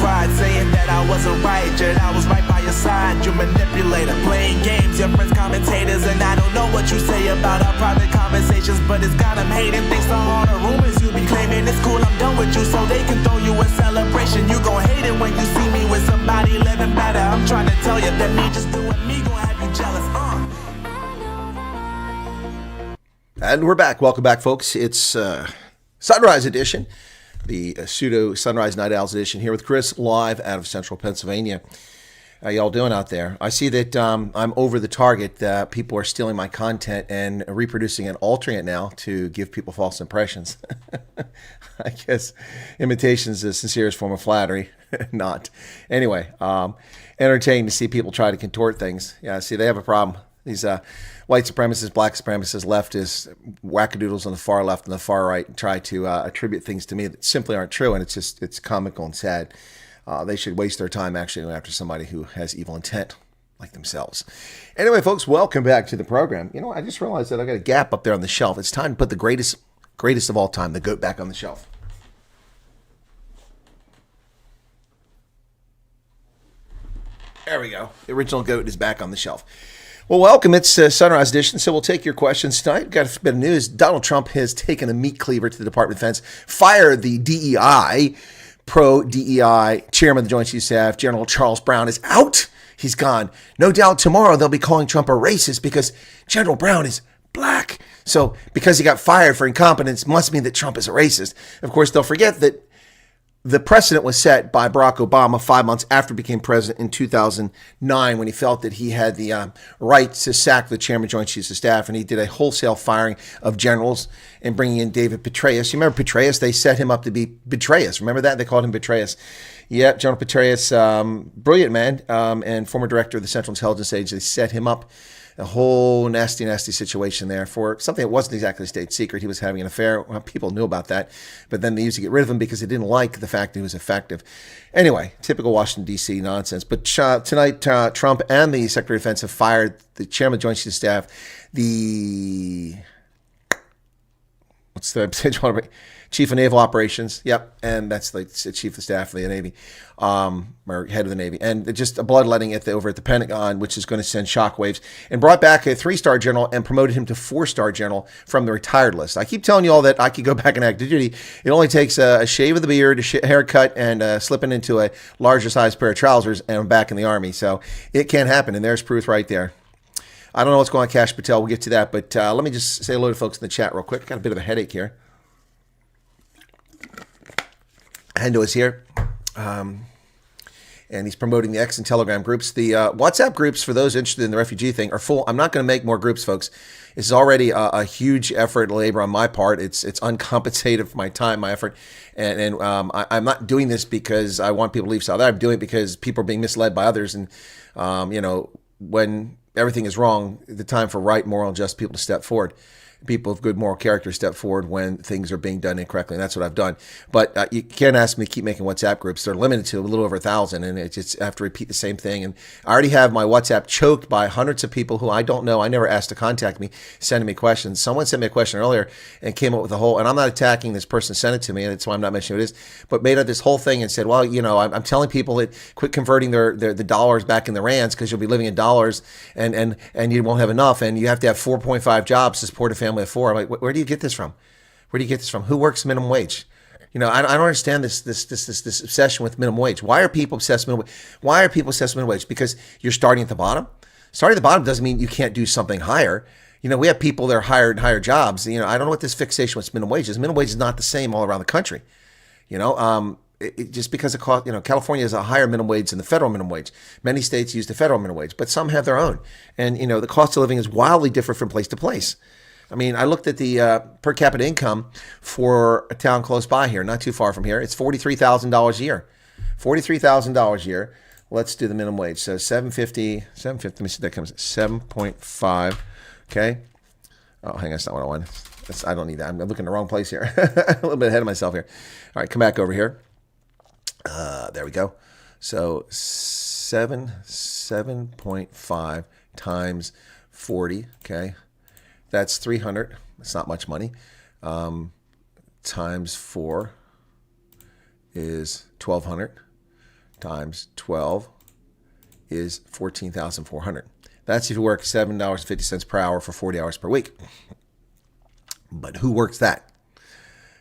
cried, saying that I wasn't right, yet I was right by your side. You manipulator, playing games, your friends commentators, and I don't know what you say about our private conversations, but it's got them hating. Thanks to all the rumors you be claiming. It's cool, I'm done with you, so they can throw you a celebration. You gon' hate it when you see me with somebody living better. I'm trying to tell you that me just doing me gon' have you jealous. And we're back. Welcome back, folks. It's Sunrise Edition, the pseudo Sunrise Night Owls Edition, here with Chris, live out of Central Pennsylvania. How y'all doing out there? I see that I'm over the target. People are stealing my content and reproducing and altering it now to give people false impressions. I guess imitation is the sincerest form of flattery. Not. Anyway, entertaining to see people try to contort things. Yeah, see, they have a problem. These white supremacists, black supremacists, leftists, wackadoodles on the far left and the far right try to attribute things to me that simply aren't true, and it's comical and sad. They should waste their time actually going after somebody who has evil intent like themselves. Anyway, folks, welcome back to the program. You know, I just realized that I got a gap up there on the shelf. It's time to put the greatest of all time, the goat, back on the shelf. There we go. The original goat is back on the shelf. Well, welcome. It's Sunrise Edition, so we'll take your questions tonight. We've got a bit of news. Donald Trump has taken a meat cleaver to the Department of Defense, fired the DEI, pro-DEI chairman of the Joint Chiefs of Staff, General Charles Brown, is out. He's gone. No doubt tomorrow they'll be calling Trump a racist because General Brown is black. So because he got fired for incompetence must mean that Trump is a racist. Of course, they'll forget that the precedent was set by Barack Obama 5 months after he became president in 2009 when he felt that he had the right to sack the chairman of Joint Chiefs of Staff, and he did a wholesale firing of generals and bringing in David Petraeus. You remember Petraeus? They set him up to be Betrayus. Remember that? They called him Betrayus. Yeah, General Petraeus, brilliant man, and former director of the Central Intelligence Agency. They set him up. A whole nasty situation there for something that wasn't exactly a state secret. He was having an affair. Well, people knew about that, but then they used to get rid of him because they didn't like the fact that he was effective. Anyway, typical Washington, D.C. nonsense. But tonight, Trump and the Secretary of Defense have fired the chairman of Joint Chiefs of Staff, Chief of Naval Operations. Yep, and that's the Chief of Staff of the Navy, or head of the Navy. And just a bloodletting over at the Pentagon, which is going to send shockwaves. And brought back a 3-star general and promoted him to 4-star general from the retired list. I keep telling you all that I could go back and active duty. It only takes a shave of the beard, a haircut, and slipping into a larger size pair of trousers, and I'm back in the Army. So it can happen, and there's proof right there. I don't know what's going on, Cash Patel. We'll get to that, but let me just say hello to folks in the chat real quick. Got a bit of a headache here. Hendo is here, and he's promoting the X and Telegram groups. The WhatsApp groups, for those interested in the refugee thing, are full. I'm not going to make more groups, folks. This is already a huge effort, labor on my part. It's uncompensated for my time, my effort, and I'm not doing this because I want people to leave South Africa. I'm doing it because people are being misled by others, and when everything is wrong, the time for right, moral, and just people to step forward. People of good moral character step forward when things are being done incorrectly, and that's what I've done. But you can't ask me to keep making WhatsApp groups. They're limited to a little over 1,000, and I have to repeat the same thing. And I already have my WhatsApp choked by hundreds of people who I don't know. I never asked to contact me, sending me questions. Someone sent me a question earlier and came up with a whole, and I'm not attacking this person sent it to me, and that's why I'm not mentioning who it is, but made up this whole thing and said, well, I'm telling people that quit converting the dollars back in the rands because you'll be living in dollars, and you won't have enough, and you have to have 4.5 jobs to support a family of 4. I'm like, where do you get this from? Where do you get this from? Who works minimum wage? I don't understand this obsession with minimum wage. Why are people obsessed with minimum wage? Why are people obsessed with minimum wage? Because you're starting at the bottom. Starting at the bottom doesn't mean you can't do something higher. We have people that are hired in higher jobs. I don't know what this fixation with minimum wage is. Minimum wage is not the same all around the country. Just because it cost, California has a higher minimum wage than the federal minimum wage. Many states use the federal minimum wage, but some have their own. And, the cost of living is wildly different from place to place. I looked at the per capita income for a town close by here, not too far from here. It's $43,000 a year. $43,000 a year. Let's do the minimum wage. So $7.50, let me see, that comes at 7.5. Okay. Oh, hang on, that's not what I want. I don't need that. I'm looking in the wrong place here. A little bit ahead of myself here. All right, come back over here. There we go. So 7.5 times 40, okay? That's 300. That's not much money. Times 4 is 1,200. times 12 is 14,400. That's if you work $7.50 per hour for 40 hours per week. But who works that?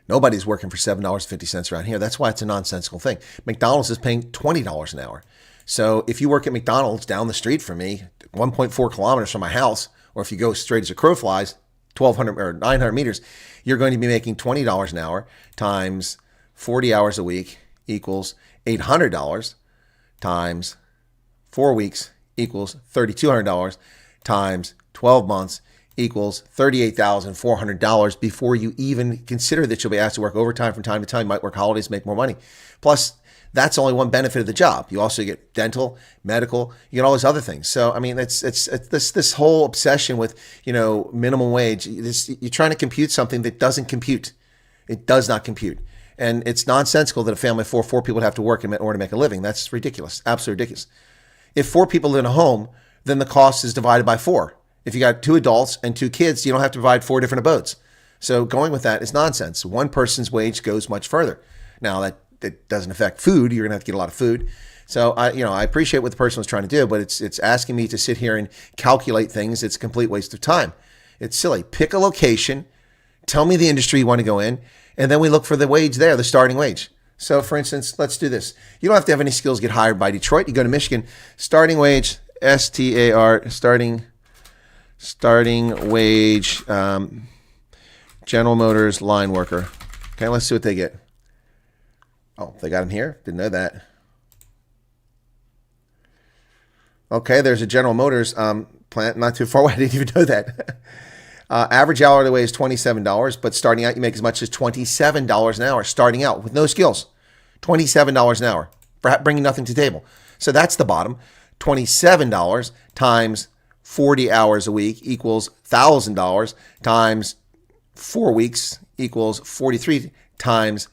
Nobody's working for $7.50 around here. That's why it's a nonsensical thing. McDonald's is paying $20 an hour. So if you work at McDonald's down the street from me, 1.4 kilometers from my house, or if you go straight as a crow flies, 1,200 or 900 meters, you're going to be making $20 an hour times 40 hours a week equals $800 times 4 weeks equals $3,200 times 12 months equals $38,400 before you even consider that you'll be asked to work overtime from time to time. You might work holidays, make more money. Plus, that's only one benefit of the job. You also get dental, medical, you get all these other things. So, I mean, it's this whole obsession with, minimum wage. You're trying to compute something that doesn't compute. It does not compute. And it's nonsensical that a family of four people would have to work in order to make a living. That's ridiculous. Absolutely ridiculous. If 4 people live in a home, then the cost is divided by 4. If you got 2 adults and 2 kids, you don't have to divide 4 different abodes. So going with that is nonsense. One person's wage goes much further. Now that doesn't affect food. You're gonna have to get a lot of food. So I appreciate what the person was trying to do, but it's asking me to sit here and calculate things. It's a complete waste of time. It's silly. Pick a location, tell me the industry you want to go in, and then we look for the wage there, the starting wage. So for instance, let's do this. You don't have to have any skills to get hired by Detroit. You go to Michigan, starting wage, STAR, starting wage, General Motors line worker. Okay, let's see what they get. Oh, they got him here? Didn't know that. Okay, there's a General Motors plant not too far away. I didn't even know that. Average hourly wage is $27, but starting out, you make as much as $27 an hour starting out with no skills. $27 an hour for bringing nothing to the table. So that's the bottom. $27 times 40 hours a week equals $1,000 times 4 weeks equals 43 times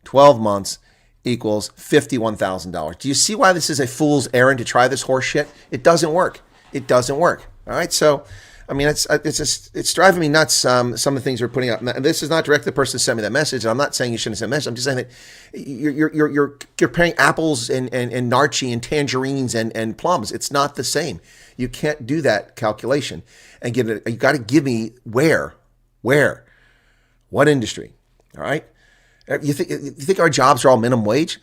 12 months equals $51,000. Do you see why this is a fool's errand to try this horse shit? It doesn't work. It doesn't work. All right. So, I mean, it's driving me nuts. Some of the things we're putting out. And this is not directly the person who sent me that message. And I'm not saying you shouldn't send a message. I'm just saying that you're comparing apples and narchi and tangerines and plums. It's not the same. You can't do that calculation and give it. You got to give me where, what industry. All right. You think our jobs are all minimum wage?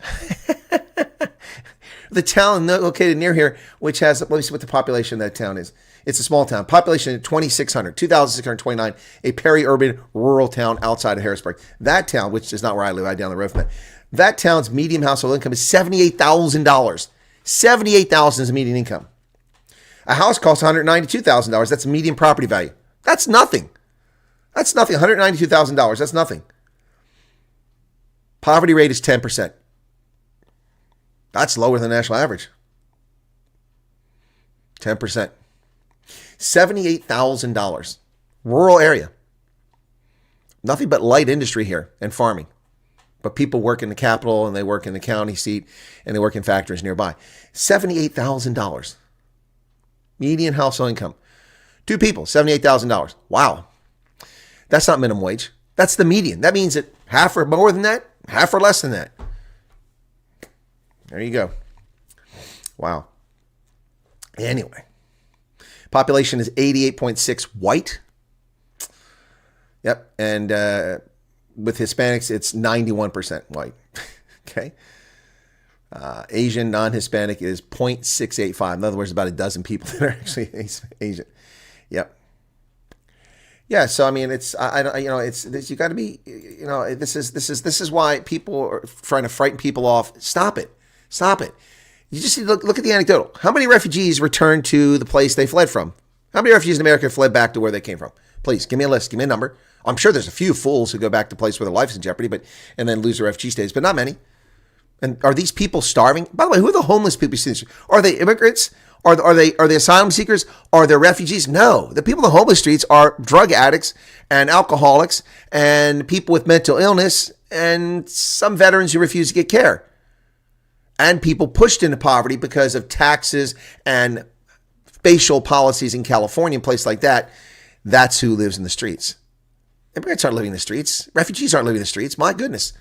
The town located near here, which has, let me see what the population of that town is. It's a small town. Population 2,629, a peri-urban rural town outside of Harrisburg. That town, which is not where I live, I down the road from that town's median household income is $78,000. $78,000 is the median income. A house costs $192,000. That's median property value. That's nothing. That's nothing. $192,000. That's nothing. Poverty rate is 10%. That's lower than the national average. 10%. $78,000. Rural area. Nothing but light industry here and farming. But people work in the capital and they work in the county seat and they work in factories nearby. $78,000. Median household income. 2 people, $78,000. Wow. That's not minimum wage. That's the median. That means that half or more than that, half or less than that. There you go. Wow. Anyway, population is 88.6 white. Yep. And with Hispanics, it's 91% white. Okay. Asian, non-Hispanic is 0.685. In other words, about a dozen people that are actually Asian. Yep. Yeah, so I mean, it's you got to be, this is why people are trying to frighten people off. Stop it. You just look at the anecdotal. How many refugees returned to the place they fled from? How many refugees in America fled back to where they came from? Please give me a list. Give me a number. I'm sure there's a few fools who go back to a place where their life's in jeopardy, and then lose their refugee status, but not many. And are these people starving? By the way, who are the homeless people you see? Are they immigrants? Are they asylum seekers? Are they refugees? No. The people on the homeless streets are drug addicts and alcoholics and people with mental illness and some veterans who refuse to get care. And people pushed into poverty because of taxes and spatial policies in California and places like that. That's who lives in the streets. Immigrants aren't living in the streets. Refugees aren't living in the streets. My goodness.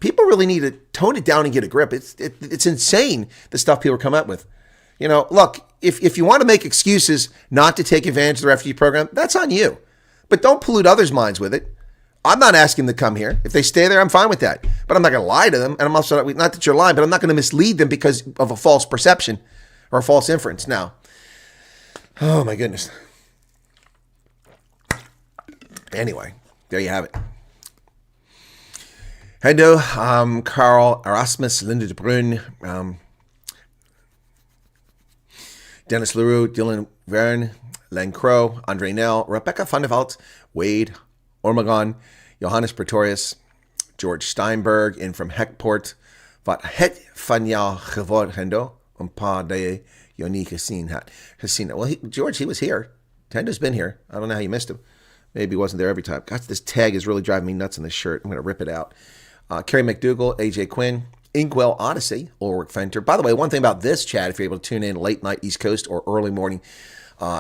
People really need to tone it down and get a grip. It's insane the stuff people come up with. Look, if you want to make excuses not to take advantage of the refugee program, that's on you. But don't pollute others' minds with it. I'm not asking them to come here. If they stay there, I'm fine with that. But I'm not going to lie to them. And I'm also, not that you're lying, but I'm not going to mislead them because of a false perception or a false inference. Now, oh my goodness. Anyway, there you have it. Hendo, Carl, Erasmus, Linda de Bruyne, Dennis Leroux, Dylan Verne, Len Crow, Andre Nell, Rebecca van der Valt, Wade, Ormagon, Johannes Pretorius, George Steinberg, in from Heckport, wat het van jou geworden, Hendo, een paar dagen jou niet gezien had. Well, George, he was here. Hendo's been here. I don't know how you missed him. Maybe he wasn't there every time. Gosh, this tag is really driving me nuts in this shirt. I'm going to rip it out. Kerry McDougall, AJ Quinn, Inkwell Odyssey, Ulrich Fenter. By the way, one thing about this chat, if you're able to tune in late night East Coast or early morning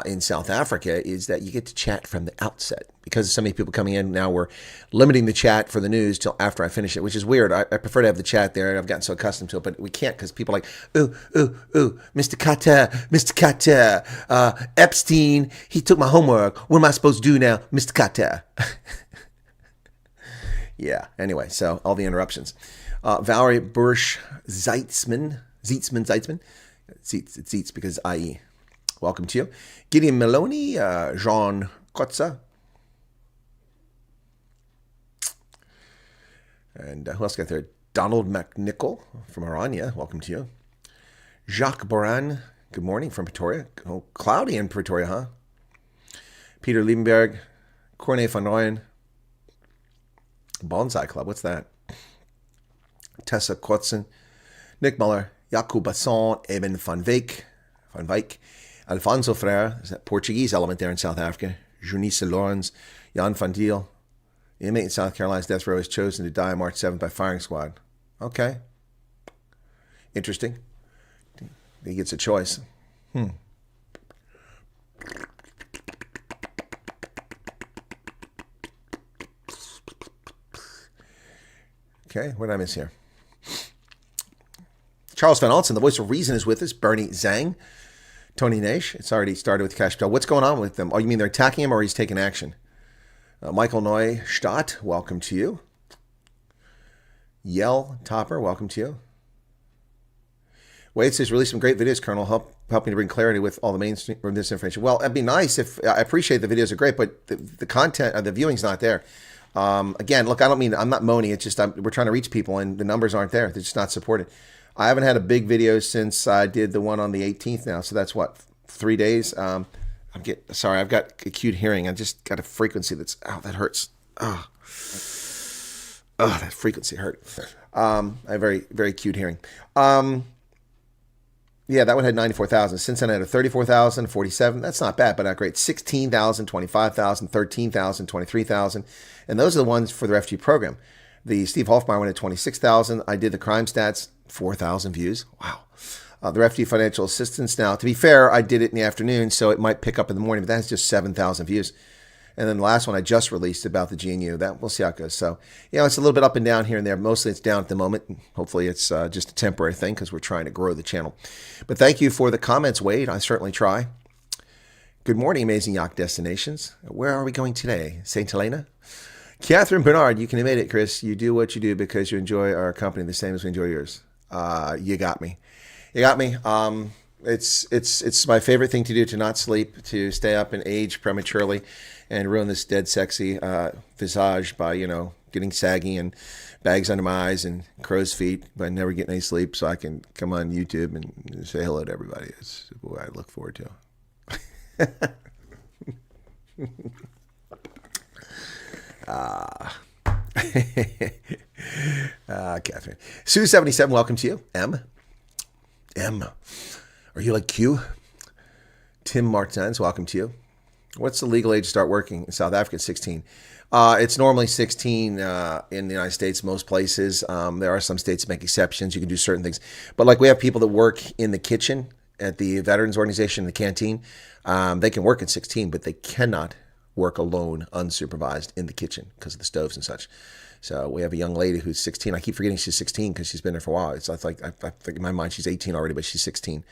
in South Africa, is that you get to chat from the outset. Because of so many people coming in now, we're limiting the chat for the news till after I finish it, which is weird. I prefer to have the chat there, and I've gotten so accustomed to it, but we can't because people are like, ooh, Mr. Carter, Epstein, he took my homework. What am I supposed to do now, Mr. Carter? Yeah, anyway, so all the interruptions. Valerie Bursch Zeitzman. Zeitz because IE. Welcome to you. Gideon Maloney, Jean Kotza. And who else got there? Donald McNichol from Aranya. Welcome to you. Jacques Boran. Good morning from Pretoria. Oh, cloudy in Pretoria, huh? Peter Liebenberg. Corne van Rooyen. Bonsai Club, what's that? Tessa Kotzen, Nick Muller, Jacob Basson, Eben van Wyk, Alfonso Freire, is that Portuguese element there in South Africa? Junice Lawrence, Jan van Diel, inmate in South Carolina's death row is chosen to die March 7th by firing squad. Okay. Interesting. He gets a choice. Okay, what did I miss here? Charles Van Alton, the voice of reason, is with us. Bernie Zhang. Tony Nash. It's already started with Cash Patel. What's going on with them? Oh, you mean they're attacking him or he's taking action? Michael Neustadt, welcome to you. Yell Topper, welcome to you. Wade says, release some great videos, Colonel. Help me to bring clarity with all the mainstream from this information. Well, it'd be nice if, I appreciate the videos are great, but the content, the viewing's not there. Again, look, I'm not moaning. It's just we're trying to reach people and the numbers aren't there. They're just not supported. I haven't had a big video since I did the one on the 18th now. So that's what, 3 days? Sorry, I've got acute hearing. I just got a frequency that hurts. That frequency hurt. I have very, very acute hearing. Yeah, that one had 94,000. Since then I had a 34,000, 47. That's not bad, but not great. 16,000, 25,000, 13,000, 23,000. And those are the ones for the refugee program. The Steve Hofmeyer one at 26,000. I did the crime stats, 4,000 views. Wow. The refugee financial assistance. Now, to be fair, I did it in the afternoon, so it might pick up in the morning, but that's just 7,000 views. And then the last one I just released about the GNU. That we'll see how it goes. So, it's a little bit up and down here and there. Mostly it's down at the moment. Hopefully it's just a temporary thing because we're trying to grow the channel. But thank you for the comments, Wade. I certainly try. Good morning, Amazing Yacht Destinations. Where are we going today? St. Helena? Catherine Bernard, you can admit it, Chris. You do what you do because you enjoy our company the same as we enjoy yours. You got me. You got me. It's my favorite thing to do to not sleep, to stay up and age prematurely and ruin this dead sexy visage by, getting saggy and bags under my eyes and crow's feet, but never getting any sleep so I can come on YouTube and say hello to everybody. It's what I look forward to. Catherine. Sue77, welcome to you. M. Are you like Q? Tim Martins, welcome to you. What's the legal age to start working in South Africa? 16. It's normally 16 in the United States, most places. There are some states that make exceptions. You can do certain things. But like we have people that work in the kitchen at the Veterans Organization, the canteen. They can work at 16, but they cannot work alone, unsupervised in the kitchen because of the stoves and such. So we have a young lady who's 16. I keep forgetting she's 16 because she's been there for a while. It's like I think in my mind she's 18 already, but she's 16.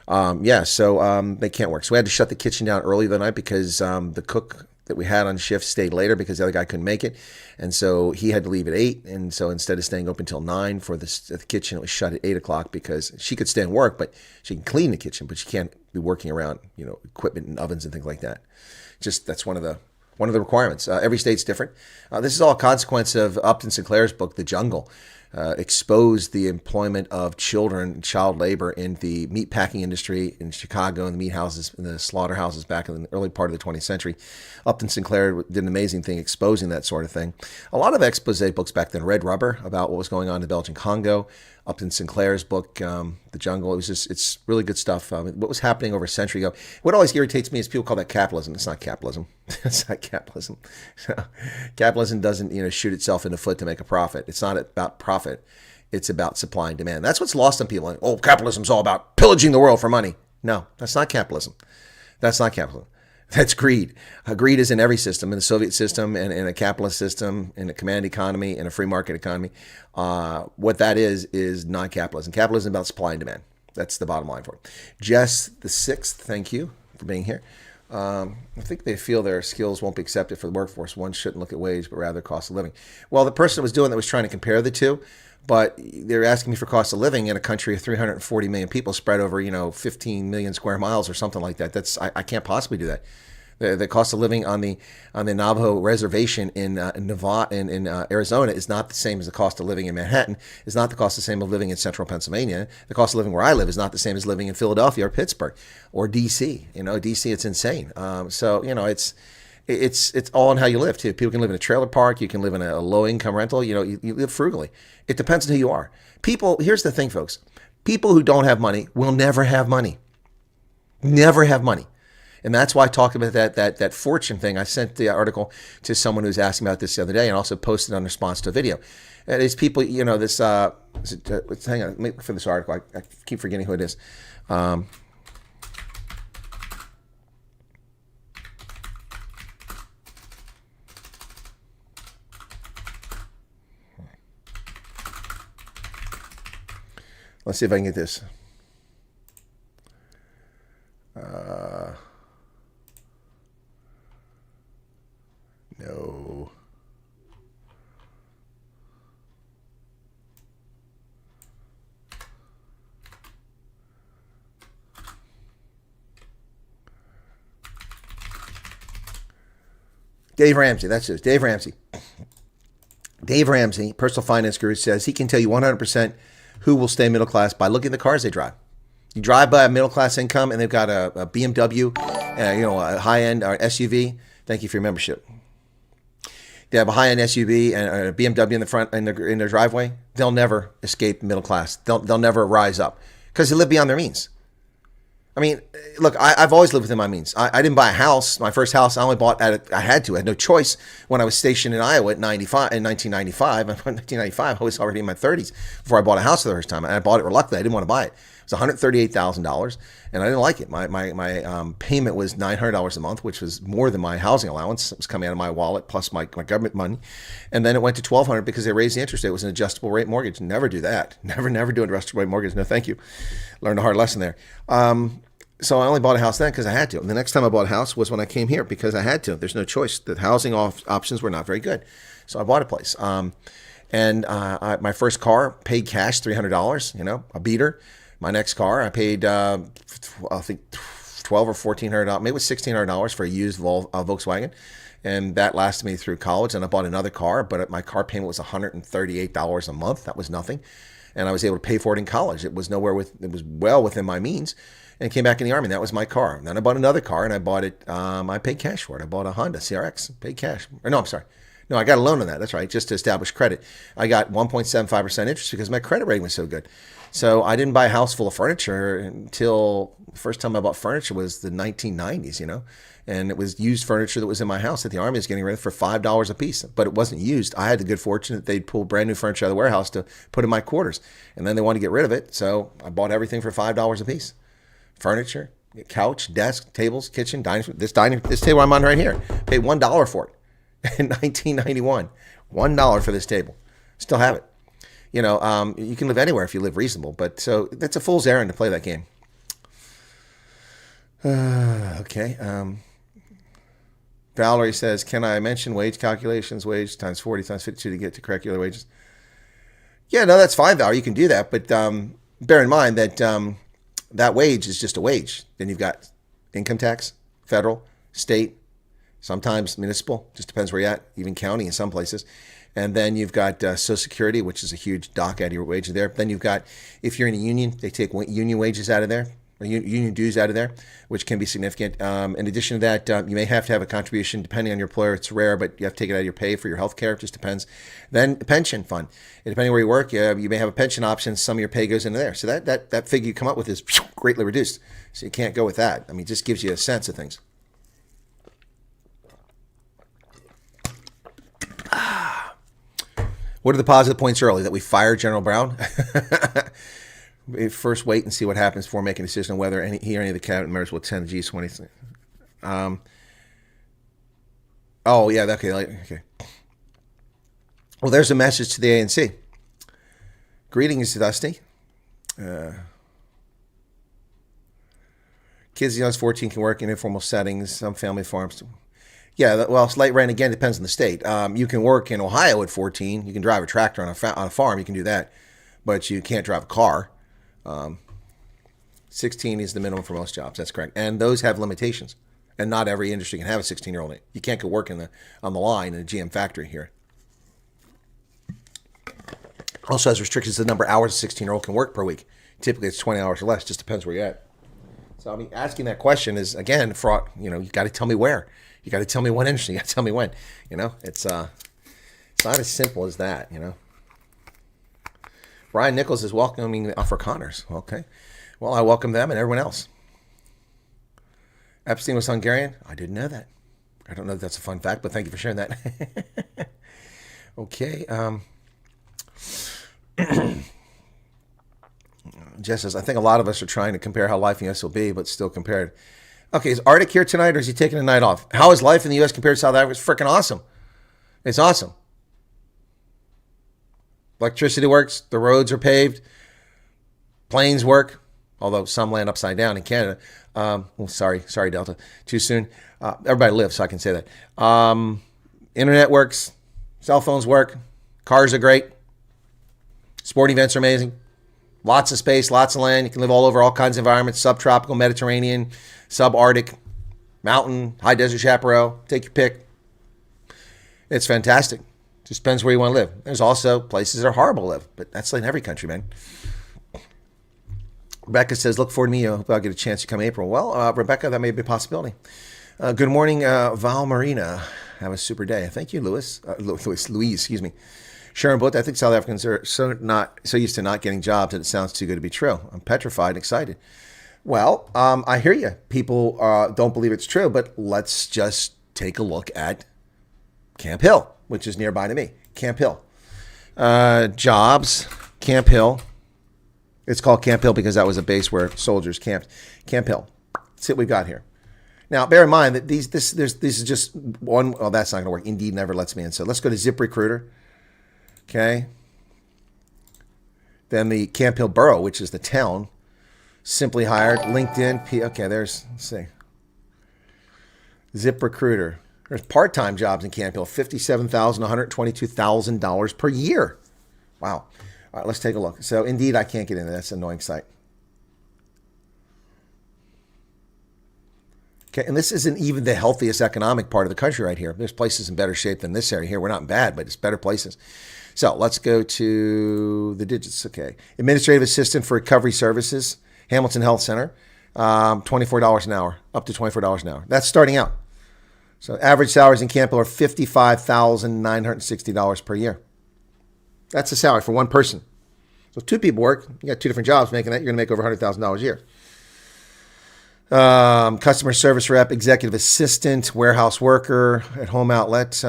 They can't work. So we had to shut the kitchen down early the night because the cook that we had on shift stayed later because the other guy couldn't make it. And so he had to leave at 8. And so instead of staying open until 9 for the kitchen, it was shut at 8 o'clock because she could stay and work, but she can clean the kitchen, but she can't be working around, equipment and ovens and things like that. Just that's one of the requirements. Every state's different. This is all a consequence of Upton Sinclair's book, The Jungle. Exposed the employment of children, child labor in the meat packing industry in Chicago and the meat houses and the slaughterhouses back in the early part of the 20th century. Upton Sinclair did an amazing thing exposing that sort of thing. A lot of expose books back then, Red Rubber, about what was going on in the Belgian Congo. Upton Sinclair's book, The Jungle. It's really good stuff. What was happening over a century ago. What always irritates me is people call that capitalism. It's not capitalism. It's not capitalism. Capitalism doesn't, shoot itself in the foot to make a profit. It's not about profit. It's about supply and demand. That's what's lost on people. Like, capitalism's all about pillaging the world for money. No, that's not capitalism. That's not capitalism. That's greed. Greed is in every system, in the Soviet system, and in a capitalist system, in a command economy, in a free market economy. What that is not capitalism. Capitalism is about supply and demand. That's the bottom line for it. Jess the Sixth, thank you for being here. I think they feel their skills won't be accepted for the workforce. One shouldn't look at wage, but rather cost of living. Well, the person that was doing that was trying to compare the two, but they're asking me for cost of living in a country of 340 million people spread over, 15 million square miles or something like that. I can't possibly do that. The cost of living on the Navajo reservation in Nevada in Arizona is not the same as the cost of living in Manhattan. It's not the cost the same of living in central Pennsylvania. The cost of living where I live is not the same as living in Philadelphia or Pittsburgh or DC. DC, it's insane. It's all on how you live too. People can live in a trailer park. You can live in a low income rental. You live frugally. It depends on who you are. Here's the thing, folks. People who don't have money will never have money. Never have money. And that's why I talked about that fortune thing. I sent the article to someone who was asking about this the other day and also posted in response to a video. And it's people, hang on, let me look for this article. I keep forgetting who it is. Let's see if I can get this. No. Dave Ramsey, that's it. Dave Ramsey. Dave Ramsey, personal finance guru, says he can tell you 100% who will stay middle class by looking at the cars they drive. You drive by a middle class income and they've got a BMW, a high-end SUV. Thank you for your membership. They have a high-end SUV and a BMW in the front in their driveway. They'll never escape middle class. They'll never rise up because they live beyond their means. I mean, look, I've always lived within my means. I didn't buy a house. My first house I only bought I had to. I had no choice when I was stationed in Iowa in 1995. In 1995, I was already in my 30s before I bought a house for the first time. And I bought it reluctantly. I didn't want to buy it. It was $138,000, and I didn't like it. My payment was $900 a month, which was more than my housing allowance. It was coming out of my wallet plus my government money, and then it went to $1,200 because they raised the interest rate. It was an adjustable rate mortgage. Never do that. Never do an adjustable rate mortgage. No, thank you. Learned a hard lesson there. So I only bought a house then because I had to. And the next time I bought a house was when I came here because I had to. There's no choice. The housing options were not very good, so I bought a place. My first car paid cash $300. A beater. My next car, I paid, I think, $1,200 or $1,400. Maybe it was $1,600 for a used Volkswagen. And that lasted me through college. And I bought another car, but my car payment was $138 a month. That was nothing. And I was able to pay for it in college. It was it was well within my means. And came back in the Army. And that was my car. And then I bought another car, and I bought it, I paid cash for it. I bought a Honda CRX, paid cash. No, I'm sorry. No, I got a loan on that. That's right, just to establish credit. I got 1.75% interest because my credit rating was so good. So I didn't buy a house full of furniture until the first time I bought furniture was the 1990s, and it was used furniture that was in my house that the Army was getting rid of for $5 a piece, but it wasn't used. I had the good fortune that they'd pull brand new furniture out of the warehouse to put in my quarters, and then they wanted to get rid of it, so I bought everything for $5 a piece. Furniture, couch, desk, tables, kitchen, dining. This table I'm on right here, paid $1 for it in 1991. $1 for this table. Still have it. You know, you can live anywhere if you live reasonable, but so that's a fool's errand to play that game. Okay. Valerie says, can I mention wage calculations, wage times 40 times 52 to get to correct your wages? Yeah, no, that's fine, Valerie. You can do that, but bear in mind that that wage is just a wage. Then you've got income tax, federal, state, sometimes municipal, just depends where you're at, even county in some places. And then you've got Social Security, which is a huge dock out of your wages there. Then you've got, if you're in a union, they take union wages out of there, or union dues out of there, which can be significant. In addition to that, you may have to have a contribution, depending on your employer. It's rare, but you have to take it out of your pay for your health care. It just depends. Then a pension fund. And depending where you work, you may have a pension option. Some of your pay goes into there. So that figure you come up with is greatly reduced. So you can't go with that. I mean, it just gives you a sense of things. What are the positive points early? That we fired General Brown? First, wait and see what happens before making a decision on whether he or any of the cabinet members will attend the G20. Oh, yeah, okay. Well, there's a message to the ANC. Greetings, Dusty. Kids as young as 14 can work in informal settings, some family farms. Yeah, well, slight rent, again, depends on the state. You can work in Ohio at 14. You can drive a tractor on a farm. You can do that. But you can't drive a car. 16 is the minimum for most jobs. That's correct. And those have limitations. And not every industry can have a 16-year-old in it. You can't go work on the line in a GM factory here. Also has restrictions to the number of hours a 16-year-old can work per week. Typically, it's 20 hours or less. Just depends where you're at. So, I mean, asking that question is, again, fraught. You know, you got to tell me where. You got to tell me what industry. You got to tell me when. You know, it's not as simple as that. You know. Brian Nichols is welcoming the Afrikaners. Okay, well, I welcome them and everyone else. Epstein was Hungarian. I didn't know that. I don't know if that's a fun fact, but thank you for sharing that. Okay. Jess says, I think a lot of us are trying to compare how life in the U.S. will be, but still compared. Okay, is Arctic here tonight, or is he taking a night off? How is life in the U.S. compared to South Africa? It's freaking awesome. It's awesome. Electricity works. The roads are paved. Planes work, although some land upside down in Canada. Sorry, Delta. Too soon. Everybody lives, so I can say that. Internet works. Cell phones work. Cars are great. Sporting events are amazing. Lots of space, lots of land. You can live all over all kinds of environments. Subtropical, Mediterranean, subarctic, mountain, high desert chaparral. Take your pick. It's fantastic. Just depends where you want to live. There's also places that are horrible to live, but that's like in every country, man. Rebecca says, look forward to me. I hope I'll get a chance to come April. Well, Rebecca, that may be a possibility. Good morning, Val Marina. Have a super day. Thank you, Louise, excuse me. Sharon Boot, I think South Africans are so used to not getting jobs that it sounds too good to be true. I'm petrified and excited. Well, I hear you. People don't believe it's true, but let's just take a look at Camp Hill, which is nearby to me. Camp Hill. Jobs, Camp Hill. It's called Camp Hill because that was a base where soldiers camped. Camp Hill. That's what we've got here. Now, bear in mind that this is just one. Oh, that's not going to work. Indeed never lets me in. So let's go to ZipRecruiter. Okay. Then the Camp Hill Borough, which is the town. Simply Hired. LinkedIn. Okay, let's see. ZipRecruiter. There's part-time jobs in Camp Hill. $57,000, $122,000 per year. Wow. All right, let's take a look. So, Indeed, I can't get in there. That's an annoying site. Okay, and this isn't even the healthiest economic part of the country right here. There's places in better shape than this area here. We're not in bad, but it's better places. So let's go to the digits. Okay. Administrative Assistant for Recovery Services, Hamilton Health Center, $24 an hour, up to $24 an hour. That's starting out. So average salaries in Camp Hill are $55,960 per year. That's the salary for one person. So if two people work, you got two different jobs making that, you're going to make over $100,000 a year. Customer service rep, executive assistant, warehouse worker at home outlet.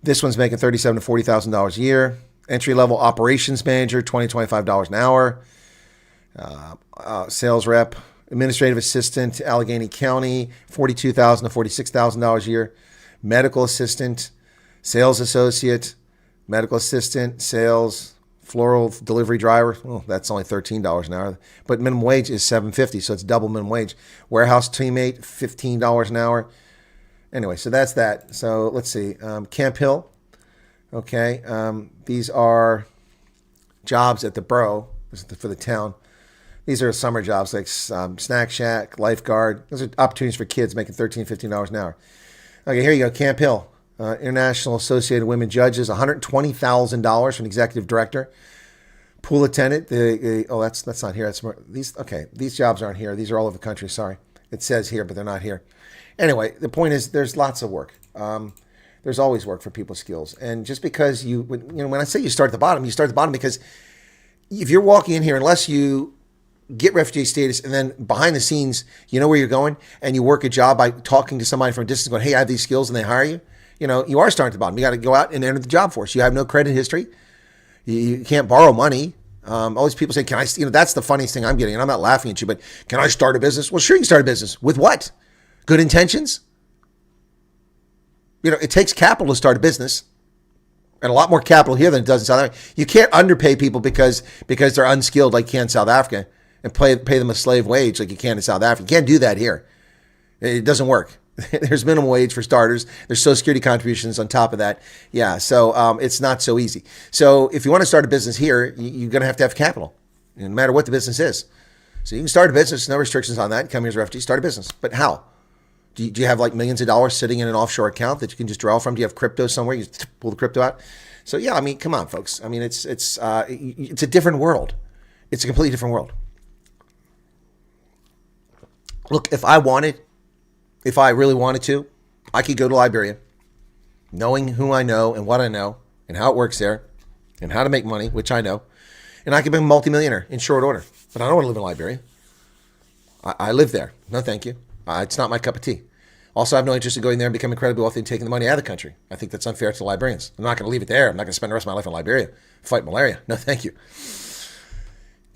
This one's making $37,000 to $40,000 a year. Entry level operations manager, $20, $25 an hour. Sales rep, administrative assistant, Allegheny County, $42,000 to $46,000 a year. Medical assistant, sales associate, medical assistant, sales, floral delivery driver. Oh, that's only $13 an hour. But minimum wage is $7.50, so it's double minimum wage. Warehouse teammate, $15 an hour. Anyway, so that's that. So let's see. Camp Hill. Okay. These are jobs at the borough. This is for the town. These are summer jobs like snack shack, lifeguard. Those are opportunities for kids making $13, $15 an hour. Okay, here you go. Camp Hill. International Associated Women Judges, $120,000 for an executive director. Pool attendant. That's not here. That's more, these jobs aren't here. These are all over the country. Sorry. It says here, but they're not here. Anyway, the point is there's lots of work. There's always work for people's skills. And just because when I say you start at the bottom, you start at the bottom because if you're walking in here, unless you get refugee status and then behind the scenes, you know where you're going and you work a job by talking to somebody from a distance going, hey, I have these skills, and they hire you. You are starting at the bottom. You got to go out and enter the job force. You have no credit history. You can't borrow money. All these people say, can I, that's the funniest thing I'm getting. And I'm not laughing at you, but can I start a business? Well, sure, you can start a business. With what? Good intentions? It takes capital to start a business. And a lot more capital here than it does in South Africa. You can't underpay people because they're unskilled like you can in South Africa and pay them a slave wage like you can in South Africa. You can't do that here. It doesn't work. There's minimum wage for starters. There's Social Security contributions on top of that. Yeah, so it's not so easy. So if you want to start a business here, you're going to have capital, no matter what the business is. So you can start a business, no restrictions on that. Come here as a refugee, start a business. But how? Do you have like millions of dollars sitting in an offshore account that you can just draw from? Do you have crypto somewhere? You just pull the crypto out? So yeah, come on, folks. It's a different world. It's a completely different world. Look, if I really wanted to, I could go to Liberia, knowing who I know and what I know and how it works there and how to make money, which I know, and I could be a multimillionaire in short order. But I don't want to live in Liberia. I live there. No, thank you. It's not my cup of tea. Also, I have no interest in going there and becoming incredibly wealthy and taking the money out of the country. I think that's unfair to the Liberians. I'm not going to leave it there. I'm not going to spend the rest of my life in Liberia, fight malaria. No, thank you.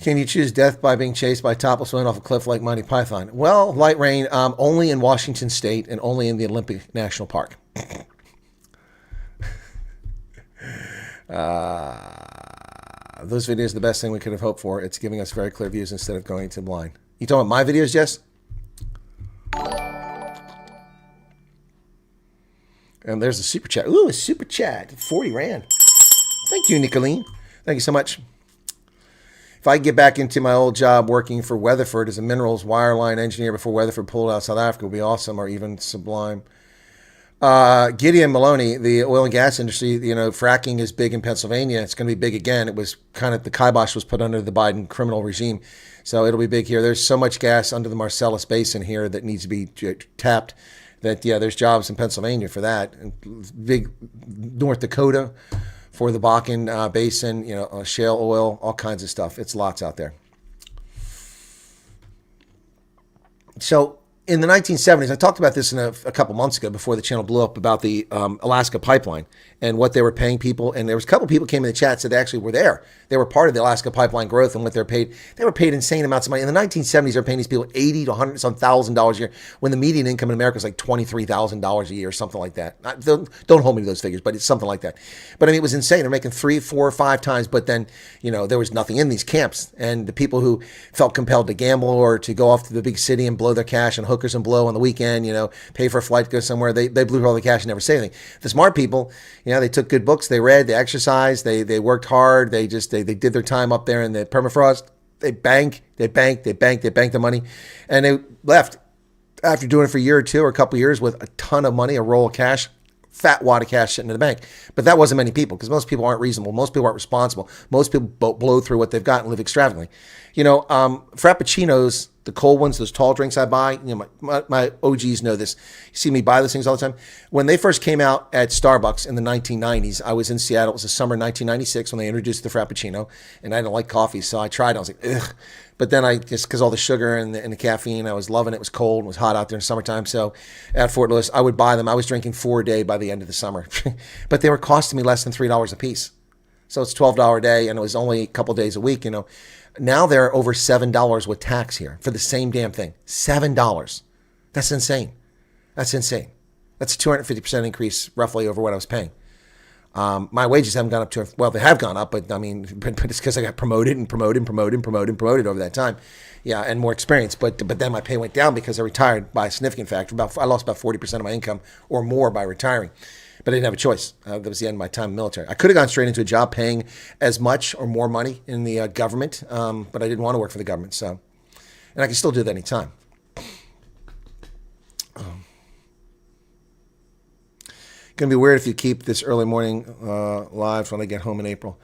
Can you choose death by being chased by a topless woman off a cliff like Monty Python? Well, light rain, only in Washington State and only in the Olympic National Park. Those videos are the best thing we could have hoped for. It's giving us very clear views instead of going to blind. You talking about my videos, Jess? And there's a super chat. Ooh, a super chat. 40 Rand. Thank you, Nicklin. Thank you so much. If I get back into my old job working for Weatherford as a minerals wireline engineer before Weatherford pulled out of South Africa would be awesome or even sublime. Gideon Maloney, the oil and gas industry, fracking is big in Pennsylvania. It's going to be big again. It was kind of, the kibosh was put under the Biden criminal regime. So it'll be big here. There's so much gas under the Marcellus Basin here that needs to be tapped that, yeah, there's jobs in Pennsylvania for that. And big North Dakota for the Bakken Basin, shale oil, all kinds of stuff. It's lots out there. So in the 1970s, I talked about this in a couple months ago before the channel blew up about the Alaska pipeline and what they were paying people. And there was a couple people came in the chat said they actually were there. They were part of the Alaska pipeline growth and what they're paid. They were paid insane amounts of money. In the 1970s, they were paying these people $80 to $100 some $1,000 a year when the median income in America was like $23,000 a year or something like that. Don't hold me to those figures, but it's something like that. But it was insane. They're making 3, 4, 5 times. But then, there was nothing in these camps. And the people who felt compelled to gamble or to go off to the big city and blow their cash on hookers and blow on the weekend, pay for a flight to go somewhere, they blew all the cash and never say anything. The smart people, they took good books, they read, they exercised, they worked hard, they did their time up there in the permafrost. They banked the money, and they left after doing it for a year or two or a couple of years with a ton of money, a roll of cash, fat wad of cash sitting in the bank. But that wasn't many people because most people aren't reasonable. Most people aren't responsible. Most people blow through what they've got and live extravagantly. Frappuccinos, the cold ones, those tall drinks I buy, my OGs know this. You see me buy those things all the time. When they first came out at Starbucks in the 1990s, I was in Seattle. It was the summer 1996 when they introduced the Frappuccino, and I didn't like coffee, so I tried it. I was like, ugh. But then because all the sugar and the caffeine, I was loving it. It was cold. It was hot out there in summertime. So at Fort Lewis, I would buy them. I was drinking 4 a day by the end of the summer. But they were costing me less than $3 a piece. So it's $12 a day, and it was only a couple days a week, Now they're over $7 with tax here for the same damn thing. $7. That's insane. That's a 250% increase roughly over what I was paying. My wages haven't gone up to, well, they have gone up, but I mean, but it's because I got promoted over that time. Yeah, and more experience. But then my pay went down because I retired by a significant factor. I lost about 40% of my income or more by retiring. But I didn't have a choice. That was the end of my time in the military. I could have gone straight into a job paying as much or more money in the government, but I didn't want to work for the government. So, and I can still do that anytime. Going to be weird if you keep this early morning live when I get home in April.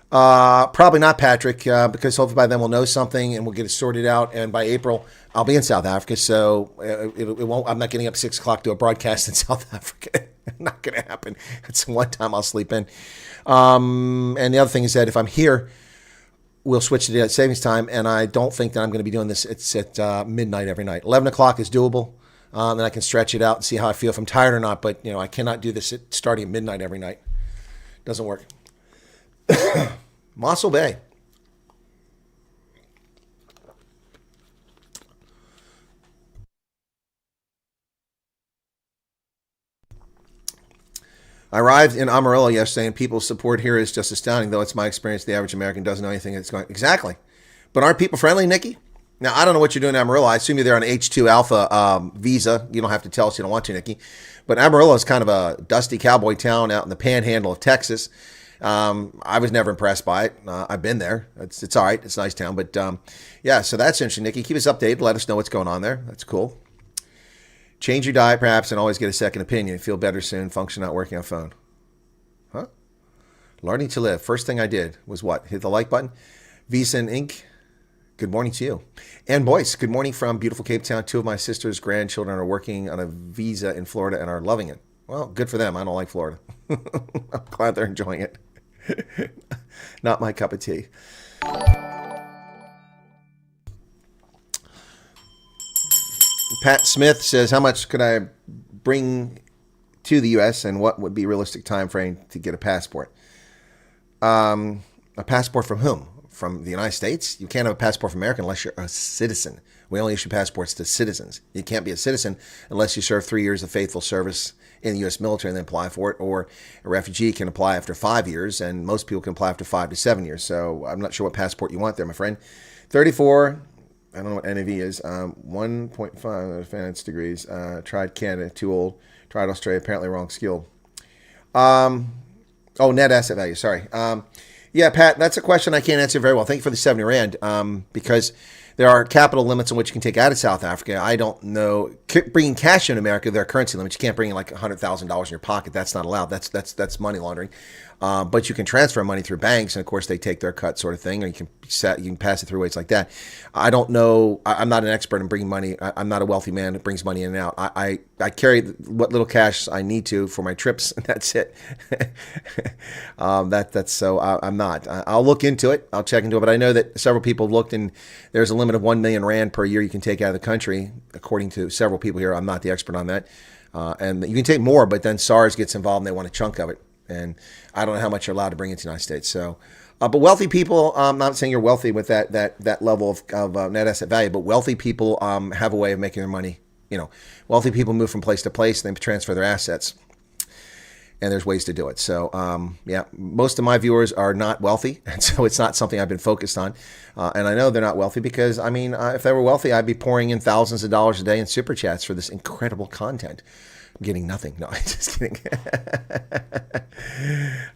Probably not, Patrick, because hopefully by then we'll know something and we'll get it sorted out. And by April, I'll be in South Africa, so it won't. I'm not getting up 6 o'clock to a broadcast in South Africa. Not going to happen. It's one time I'll sleep in. And the other thing is that if I'm here, we'll switch to daylight savings time, and I don't think that I'm going to be doing this. It's at midnight every night. 11 o'clock is doable. Then I can stretch it out and see how I feel if I'm tired or not. But, I cannot do this starting at midnight every night. Doesn't work. Mossel Bay. I arrived in Amarillo yesterday, and people's support here is just astounding, though it's my experience the average American doesn't know anything that's going. Exactly. But aren't people friendly, Nikki? Now, I don't know what you're doing in Amarillo. I assume you're there on an H2 Alpha visa. You don't have to tell us you don't want to, Nikki. But Amarillo is kind of a dusty cowboy town out in the panhandle of Texas. I was never impressed by it. I've been there. It's all right. It's a nice town. But, yeah, so that's interesting, Nikki. Keep us updated. Let us know what's going on there. That's cool. Change your diet, perhaps, and always get a second opinion. Feel better soon. Function not working on phone. Huh? Learning to live. First thing I did was what? Hit the like button. Visa and Inc. Good morning to you. And Boyce, good morning from beautiful Cape Town. 2 of my sister's grandchildren are working on a visa in Florida and are loving it. Well, good for them. I don't like Florida. I'm glad they're enjoying it. Not my cup of tea. Pat Smith says, how much could I bring to the U.S. and what would be a realistic time frame to get a passport? A passport from whom? From the United States? You can't have a passport from America unless you're a citizen. We only issue passports to citizens. You can't be a citizen unless you serve 3 years of faithful service in the U.S. military and then apply for it. Or a refugee can apply after 5 years, and most people can apply after 5 to 7 years. So I'm not sure what passport you want there, my friend. 34, I don't know what NAV is. 1.5 advanced degrees. Tried Canada, too old. Tried Australia, apparently wrong skill. Net asset value, sorry. Yeah, Pat, that's a question I can't answer very well. Thank you for the 70 Rand, because there are capital limits on which you can take out of South Africa. I don't know. Bringing cash in America, there are currency limits. You can't bring in like $100,000 in your pocket. That's not allowed. That's money laundering. But you can transfer money through banks, and of course they take their cut, sort of thing, or you can pass it through ways like that. I don't know. I'm not an expert in bringing money. I'm not a wealthy man that brings money in and out. I carry what little cash I need to for my trips, and that's it. I'm not. I'll look into it. I'll check into it. But I know that several people have looked, and there's a limit of 1 million Rand per year you can take out of the country, according to several people here. I'm not the expert on that. And you can take more, but then SARS gets involved and they want a chunk of it. And I don't know how much you're allowed to bring into the United States. So, but wealthy people, I'm not saying you're wealthy with that level of net asset value, but wealthy people have a way of making their money. Wealthy people move from place to place and they transfer their assets. And there's ways to do it. So, yeah, most of my viewers are not wealthy. And so it's not something I've been focused on. And I know they're not wealthy because, if they were wealthy, I'd be pouring in thousands of dollars a day in super chats for this incredible content. I'm getting nothing. No, I'm just kidding.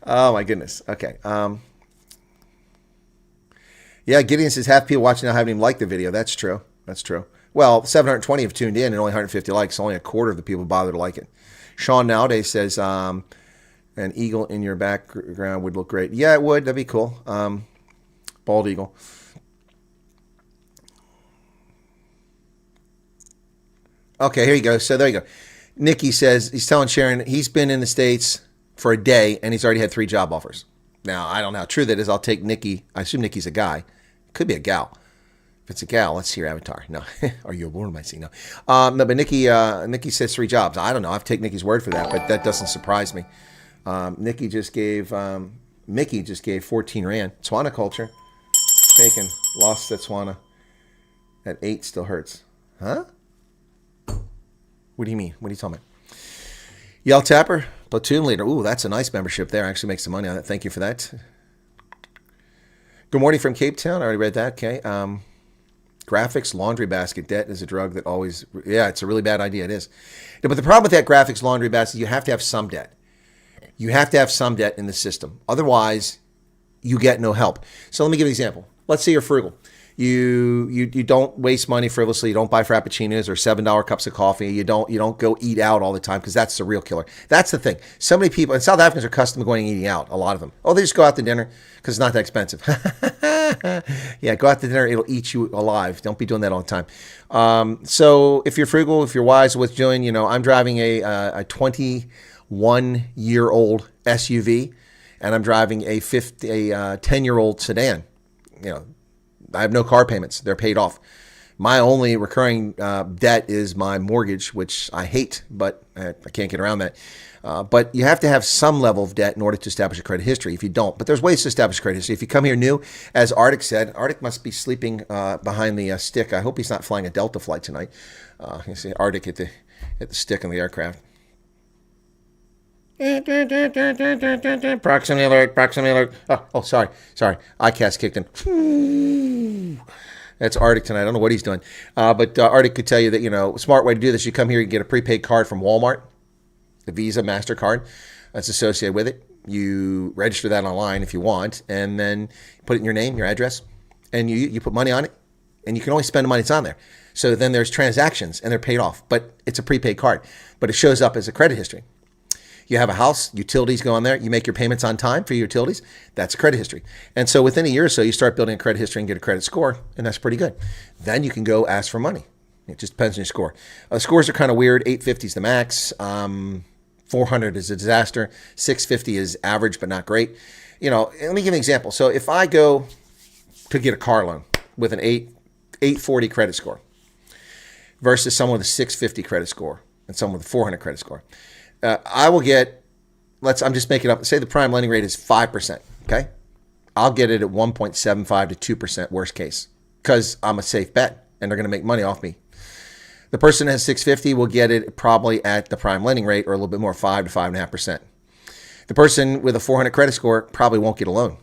Oh, my goodness. Okay. Yeah, Gideon says half people watching now haven't even liked the video. That's true. That's true. Well, 720 have tuned in and only 150 likes. Only a quarter of the people bother to like it. Sean nowadays says, an eagle in your background would look great. Yeah, it would. That'd be cool. Bald eagle. Okay, here you go. So there you go. Nikki says, he's telling Sharon he's been in the States for a day and he's already had 3 job offers. Now, I don't know how true that is. I'll take Nikki. I assume Nikki's a guy. Could be a gal. If it's a gal, let's see your avatar. No. Are you a woman? Am I seeing? No. No, but Nikki says 3 jobs. I don't know. I've taken Nikki's word for that, but that doesn't surprise me. Mickey just gave 14 Rand. Tswana culture. Taken. Lost at Tswana. At 8 still hurts. Huh? What do you mean? What are you talking about? Yell Tapper, Platoon leader. Ooh, that's a nice membership there. I actually make some money on it. Thank you for that. Good morning from Cape Town. I already read that. Okay. Graphics laundry basket. Debt is a drug that always, yeah, it's a really bad idea. It is. But the problem with that graphics laundry basket, you have to have some debt. You have to have some debt in the system. Otherwise, you get no help. So let me give you an example. Let's say you're frugal. You don't waste money frivolously. You don't buy frappuccinos or $7 cups of coffee. You don't go eat out all the time, because that's the real killer. That's the thing. So many people, and South Africans are accustomed to going and eating out, a lot of them. Oh, they just go out to dinner because it's not that expensive. Yeah, go out to dinner. It'll eat you alive. Don't be doing that all the time. So if you're frugal, if you're wise with doing, I'm driving a 21-year-old SUV, and I'm driving a 10-year-old sedan. I have no car payments. They're paid off. My only recurring debt is my mortgage, which I hate, but I can't get around that. But you have to have some level of debt in order to establish a credit history. If you don't, but there's ways to establish credit history. If you come here new, as Arctic said, Arctic must be sleeping behind the stick. I hope he's not flying a Delta flight tonight. You see Arctic at the stick on the aircraft. Proximity alert. Oh, sorry. ICAST kicked in. That's Arctic tonight. I don't know what he's doing. But Arctic could tell you that, a smart way to do this, you come here, you get a prepaid card from Walmart, the Visa, MasterCard that's associated with it. You register that online if you want, and then put it in your name, your address, and you put money on it, and you can only spend the money that's on there. So then there's transactions, and they're paid off, but it's a prepaid card, but it shows up as a credit history. You have a house, utilities go on there, you make your payments on time for your utilities, that's a credit history. And so within a year or so, you start building a credit history and get a credit score, and that's pretty good. Then you can go ask for money. It just depends on your score. Scores are kind of weird. 850 is the max. 400 is a disaster. 650 is average, but not great. Let me give you an example. So if I go to get a car loan with an 840 credit score versus someone with a 650 credit score and someone with a 400 credit score, I will get, I'm just making it up, say the prime lending rate is 5%, okay? I'll get it at 1.75 to 2% worst case, because I'm a safe bet and they're going to make money off me. The person that has 650 will get it probably at the prime lending rate, or a little bit more, 5 to 5.5%. The person with a 400 credit score probably won't get a loan.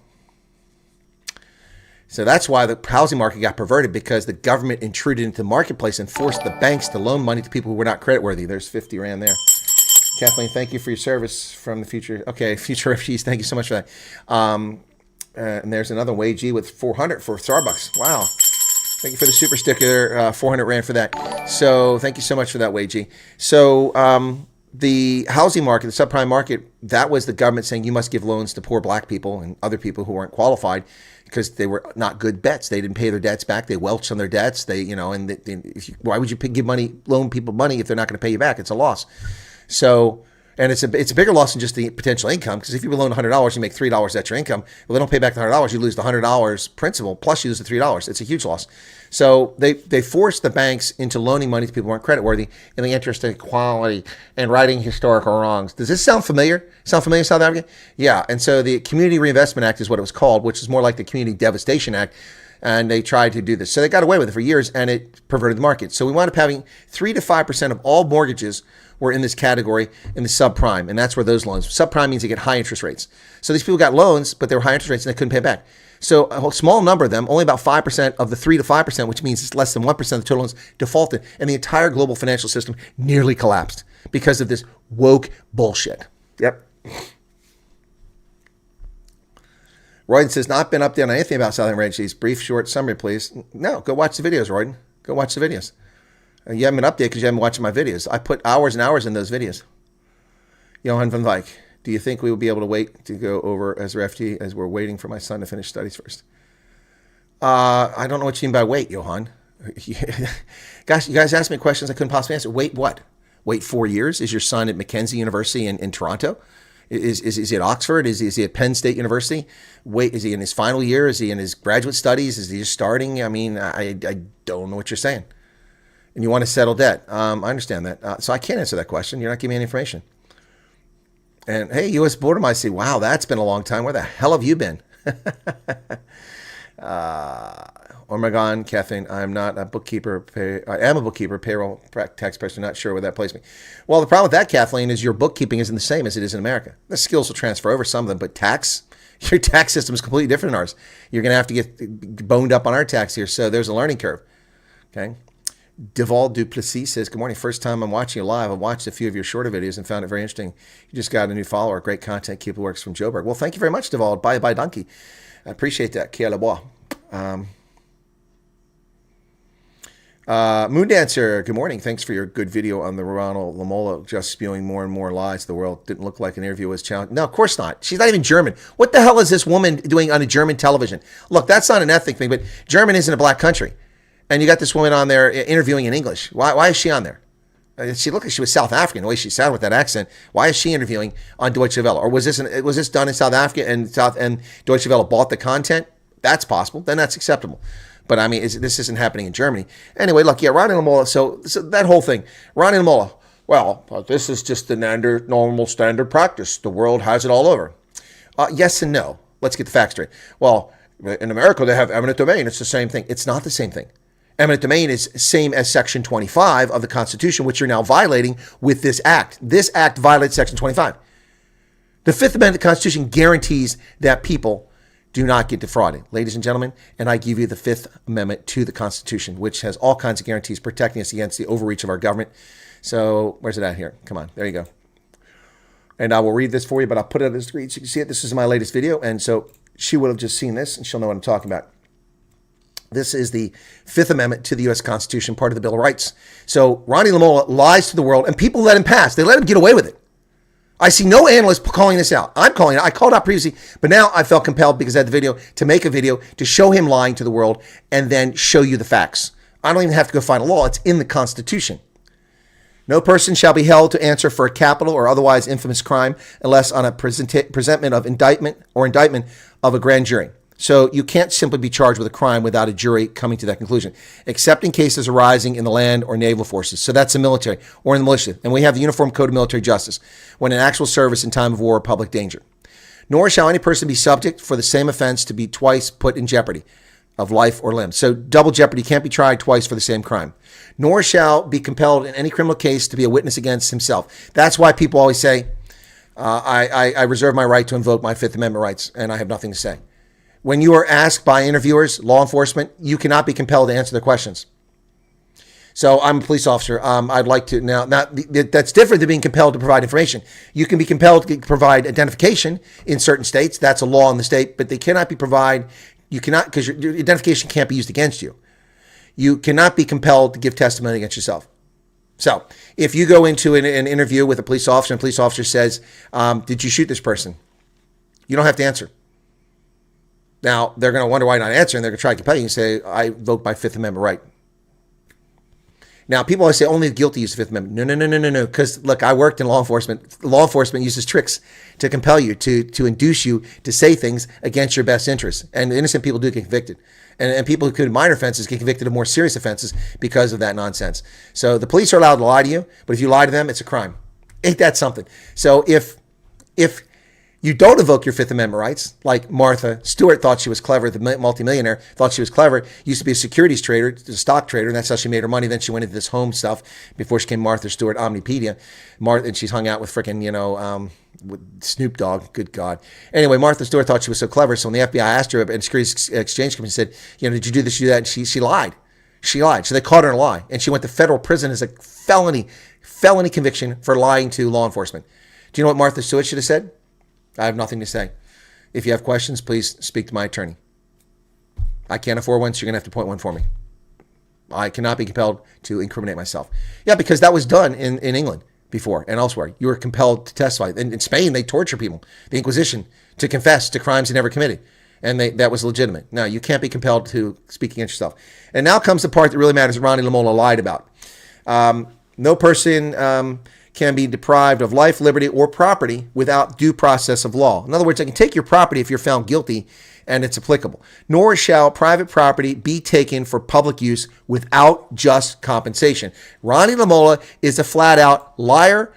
So that's why the housing market got perverted, because the government intruded into the marketplace and forced the banks to loan money to people who were not creditworthy. There's 50 Rand there. Kathleen, thank you for your service from the future. Okay, future refugees, thank you so much for that. And there's another wagee with 400 for Starbucks. Wow. Thank you for the super sticker, 400 Rand for that. So thank you so much for that, wagee. So the housing market, the subprime market, that was the government saying you must give loans to poor black people and other people who weren't qualified because they were not good bets. They didn't pay their debts back. They welched on their debts. Why would you loan people money if they're not going to pay you back? It's a loss. So, and it's a bigger loss than just the potential income, because if you loan $100, you make $3 at your income. Well, they don't pay back the $100, you lose the $100 principal, plus you lose the $3. It's a huge loss. So they forced the banks into loaning money to people who aren't creditworthy in the interest of equality and righting historical wrongs. Does this sound familiar? Sound familiar, South Africa? Yeah. And so the Community Reinvestment Act is what it was called, which is more like the Community Devastation Act. And they tried to do this. So they got away with it for years, and it perverted the market. So we wound up having 3 to 5% of all mortgages were in this category in the subprime, and that's where those loans. Subprime means they get high interest rates. So these people got loans, but they were high interest rates and they couldn't pay it back. So a small number of them, only about 5% of the 3 to 5%, which means it's less than 1% of the total loans, defaulted, and the entire global financial system nearly collapsed because of this woke bullshit. Yep. Royden says, not been updated on anything about Southern refugees. Brief, short summary, please. No, go watch the videos, Royden. Go watch the videos. You haven't been updated because you haven't watched my videos. I put hours and hours in those videos. Johan van Wyk, do you think we will be able to wait to go over as a refugee as we're waiting for my son to finish studies first? I don't know what you mean by wait, Johan. Gosh, you guys asked me questions I couldn't possibly answer. Wait what? Wait 4 years? Is your son at Mackenzie University in Toronto? Is he at Oxford? Is he at Penn State University? Wait, is he in his final year? Is he in his graduate studies? Is he just starting? I mean, I don't know what you're saying. And you want to settle debt. I understand that. So I can't answer that question. You're not giving me any information. And hey, U.S. Border might say, wow, that's been a long time. Where the hell have you been? Oh my God, Kathleen, I'm not a bookkeeper. I am a bookkeeper, payroll tax person. Not sure where that places me. Well, the problem with that, Kathleen, is your bookkeeping isn't the same as it is in America. The skills will transfer over, some of them, but your tax system is completely different than ours. You're going to have to get boned up on our tax here. So there's a learning curve. Okay. Deval Duplessis says, good morning. First time I'm watching you live. I watched a few of your shorter videos and found it very interesting. You just got a new follower. Great content. Keep it works from Joburg. Well, thank you very much, Deval. Bye, donkey. I appreciate that. Kia Lebois. Moondancer, good morning. Thanks for your good video on the Ronald Lamola just spewing more and more lies to the world. Didn't look like an interview was challenging. No, of course not. She's not even German. What the hell is this woman doing on a German television? Look, that's not an ethnic thing, but German isn't a black country. And you got this woman on there interviewing in English. Why is she on there? She looked like she was South African, the way she sounded with that accent. Why is she interviewing on Deutsche Welle? Or was this done in South Africa and Deutsche Welle bought the content? That's possible. Then that's acceptable. But I mean, this isn't happening in Germany. Anyway, look, yeah, Ronnie Lamola. So that whole thing, Ronnie Lamola. Well, this is just the normal standard practice. The world has it all over. Yes and no. Let's get the facts straight. Well, in America, they have eminent domain. It's the same thing. It's not the same thing. Eminent domain is same as Section 25 of the Constitution, which you're now violating with this act. This act violates Section 25. The Fifth Amendment of the Constitution guarantees that people do not get defrauded, ladies and gentlemen. And I give you the Fifth Amendment to the Constitution, which has all kinds of guarantees protecting us against the overreach of our government. So where's it at here? Come on, there you go. And I will read this for you, but I'll put it on the screen so you can see it. This is my latest video. And so she would have just seen this and she'll know what I'm talking about. This is the Fifth Amendment to the U.S. Constitution, part of the Bill of Rights. So Ronnie Lamola lies to the world, and people let him pass. They let him get away with it. I see no analyst calling this out. I'm calling it. I called out previously, but now I felt compelled because I had the video to make a video to show him lying to the world and then show you the facts. I don't even have to go find a law. It's in the Constitution. No person shall be held to answer for a capital or otherwise infamous crime unless on a presentment of indictment of a grand jury. So you can't simply be charged with a crime without a jury coming to that conclusion, except in cases arising in the land or naval forces. So that's the military or in the militia. And we have the Uniform Code of Military Justice when in actual service in time of war or public danger. Nor shall any person be subject for the same offense to be twice put in jeopardy of life or limb. So double jeopardy, can't be tried twice for the same crime. Nor shall be compelled in any criminal case to be a witness against himself. That's why people always say, I reserve my right to invoke my Fifth Amendment rights, and I have nothing to say. When you are asked by interviewers, law enforcement, you cannot be compelled to answer their questions. So I'm a police officer. I'd like to now, that's different than being compelled to provide information. You can be compelled to provide identification in certain states. That's a law in the state, but they cannot be because your identification can't be used against you. You cannot be compelled to give testimony against yourself. So if you go into an interview with a police officer and a police officer says, did you shoot this person? You don't have to answer. Now, they're going to wonder why you're not answering. They're going to try to compel you and say, I invoke my Fifth Amendment right. Now, people always say only the guilty use the Fifth Amendment. No. Because, look, I worked in law enforcement. Law enforcement uses tricks to compel you, to induce you to say things against your best interests. And innocent people do get convicted. And people who commit minor offenses get convicted of more serious offenses because of that nonsense. So the police are allowed to lie to you, but if you lie to them, it's a crime. Ain't that something? So if you don't invoke your Fifth Amendment rights, like Martha Stewart thought she was clever, the multimillionaire thought she was clever, used to be a securities trader, a stock trader, and that's how she made her money. Then she went into this home stuff before she became Martha Stewart Omnipedia. And she's hung out with frickin', with Snoop Dogg, good God. Anyway, Martha Stewart thought she was so clever, so when the FBI asked her and Securities Exchange Commission said, did you do this, you do that? And she lied. She lied. So they caught her in a lie, and she went to federal prison as a felony conviction for lying to law enforcement. Do you know what Martha Stewart should have said? I have nothing to say. If you have questions, please speak to my attorney. I can't afford one, so you're going to have to appoint one for me. I cannot be compelled to incriminate myself. Yeah, because that was done in England before and elsewhere. You were compelled to testify. In Spain, they torture people, the Inquisition, to confess to crimes they never committed. And that was legitimate. No, you can't be compelled to speak against yourself. And now comes the part that really matters that Ronnie Lamola lied about. No person can be deprived of life, liberty, or property without due process of law. In other words, I can take your property if you're found guilty and it's applicable. Nor shall private property be taken for public use without just compensation. Ronnie Lamola is a flat-out liar,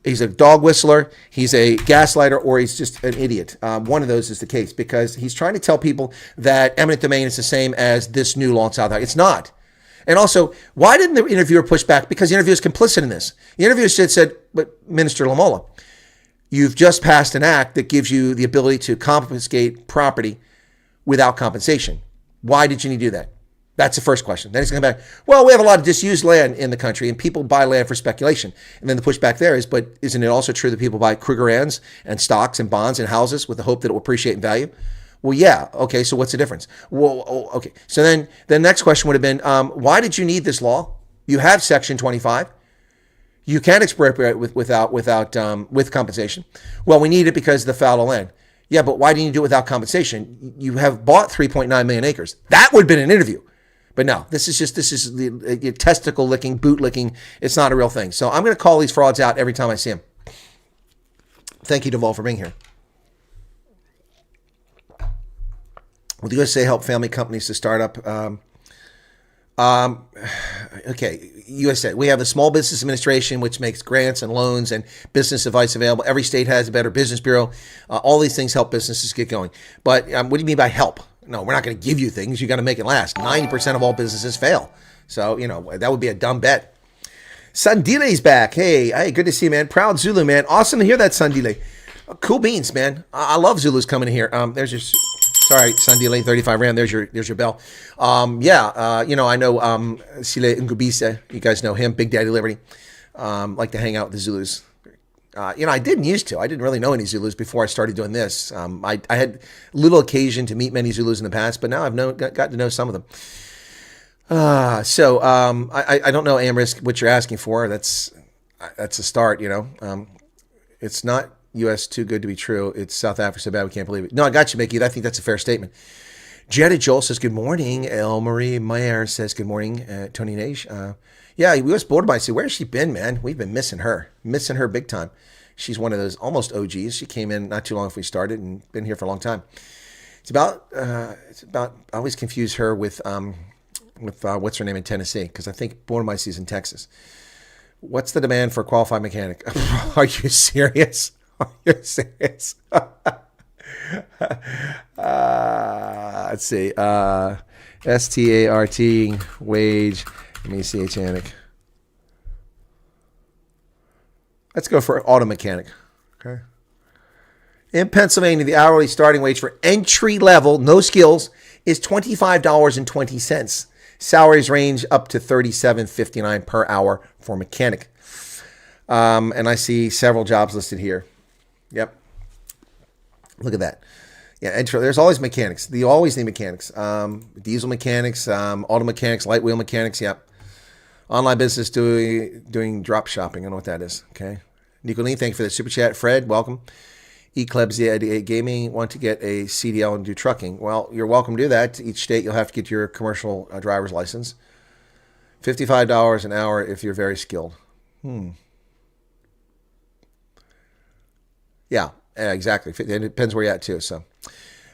He's a dog whistler, he's a gaslighter, or he's just an idiot. One of those is the case, because he's trying to tell people that eminent domain is the same as this new law in South Africa. It's not. And also, why didn't the interviewer push back? Because the interviewer is complicit in this. The interviewer said, but Minister Lamola, you've just passed an act that gives you the ability to confiscate property without compensation. Why did you need to do that? That's the first question. Then he's going to come back, well, we have a lot of disused land in the country and people buy land for speculation. And then the pushback there is, but isn't it also true that people buy Krugerrands and stocks and bonds and houses with the hope that it will appreciate in value? Well, yeah. Okay, so what's the difference? Well, okay. So then the next question would have been, why did you need this law? You have Section 25. You can expropriate with compensation. Well, we need it because of the fallow land. Yeah, but why didn't you do it without compensation? You have bought 3.9 million acres. That would have been an interview. But no, this is the testicle licking, boot licking. It's not a real thing. So I'm going to call these frauds out every time I see them. Thank you, Duvall, for being here. Will the USA help family companies to start up? Okay, USA. We have the Small Business Administration, which makes grants and loans and business advice available. Every state has a Better Business Bureau. All these things help businesses get going. But what do you mean by help? No, we're not going to give you things. You got to make it last. 90% of all businesses fail. So, that would be a dumb bet. Sandile's back. Hey, good to see you, man. Proud Zulu, man. Awesome to hear that, Sandile. Cool beans, man. I love Zulus coming in here. There's your... Sorry, Sandile 35 Ram. There's your bell. I know Sile Ngubisa. You guys know him, Big Daddy Liberty. Like to hang out with the Zulus. I didn't used to. I didn't really know any Zulus before I started doing this. I had little occasion to meet many Zulus in the past, but now I've got to know some of them. I don't know, Amris, what you're asking for. That's a start, It's not U.S. too good to be true. It's South Africa so bad we can't believe it. No, I got you, Mickey. I think that's a fair statement. Jetta Joel says good morning. El Marie Meyer says good morning. Tony Nage. U.S. border by. Where's she been, man? We've been missing her big time. She's one of those almost OGs. She came in not too long after we started and been here for a long time. It's about. I always confuse her with what's her name in Tennessee, because I think border by is in Texas. What's the demand for a qualified mechanic? Are you serious? Are you serious? Let's see. START wage. Let me see, mechanic. Let's go for auto mechanic. Okay. In Pennsylvania, the hourly starting wage for entry level, no skills, is $25.20. Salaries range up to $37.59 per hour for mechanic. And I see several jobs listed here. Yep. Look at that. Yeah, there's always mechanics. You always need mechanics. Diesel mechanics, auto mechanics, light wheel mechanics. Yep. Online business doing drop shopping. I don't know what that is. Okay. Nicklin, thank you for the super chat. Fred, welcome. Eclebs Gaming want to get a CDL and do trucking. Well, you're welcome to do that. Each state you'll have to get your commercial driver's license. $55 an hour if you're very skilled. Yeah, exactly. It depends where you're at too. So,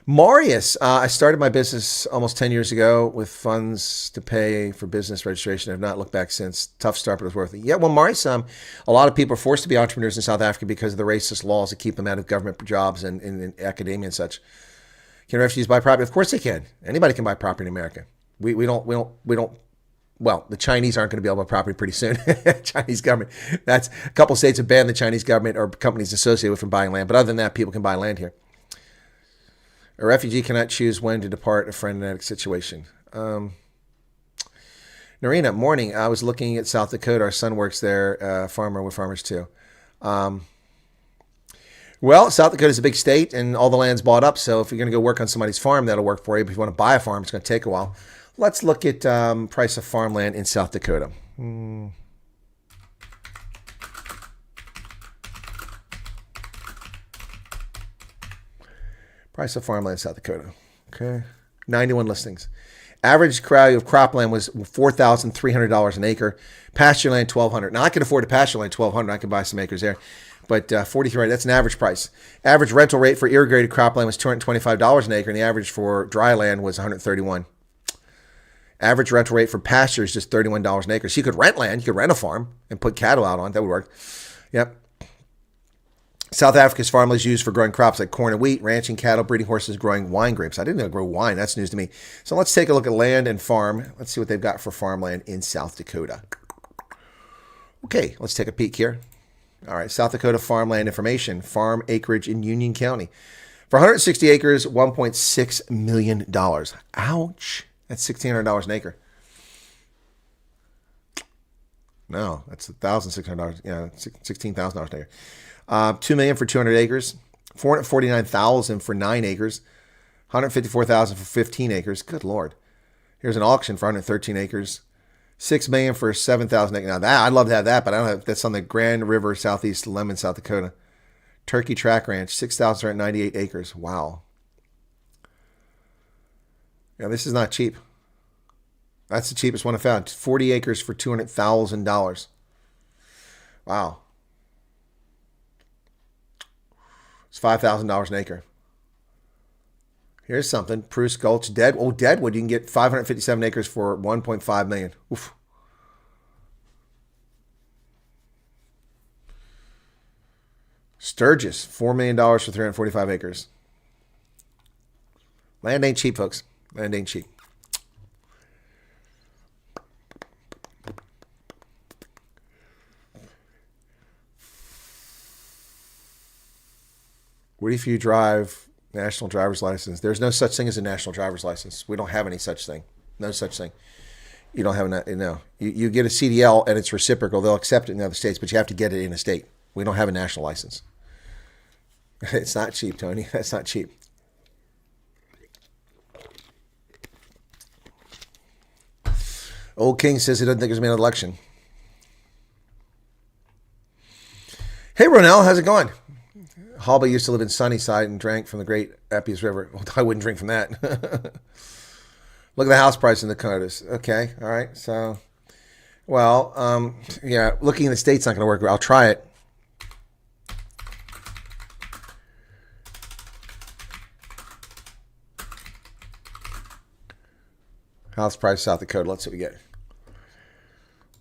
Marius, I started my business almost 10 years ago with funds to pay for business registration. I've not looked back since. Tough start, but it was worth it. Yeah, well, Marius, a lot of people are forced to be entrepreneurs in South Africa because of the racist laws that keep them out of government jobs and in academia and such. Can refugees buy property? Of course they can. Anybody can buy property in America. We don't. Well, the Chinese aren't going to be able to buy property pretty soon. Chinese government. That's a couple states have banned the Chinese government or companies associated with from buying land. But other than that, people can buy land here. A refugee cannot choose when to depart a frenetic situation. Narina, morning. I was looking at South Dakota. Our son works there, farmer with farmers too. Well, South Dakota is a big state and all the land's bought up. So if you're going to go work on somebody's farm, that'll work for you. But if you want to buy a farm, it's going to take a while. Let's look at price of farmland in South Dakota. Price of farmland in South Dakota. Okay. 91 listings. Average value of cropland was $4,300 an acre. Pasture land, $1,200. Now, I can afford a pasture land, $1,200. I can buy some acres there. But 43, that's an average price. Average rental rate for irrigated cropland was $225 an acre, and the average for dry land was $131. Average rental rate for pasture is just $31 an acre. So you could rent land. You could rent a farm and put cattle out on it. That would work. Yep. South Africa's farmland is used for growing crops like corn and wheat, ranching cattle, breeding horses, growing wine grapes. I didn't know they grow wine. That's news to me. So let's take a look at land and farm. Let's see what they've got for farmland in South Dakota. Okay, let's take a peek here. All right, South Dakota farmland information. Farm acreage in Union County. For 160 acres, $1.6 million. Ouch. That's $1,600 an acre. No, that's $1,600. Yeah, $16,000 an acre. $2 million for 200 acres. $449,000 for 9 acres. $154,000 for 15 acres. Good Lord. Here's an auction for 113 acres. $6 million for 7,000 acres. Now that I'd love to have that, but I don't have. That's on the Grand River, Southeast Lemon, South Dakota. Turkey Track Ranch, 6,098 acres. Wow. Yeah, this is not cheap. That's the cheapest one I found. 40 acres for $200,000. Wow. It's $5,000 an acre. Here's something. Spruce Gulch, Deadwood. You can get 557 acres for $1.5 million. Oof. Sturgis, $4 million for 345 acres. Land ain't cheap, folks. Land ain't cheap. What if you drive national driver's license? There's no such thing as a national driver's license. We don't have any such thing. No such thing. You don't have you get a CDL and it's reciprocal. They'll accept it in other states, but you have to get it in a state. We don't have a national license. It's not cheap, Tony. That's not cheap. Old King says he doesn't think there's been an election. Hey, Ronell, how's it going? Halba used to live in Sunnyside and drank from the great Epius River. Well, I wouldn't drink from that. Look at the house price in the Dakotas. Okay, all right. So, well, yeah, looking in the state's not going to work. I'll try it. House price, South Dakota. Let's see what we get.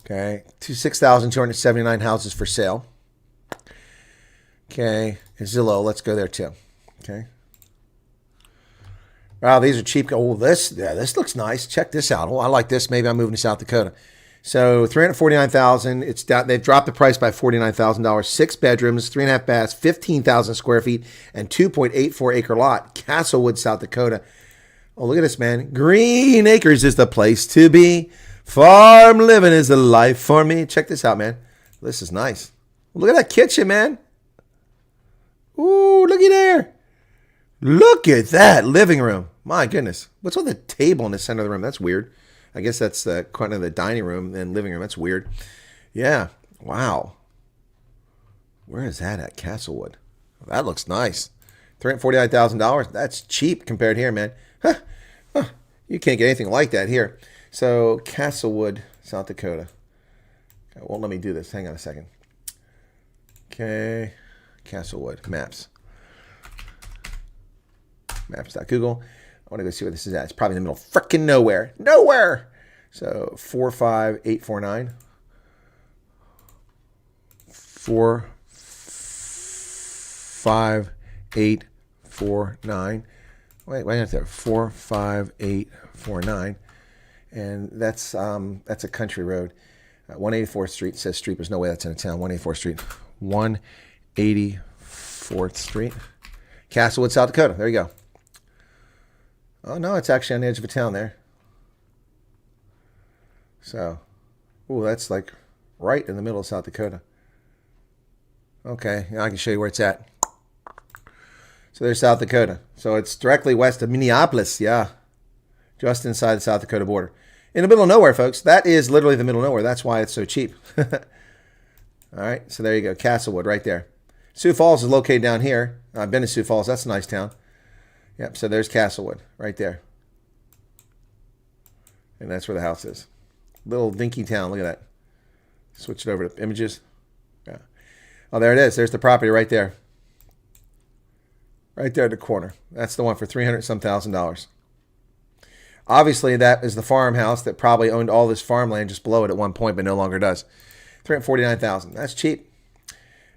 Okay, 6,279 houses for sale. Okay, Zillow. Let's go there too. Okay. Wow, these are cheap. Oh, this looks nice. Check this out. Oh, I like this. Maybe I'm moving to South Dakota. So $349,000. It's down. They've dropped the price by $49,000. 6 bedrooms, 3.5 baths, 15,000 square feet, and 2.84 acre lot. Castlewood, South Dakota. Oh, look at this, man. Green Acres is the place to be. Farm living is the life for me. Check this out, man. This is nice. Look at that kitchen, man. Ooh, looky there. Look at that living room. My goodness. What's with the table in the center of the room? That's weird. I guess that's kind of the dining room and living room. That's weird. Yeah. Wow. Where is that at? Castlewood. That looks nice. $349,000. That's cheap compared here, man. Huh. You can't get anything like that here. So Castlewood, South Dakota. Okay, won't let me do this. Hang on a second. Okay. Castlewood. Maps. Maps.google. I want to go see where this is at. It's probably in the middle of frickin' nowhere. Nowhere! So 45849. 45849. Wait a minute there. 45849. And that's a country road. 184th Street says street. There's no way that's in a town. 184th Street. 184th Street. Castlewood, South Dakota. There you go. Oh, no, it's actually on the edge of a town there. So, ooh, that's like right in the middle of South Dakota. Okay, now I can show you where it's at. So there's South Dakota. So it's directly west of Minneapolis, yeah. Just inside the South Dakota border. In the middle of nowhere, folks. That is literally the middle of nowhere. That's why it's so cheap. All right, so there you go. Castlewood right there. Sioux Falls is located down here. I've been to Sioux Falls. That's a nice town. Yep, so there's Castlewood right there. And that's where the house is. Little dinky town. Look at that. Switch it over to images. Yeah. Oh, there it is. There's the property right there. Right there at the corner. That's the one for $300,000. Obviously, that is the farmhouse that probably owned all this farmland just below it at one point, but no longer does. $349,000. That's cheap.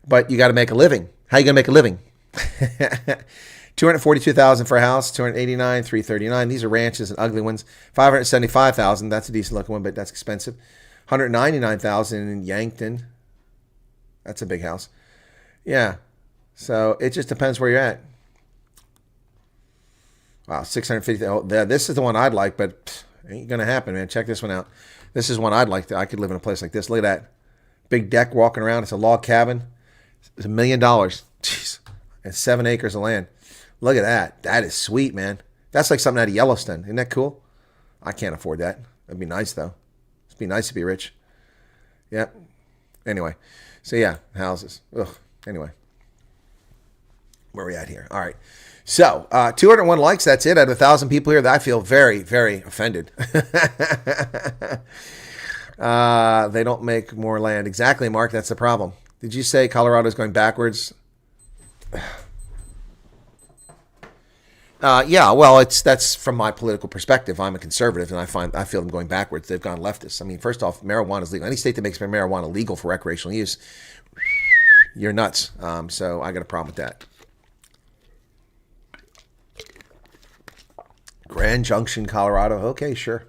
but you got to make a living. How you going to make a living? 242,000 for a house, 289, 339. These are ranches and ugly ones. 575,000. That's a decent looking one, but that's expensive. 199,000 in Yankton. That's a big house. Yeah. So it just depends where you're at. Wow, 650. Oh, this is the one I'd like, but ain't gonna happen, man. Check this one out. This is one I'd like. I could live in a place like this. Look at that big deck walking around. It's a log cabin. It's $1 million. Jeez, and 7 acres of land. Look at that. That is sweet, man. That's like something out of Yellowstone. Isn't that cool? I can't afford that. That'd be nice though. It'd be nice to be rich. Yep. Anyway, so yeah, houses. Ugh. Anyway, where are we at here? All right. So, 201 likes, that's it. Out of 1,000 people here, that I feel very, very offended. They don't make more land. Exactly, Mark, that's the problem. Did you say Colorado's going backwards? Yeah, well, that's from my political perspective. I'm a conservative, and I feel them going backwards. They've gone leftist. I mean, first off, marijuana is legal. Any state that makes marijuana legal for recreational use, you're nuts. So I got a problem with that. Grand Junction, Colorado. Okay, sure.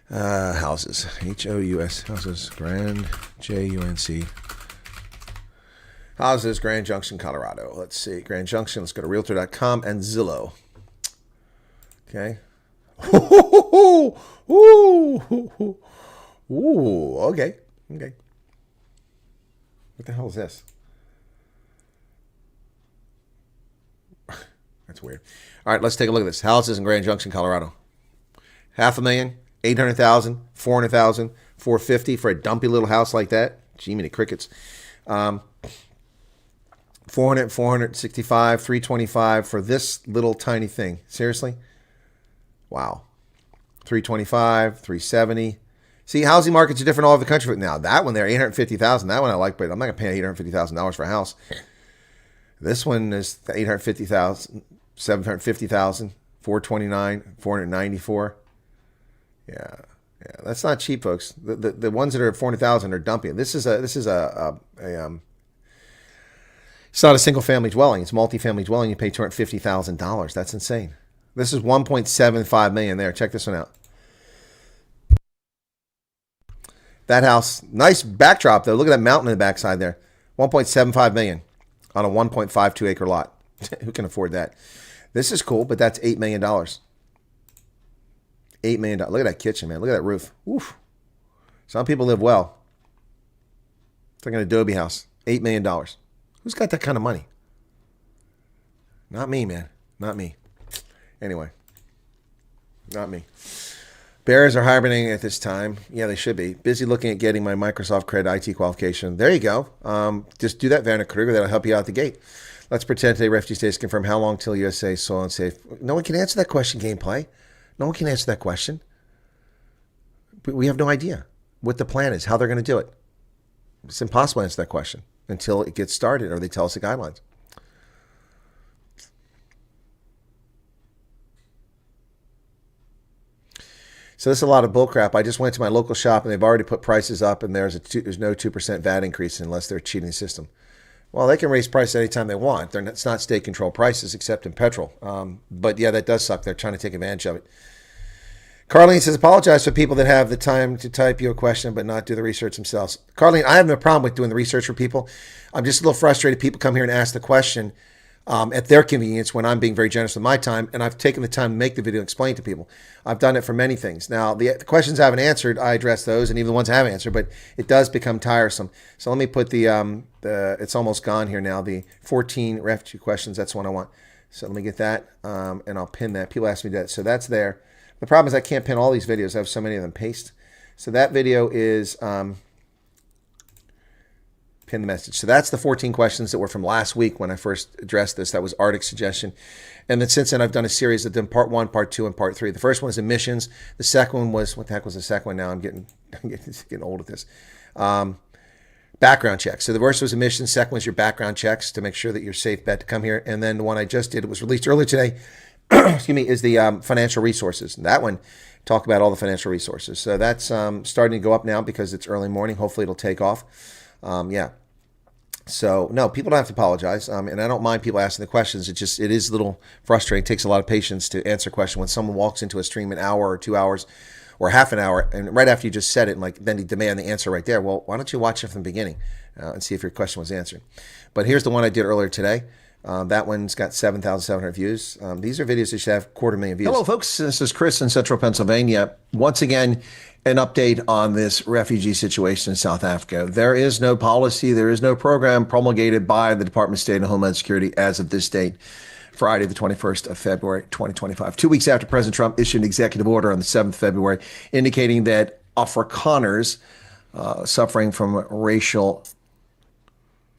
Houses. H-O-U-S. Houses. Grand J-U-N-C. Houses, Grand Junction, Colorado. Let's see. Grand Junction. Let's go to Realtor.com and Zillow. Okay. Ooh. Okay. Okay. What the hell is this? That's weird. All right, let's take a look at this. Houses in Grand Junction, Colorado. $500,000, 800,000, 400,000, 450 for a dumpy little house like that. Gee, many crickets. 400, 465, 325 for this little tiny thing. Seriously? Wow. 325, 370. See, housing markets are different all over the country now. That one there, 850,000. That one I like, but I'm not gonna pay $850,000 for a house. This one is 850,000, 750,000, 429, 494. Yeah, that's not cheap, folks. The ones that are at 400,000 are dumpy. This is it's not a single family dwelling. It's a multi-family dwelling. You pay $250,000. That's insane. This is 1.75 million there. Check this one out. That house, nice backdrop though. Look at that mountain in the backside there. 1.75 million on a 1.52 acre lot. Who can afford that? This is cool, but that's $8 million. $8 million. Look at that kitchen, man. Look at that roof. Oof. Some people live well. It's like an adobe house. $8 million. Who's got that kind of money? Not me, man. Not me. Anyway. Not me. Bears are hibernating at this time. Yeah, they should be. Busy looking at getting my Microsoft Credit IT qualification. There you go. Just do that, Vanna Kruger. That'll help you out the gate. Let's pretend today refugee states confirm how long till USA soil and safe. No one can answer that question, Gameplay. No one can answer that question. We have no idea what the plan is, how they're going to do it. It's impossible to answer that question until it gets started or they tell us the guidelines. So this is a lot of bullcrap. I just went to my local shop and they've already put prices up and there's no 2% VAT increase unless they're cheating the system. Well, they can raise prices anytime they want. It's not state control prices except in petrol. But yeah, that does suck. They're trying to take advantage of it. Carlene says, apologize for people that have the time to type you a question but not do the research themselves. Carlene, I have no problem with doing the research for people. I'm just a little frustrated. People come here and ask the question at their convenience when I'm being very generous with my time, and I've taken the time to make the video and explain to people. I've done it for many things. Now, the questions I haven't answered, I address those, and even the ones I haven't answered, but it does become tiresome. So let me put the it's almost gone here now, the 14 refugee questions. That's the one I want. So let me get that, and I'll pin that. People ask me that. So that's there. The problem is I can't pin all these videos. I have so many of them. Paste. So that video is pin the message. So that's the 14 questions that were from last week when I first addressed this. That was Arctic's suggestion. And then since then, I've done a series of them, part 1, part 2, and part 3. The first one is emissions. The second one was, what the heck was the second one now? I'm getting old at this. Background checks. So the first was emissions. Second was your background checks to make sure that you're safe bet to come here. And then the one I just did, it was released earlier today, excuse me, is the financial resources. And that one, talk about all the financial resources. So that's starting to go up now because it's early morning. Hopefully it'll take off. Yeah. So no, people don't have to apologize, and I don't mind people asking the questions. It is a little frustrating. It takes a lot of patience to answer a question when someone walks into a stream an hour or 2 hours or half an hour, and right after you just said it, and then you demand the answer right there. Well, why don't you watch it from the beginning and see if your question was answered? But here's the one I did earlier today. That one's got 7,700 views. These are videos that should have 250,000 views. Hello, folks. This is Chris in Central Pennsylvania. Once again, an update on this refugee situation in South Africa. There is no policy, there is no program promulgated by the Department of State and Homeland Security as of this date, Friday, the 21st of February, 2025. 2 weeks after President Trump issued an executive order on the 7th of February, indicating that Afrikaners suffering from racial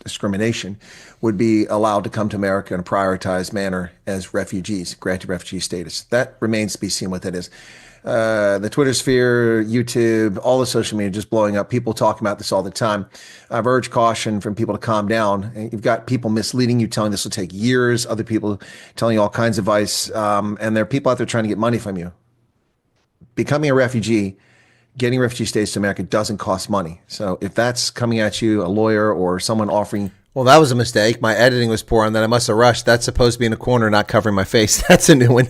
discrimination would be allowed to come to America in a prioritized manner as refugees, granted refugee status. That remains to be seen what that is. The Twitter sphere, YouTube, all the social media just blowing up. People talking about this all the time. I've urged caution from people to calm down. You've got people misleading you, telling this will take years. Other people telling you all kinds of advice. And there are people out there trying to get money from you. Becoming a refugee, getting refugee status to America doesn't cost money. So if that's coming at you, a lawyer or someone offering... Well, that was a mistake. My editing was poor on that. I must have rushed. That's supposed to be in a corner, not covering my face. That's a new one.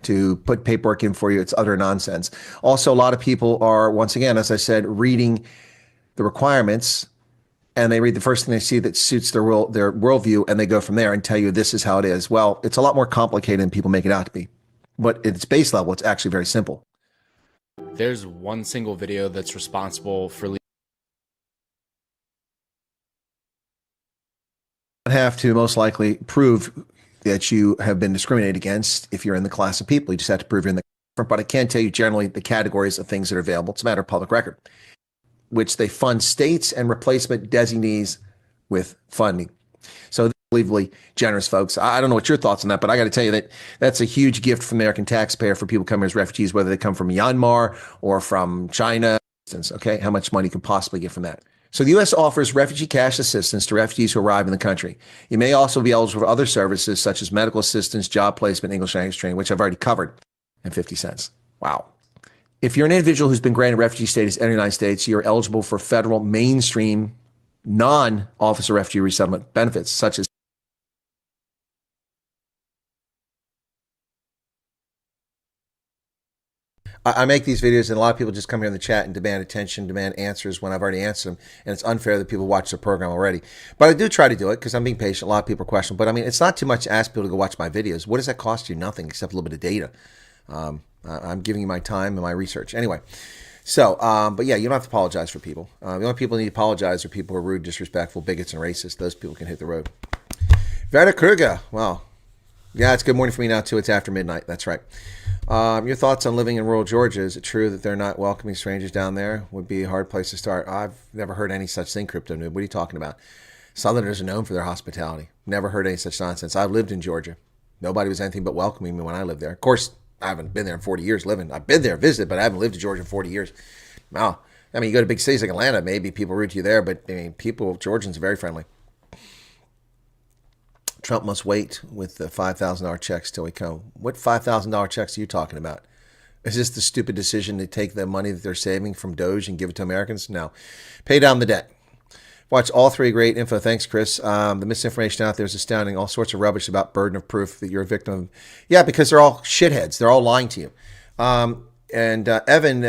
To put paperwork in for you. It's utter nonsense. Also, a lot of people are, once again, as I said, reading the requirements, and they read the first thing they see that suits their worldview, and they go from there and tell you this is how it is. Well, it's a lot more complicated than people make it out to be. But at its base level, it's actually very simple. There's one single video that's responsible for have to most likely prove that you have been discriminated against if you're in the class of people. You just have to prove you're in the... But I can tell you generally the categories of things that are available. It's a matter of public record, which they fund states and replacement designees with funding. So unbelievably generous, folks. I don't know what your thoughts on that, but I got to tell you that that's a huge gift from the American taxpayer for people coming as refugees, whether they come from Myanmar or from China. Okay, how much money you can possibly get from that. So the U.S. offers refugee cash assistance to refugees who arrive in the country. You may also be eligible for other services such as medical assistance, job placement, English language training, which I've already covered, and 50 cents. Wow. If you're an individual who's been granted refugee status in the United States, you're eligible for federal mainstream non-officer refugee resettlement benefits, such as I make these videos, and a lot of people just come here in the chat and demand attention, demand answers when I've already answered them, and it's unfair that people watch the program already. But I do try to do it because I'm being patient. A lot of people are questioning, but I mean, it's not too much to ask people to go watch my videos. What does that cost you? Nothing except a little bit of data. I'm giving you my time and my research. Anyway, so, but yeah, you don't have to apologize for people. The only people who need to apologize are people who are rude, disrespectful, bigots, and racist. Those people can hit the road. Vera Kruger. Well, yeah, it's good morning for me now, too. It's after midnight. That's right. Your thoughts on living in rural Georgia? Is it true that they're not welcoming strangers down there? Would be a hard place to start. I've never heard any such thing, Crypto Noob. What are you talking about? Southerners are known for their hospitality. Never heard any such nonsense. I've lived in Georgia. Nobody was anything but welcoming me when I lived there. Of course, I haven't been there in 40 years living. I've been there, visited, but I haven't lived in Georgia in 40 years. Wow. I mean, you go to big cities like Atlanta, maybe people rude to you there, but I mean, Georgians are very friendly. Trump must wait with the $5,000 checks till we come. What $5,000 checks are you talking about? Is this the stupid decision to take the money that they're saving from Doge and give it to Americans? No. Pay down the debt. Watch all three. Great info. Thanks, Chris. The misinformation out there is astounding. All sorts of rubbish about burden of proof that you're a victim of. Yeah, because they're all shitheads. They're all lying to you. And Evan,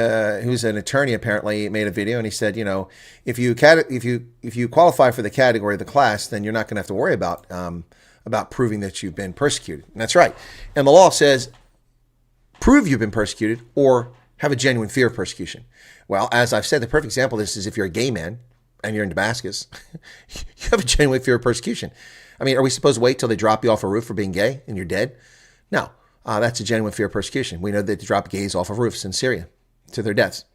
who's an attorney, apparently made a video, and he said, you know, if you qualify for the category of the class, then you're not going to have to worry about proving that you've been persecuted. And that's right. And the law says prove you've been persecuted or have a genuine fear of persecution. Well, as I've said, the perfect example of this is if you're a gay man and you're in Damascus, you have a genuine fear of persecution. I mean, are we supposed to wait till they drop you off a roof for being gay and you're dead? No, that's a genuine fear of persecution. We know that they drop gays off of roofs in Syria to their deaths,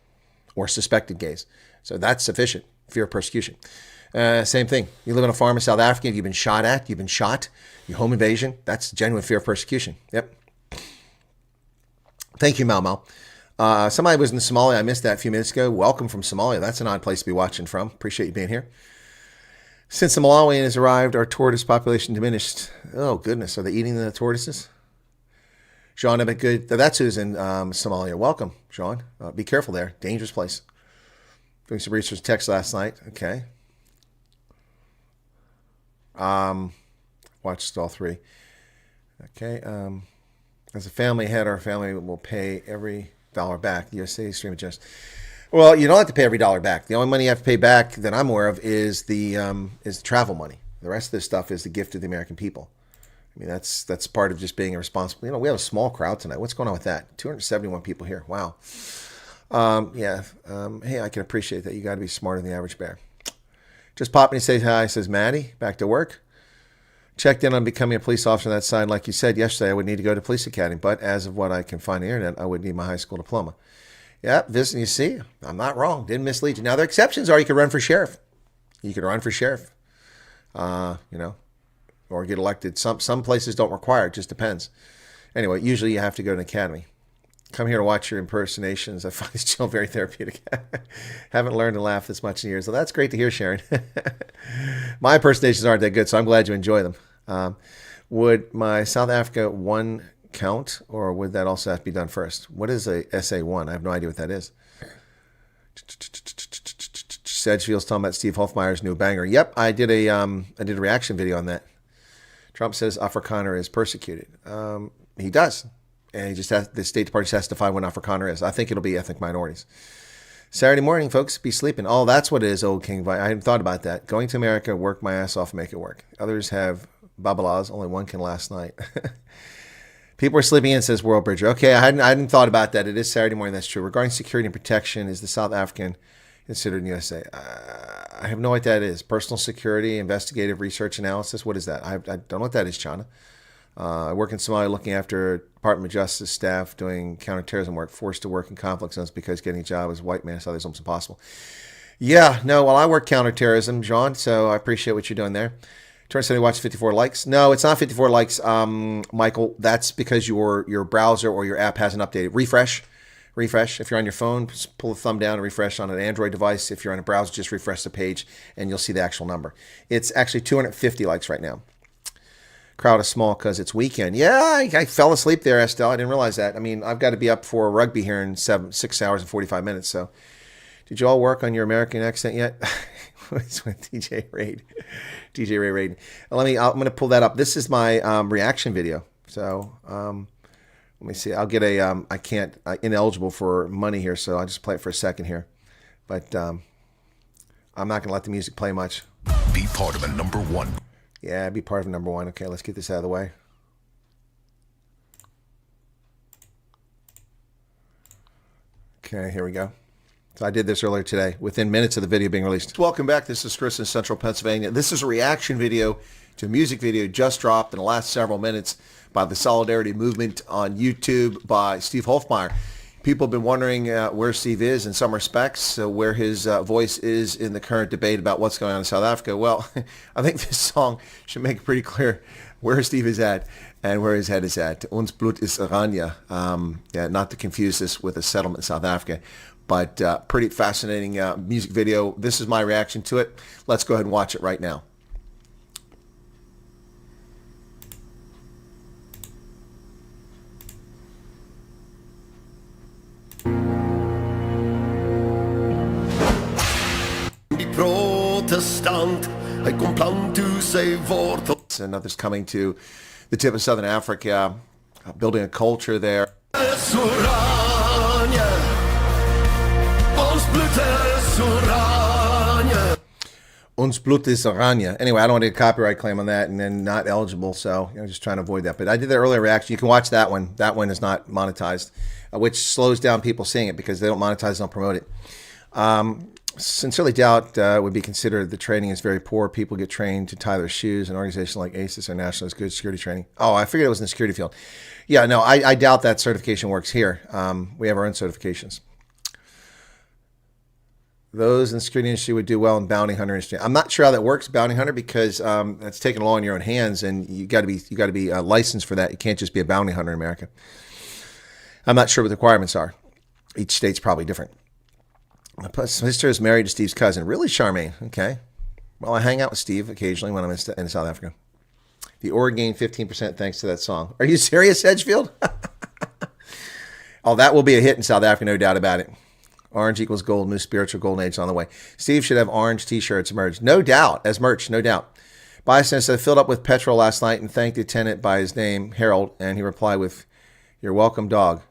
or suspected gays. So that's sufficient fear of persecution. Same thing. You live on a farm in South Africa, you've been shot at, you've been shot, your home invasion, that's genuine fear of persecution. Yep. Thank you, Mal. Somebody was in Somalia. I missed that a few minutes ago. Welcome from Somalia. That's an odd place to be watching from. Appreciate you being here. Since the Malawian has arrived, our tortoise population diminished. Oh, goodness. Are they eating the tortoises? Sean, a bit good. That's who's in Somalia. Welcome, Sean. Be careful there. Dangerous place. Doing some research text last night. Okay. Watched all three. Okay. As a family head, our family will pay every dollar back. The USA Stream Adjust. Well, you don't have to pay every dollar back. The only money you have to pay back that I'm aware of is the travel money. The rest of this stuff is the gift to the American people. I mean, that's part of just being a responsible. You know, we have a small crowd tonight. What's going on with that? 271 people here. Wow. Hey, I can appreciate that. You got to be smarter than the average bear. Just popping and say hi. Says Maddie, back to work. Checked in on becoming a police officer on that side. Like you said yesterday, I would need to go to police academy. But as of what I can find on the internet, I would need my high school diploma. Yeah, this, you see, I'm not wrong. Didn't mislead you. Now, there are exceptions are you could run for sheriff. You could run for sheriff. Or get elected. Some places don't require it. Just depends. Anyway, usually you have to go to an academy. Come here to watch your impersonations. I find this channel very therapeutic. Haven't learned to laugh this much in years. So that's great to hear, Sharon. My impersonations aren't that good, so I'm glad you enjoy them. Would my South Africa one count, or would that also have to be done first? What is a SA1? I have no idea what that is. Sedgefield's talking about Steve Hofmeyer's new banger. Yep, I did a reaction video on that. Trump says Afrikaner is persecuted. He does. And the State Department has to find what Afrikaner is. I think it'll be ethnic minorities. Saturday morning, folks, be sleeping. Oh, that's what it is, old King. I hadn't thought about that. Going to America, work my ass off, make it work. Others have babalas. Only one can last night. People are sleeping in, says World Bridger. Okay, I hadn't thought about that. It is Saturday morning. That's true. Regarding security and protection, is the South African considered in USA? I have no idea what that is. Personal security, investigative research analysis. What is that? I don't know what that is, Chana. I work in Somalia looking after Department of Justice staff doing counterterrorism work, forced to work in conflict zones because getting a job as a white man is almost impossible. Yeah, no, well, I work counterterrorism, John, so I appreciate what you're doing there. Turn said he watched 54 likes. No, it's not 54 likes, Michael. That's because your browser or your app hasn't updated. Refresh. If you're on your phone, just pull the thumb down and refresh on an Android device. If you're on a browser, just refresh the page and you'll see the actual number. It's actually 250 likes right now. Crowd is small because it's weekend. Yeah, I fell asleep there, Estelle. I didn't realize that. I mean, I've got to be up for rugby here in 6 hours and 45 minutes. So, did you all work on your American accent yet? It's with DJ Ray Raiden. I'm going to pull that up. This is my reaction video. So, let me see. I'll get ineligible for money here. So I'll just play it for a second here. But I'm not going to let the music play much. Be part of a number one. Yeah, be part of number one. Okay, let's get this out of the way. Okay, here we go. So I did this earlier today, within minutes of the video being released. Welcome back. This is Chris in Central Pennsylvania. This is a reaction video to a music video just dropped in the last several minutes by the Solidarity Movement on YouTube by Steve Hofmeyer. People have been wondering where Steve is in some respects, where his voice is in the current debate about what's going on in South Africa. Well, I think this song should make it pretty clear where Steve is at and where his head is at. Ons bloed is oranje. Not to confuse this with a settlement in South Africa, but pretty fascinating music video. This is my reaction to it. Let's go ahead and watch it right now. Protestant, hy kom plant toe sy wortels. And others coming to the tip of Southern Africa, building a culture there. Is oranje, ons bloed is oranje. Ons bloed is oranje. Anyway, I don't want to get a copyright claim on that and then not eligible, so I'm just trying to avoid that. But I did the earlier reaction. You can watch that one. That one is not monetized, which slows down people seeing it because they don't monetize, don't promote it. Sincerely doubt would be considered the training is very poor. People get trained to tie their shoes. An organization like ACES or National is good security training. Oh, I figured it was in the security field. Yeah, no, I doubt that certification works here. We have our own certifications. Those in the security industry would do well in bounty hunter industry. I'm not sure how that works, bounty hunter, because that's taking the law in your own hands, and you got to be licensed for that. You can't just be a bounty hunter in America. I'm not sure what the requirements are. Each state's probably different. My sister is married to Steve's cousin. Really, Charmaine? Okay. Well, I hang out with Steve occasionally when I'm in South Africa. The org gained 15% thanks to that song. Are you serious, Edgefield? Oh, that will be a hit in South Africa, no doubt about it. Orange equals gold, new spiritual golden age on the way. Steve should have orange T-shirts merged. No doubt, as merch, no doubt. Bystander said, I filled up with petrol last night and thanked the tenant by his name, Harold, and he replied with, "You're welcome, dog."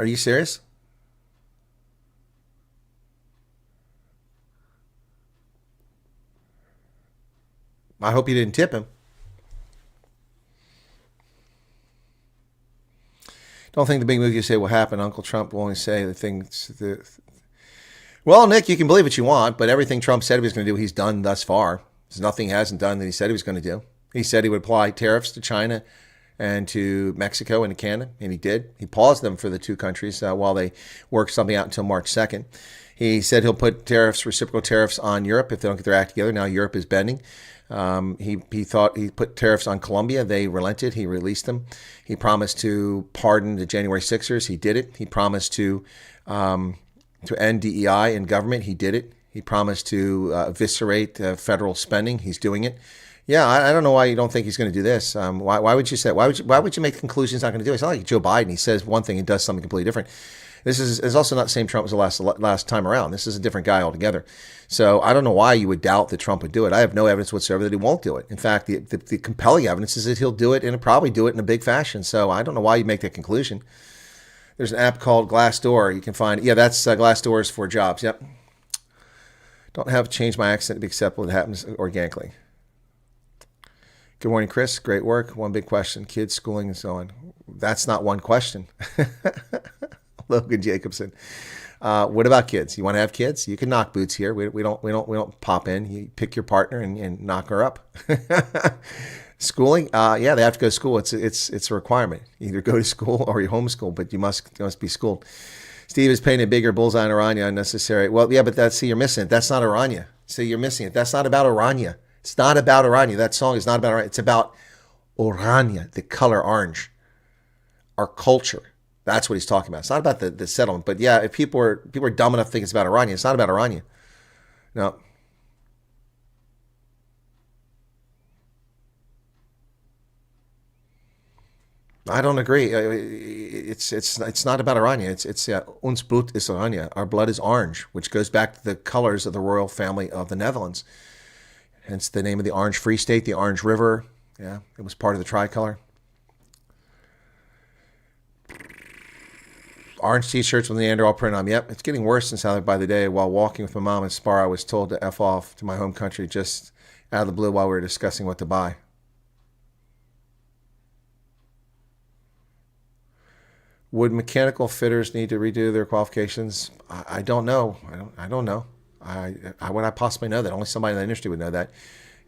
Are you serious? I hope you didn't tip him. Don't think the big movie you say will happen. Uncle Trump will only say the things. Well, Nick, you can believe what you want, but everything Trump said he was going to do, he's done thus far. There's nothing he hasn't done that he said he was going to do. He said he would apply tariffs to China and to Mexico and to Canada, and he did. He paused them for the two countries while they worked something out until March 2nd. He said he'll put tariffs, reciprocal tariffs on Europe if they don't get their act together. Now Europe is bending. He thought he put tariffs on Colombia. They relented. He released them. He promised to pardon the January 6ers. He did it. He promised to end DEI in government. He did it. He promised to eviscerate federal spending. He's doing it. Yeah, I don't know why you don't think he's going to do this. Why would you say? Why would you make the conclusion he's not going to do it? It's not like Joe Biden. He says one thing and does something completely different. This is also not the same Trump as the last time around. This is a different guy altogether. So I don't know why you would doubt that Trump would do it. I have no evidence whatsoever that he won't do it. In fact, the compelling evidence is that he'll do it and he'll probably do it in a big fashion. So I don't know why you make that conclusion. There's an app called Glassdoor. You can find, yeah, that's Glassdoor's for jobs. Yep. Don't have to change my accent to be acceptable. It happens organically. Good morning, Chris. Great work. One big question. Kids, schooling, and so on. That's not one question. Logan Jacobson. What about kids? You want to have kids? You can knock boots here. We don't pop in. You pick your partner and knock her up. Schooling? Yeah, they have to go to school. It's a requirement. You either go to school or you homeschool, but you must be schooled. Steve is painting a bigger bullseye on Irania unnecessary. Well, yeah, but you're missing it. That's not Irania. See, you're missing it. That's not about Irania. It's not about Irania. That song is not about Irania. It's about Orania, the color orange, our culture. That's what he's talking about. It's not about the settlement. But yeah, if people are dumb enough to think it's about Irania, it's not about Irania. No. I don't agree. It's not about Irania. It's uns Blut is Irania. Our blood is orange, which goes back to the colors of the royal family of the Netherlands. Hence the name of the Orange Free State, the Orange River. Yeah, it was part of the tricolor. Orange t-shirts with the Neanderthal print on them. Yep, it's getting worse since by the day. While walking with my mom in Spar, I was told to F off to my home country just out of the blue while we were discussing what to buy. Would mechanical fitters need to redo their qualifications? I don't know. I don't know. Would I possibly know that? Only somebody in the industry would know that.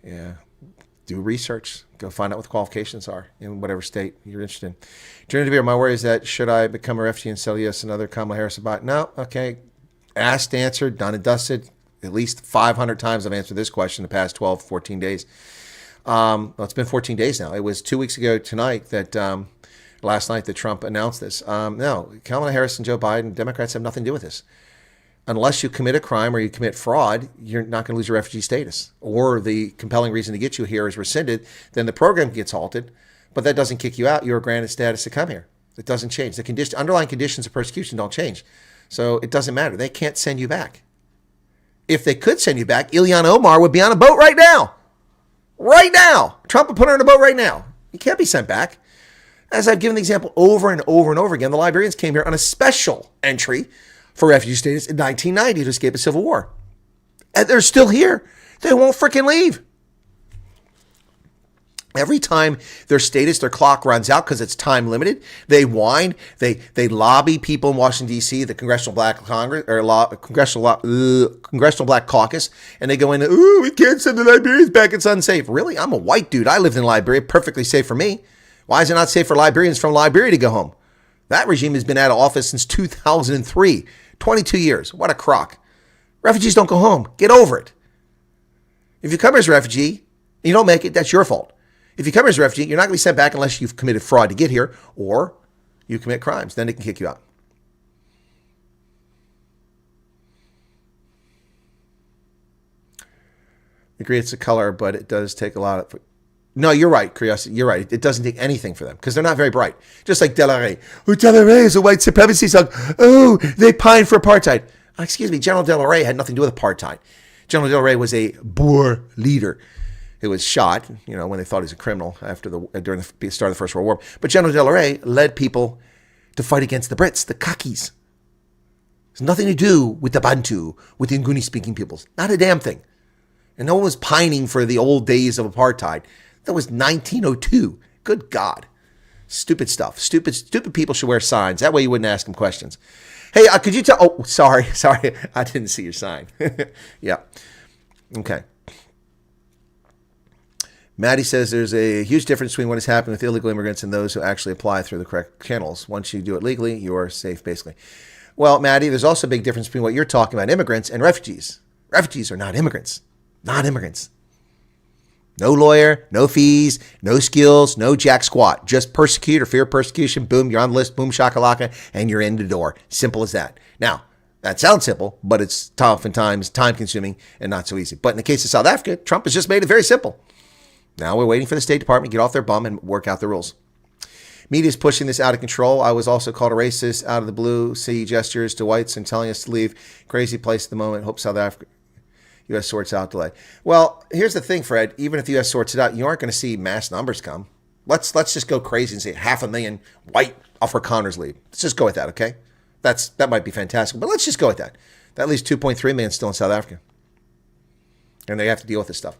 Yeah. Do research. Go find out what the qualifications are in whatever state you're interested in. Journey to Beer, my worry is that should I become a refugee and sell US another Kamala Harris about? No. Okay. Asked, answered, done and dusted. At least 500 times I've answered this question in the past 12, 14 days. Well, it's been 14 days now. It was 2 weeks ago tonight that... last night that Trump announced this. No, Kamala Harris and Joe Biden, Democrats have nothing to do with this. Unless you commit a crime or you commit fraud, you're not going to lose your refugee status. Or the compelling reason to get you here is rescinded, then the program gets halted, but that doesn't kick you out. You're granted status to come here. It doesn't change. The underlying conditions of persecution don't change. So it doesn't matter. They can't send you back. If they could send you back, Ilhan Omar would be on a boat right now. Right now. Trump would put her on a boat right now. You can't be sent back. As I've given the example over and over and over again, the Liberians came here on a special entry for refugee status in 1990 to escape a civil war. And they're still here. They won't freaking leave. Every time their status, their clock runs out because it's time limited, they whine. They lobby people in Washington, D.C., the Congressional Black Congress or Congressional Black Caucus, and they go in, "Ooh, we can't send the Liberians back. It's unsafe." Really? I'm a white dude. I lived in Liberia. Perfectly safe for me. Why is it not safe for Liberians from Liberia to go home? That regime has been out of office since 2003. 22 years. What a crock. Refugees don't go home. Get over it. If you come here as a refugee and you don't make it, that's your fault. If you come here as a refugee, you're not going to be sent back unless you've committed fraud to get here or you commit crimes. Then they can kick you out. I agree it's a color, but it does take a lot of... No, you're right, Curiosity. You're right. It doesn't take anything for them because they're not very bright. Just like Delahaye. Oh, Delahaye is a white supremacy song. Oh, they pine for apartheid. excuse me, General Del Rey had nothing to do with apartheid. General Del Rey was a Boer leader who was shot, when they thought he was a criminal during the start of the First World War. But General Del Rey led people to fight against the Brits, the Kakis. It's nothing to do with the Bantu, with the Nguni-speaking peoples. Not a damn thing. And no one was pining for the old days of apartheid. That was 1902. Good God. Stupid stuff. Stupid people should wear signs. That way you wouldn't ask them questions. Hey, could you tell... Oh, sorry. I didn't see your sign. Yeah. Okay. Maddie says there's a huge difference between what is happening with illegal immigrants and those who actually apply through the correct channels. Once you do it legally, you're safe, basically. Well, Maddie, there's also a big difference between what you're talking about, immigrants and refugees. Refugees are not immigrants. Not immigrants. No lawyer, no fees, no skills, no jack squat. Just persecute or fear of persecution. Boom, you're on the list. Boom, shakalaka, and you're in the door. Simple as that. Now, that sounds simple, but it's oftentimes time-consuming and not so easy. But in the case of South Africa, Trump has just made it very simple. Now we're waiting for the State Department to get off their bum and work out the rules. Media's pushing this out of control. I was also called a racist out of the blue. See gestures to whites and telling us to leave. Crazy place at the moment. Hope South Africa, U.S. sorts out delay. Well, here's the thing, Fred. Even if the U.S. sorts it out, you aren't going to see mass numbers come. Let's just go crazy and say 500,000 white Afrikaners leave. Let's just go with that, okay? That might be fantastic, but let's just go with that. That leaves 2.3 million still in South Africa. And they have to deal with this stuff.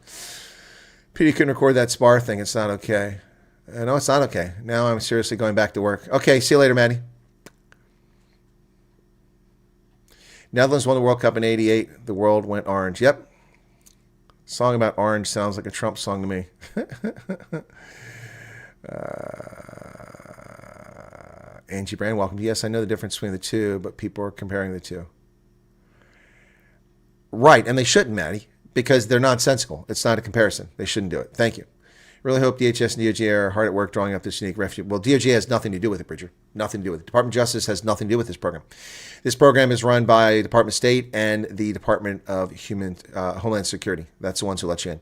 Petey couldn't record that spar thing. It's not okay. No, it's not okay. Now I'm seriously going back to work. Okay, see you later, Maddie. Netherlands won the World Cup in '88. The world went orange. Yep. Song about orange sounds like a Trump song to me. Angie Brand, welcome. Yes, I know the difference between the two, but people are comparing the two. Right, and they shouldn't, Maddie, because they're nonsensical. It's not a comparison. They shouldn't do it. Thank you. Really hope DHS and DOJ are hard at work drawing up this unique refugee. Well, DOJ has nothing to do with it, Bridger. Nothing to do with it. Department of Justice has nothing to do with this program. This program is run by the Department of State and the Department of Homeland Security. That's the ones who let you in.